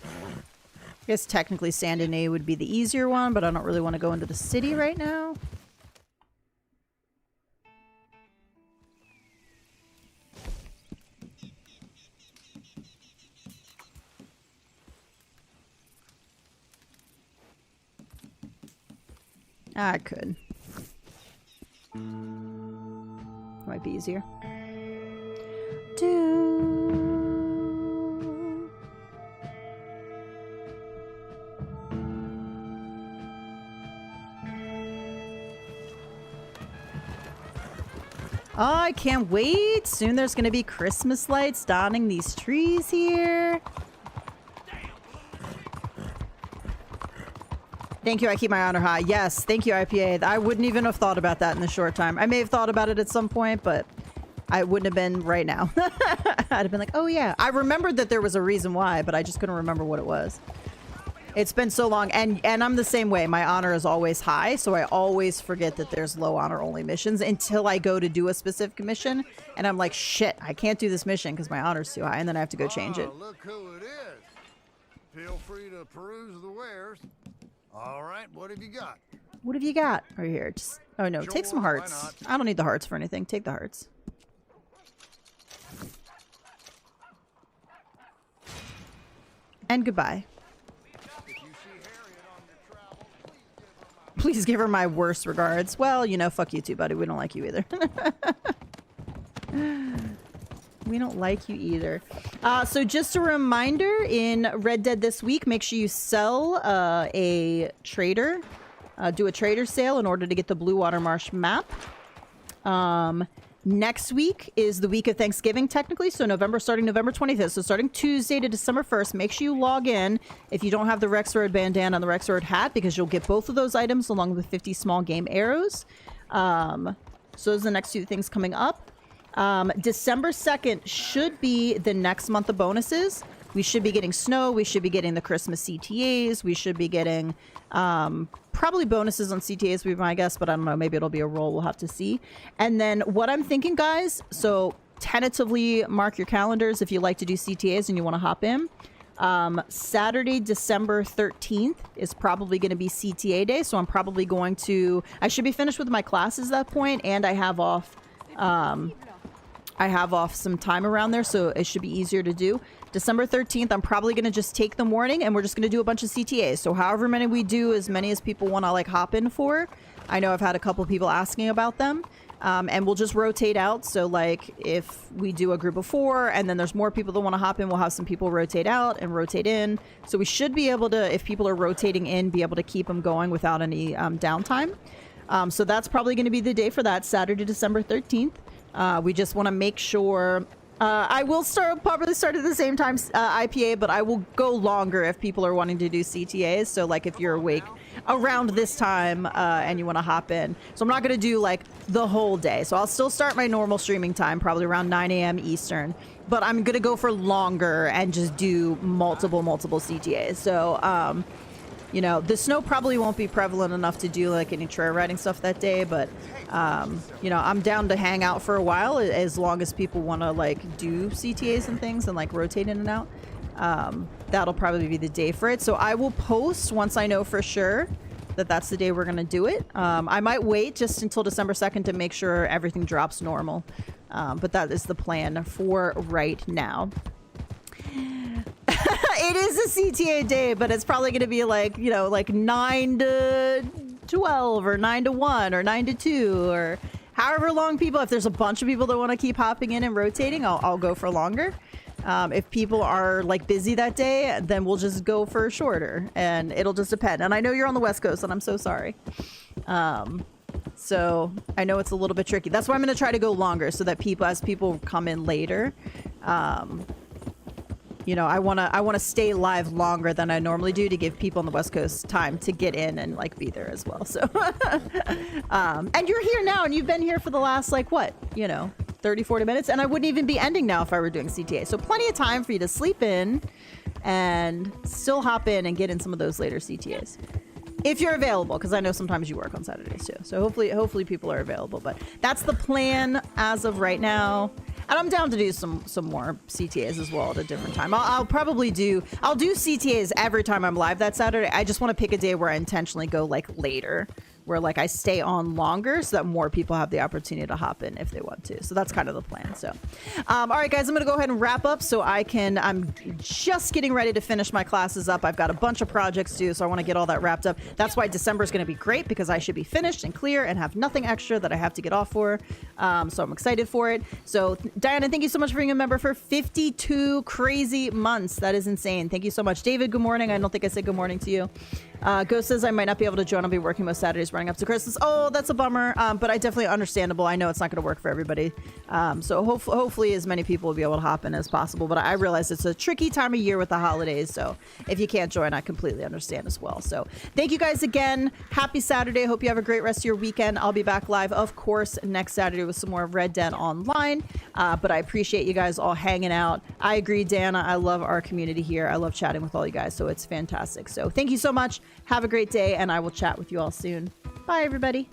I guess technically Saint Denis would be the easier one, but I don't really want to go into the city right now. I could. Might be easier. Oh, I can't wait. Soon there's going to be Christmas lights dotting these trees here. Thank you. I keep my honor high. Yes. Thank you, IPA. I wouldn't even have thought about that in the short time. I may have thought about it at some point, but I wouldn't have been right now. I'd have been like, oh yeah. I remembered that there was a reason why, but I just couldn't remember what it was. It's been so long, and I'm the same way. My honor is always high, so I always forget that there's low honor only missions until I go to do a specific mission, and I'm like, shit, I can't do this mission because my honor's too high, and then I have to go change it. Look who it is. Feel free to peruse the wares. All right, what have you got? What have you got? Right here. Just, oh no, take some Sure, why hearts. not? I don't need the hearts for anything. Take the hearts. And goodbye. Please give her my worst regards. Well, you know, fuck you too, buddy. We don't like you either. We don't like you either. So just a reminder, in Red Dead this week, make sure you sell a trader. Do a trader sale in order to get the Blue Water Marsh map. Next week is the week of Thanksgiving, technically. So starting November 25th. So starting Tuesday to December 1st, make sure you log in if you don't have the Rex Road bandana and the Rex Road hat, because you'll get both of those items along with 50 small game arrows. So those are the next 2 things coming up. December 2nd should be the next month of bonuses. We should be getting snow. We should be getting the Christmas CTAs. We should be getting probably bonuses on CTAs would be my guess, but I don't know. Maybe it'll be a roll. We'll have to see. And then what I'm thinking, guys, so tentatively mark your calendars if you like to do CTAs and you want to hop in. Saturday, December 13th is probably going to be CTA day. So I'm probably going to... I should be finished with my classes at that point, and I have off... I have off some time around there, so it should be easier to do. December 13th, I'm probably going to just take the morning, and we're just going to do a bunch of CTAs. So however many we do, as many as people want to like hop in for. I know I've had a couple people asking about them. And we'll just rotate out. So like if we do a group of 4 and then there's more people that want to hop in, we'll have some people rotate out and rotate in. So we should be able to, if people are rotating in, be able to keep them going without any downtime. So that's probably going to be the day for that, Saturday, December 13th. We just want to make sure I will probably start at the same time IPA, but I will go longer if people are wanting to do CTAs. So like if you're awake around this time and you want to hop in. So I'm not going to do like the whole day. So I'll still start my normal streaming time, probably around 9 a.m. Eastern. But I'm going to go for longer and just do multiple CTAs. So, you know, the snow probably won't be prevalent enough to do like any trail riding stuff that day, but you know, I'm down to hang out for a while as long as people want to like do CTAs and things and like rotate in and out. That'll probably be the day for it. So I will post once I know for sure that that's the day we're going to do it. I might wait just until December 2nd to make sure everything drops normal. But that is the plan for right now. It is a CTA day, but it's probably going to be like, you know, like 9 to 12 or 9 to 1 or 9 to 2 or however long people, if there's a bunch of people that want to keep hopping in and rotating, I'll go for longer. If people are like busy that day, then we'll just go for shorter and it'll just depend. And I know you're on the West Coast and I'm so sorry. So I know it's a little bit tricky. That's why I'm going to try to go longer so that people, as people come in later, you know, I want to stay live longer than I normally do to give people on the West Coast time to get in and like be there as well. So, and you're here now and you've been here for the last like what, you know, 30, 40 minutes. And I wouldn't even be ending now if I were doing CTA. So plenty of time for you to sleep in and still hop in and get in some of those later CTAs. If you're available, because I know sometimes you work on Saturdays too. So hopefully people are available. But that's the plan as of right now. And I'm down to do some more CTAs as well at a different time. I'll do CTAs every time I'm live that Saturday. I just want to pick a day where I intentionally go like later, where like I stay on longer so that more people have the opportunity to hop in if they want to. So that's kind of the plan. So, all right, guys, I'm going to go ahead and wrap up so I'm just getting ready to finish my classes up. I've got a bunch of projects due, so I want to get all that wrapped up. That's why December is going to be great because I should be finished and clear and have nothing extra that I have to get off for. So I'm excited for it. So Diana, thank you so much for being a member for 52 crazy months. That is insane. Thank you so much. David, good morning. I don't think I said good morning to you. Ghost says I might not be able to join. I'll be working most Saturdays running up to Christmas. Oh, that's a bummer. But I definitely understandable. I know it's not going to work for everybody. So hopefully as many people will be able to hop in as possible. But I realize it's a tricky time of year with the holidays. So if you can't join, I completely understand as well. So thank you guys again. Happy Saturday. Hope you have a great rest of your weekend. I'll be back live, of course, next Saturday with some more Red Dead Online. But I appreciate you guys all hanging out. I agree, Dana. I love our community here. I love chatting with all you guys. So it's fantastic. So thank you so much. Have a great day, and I will chat with you all soon. Bye, everybody.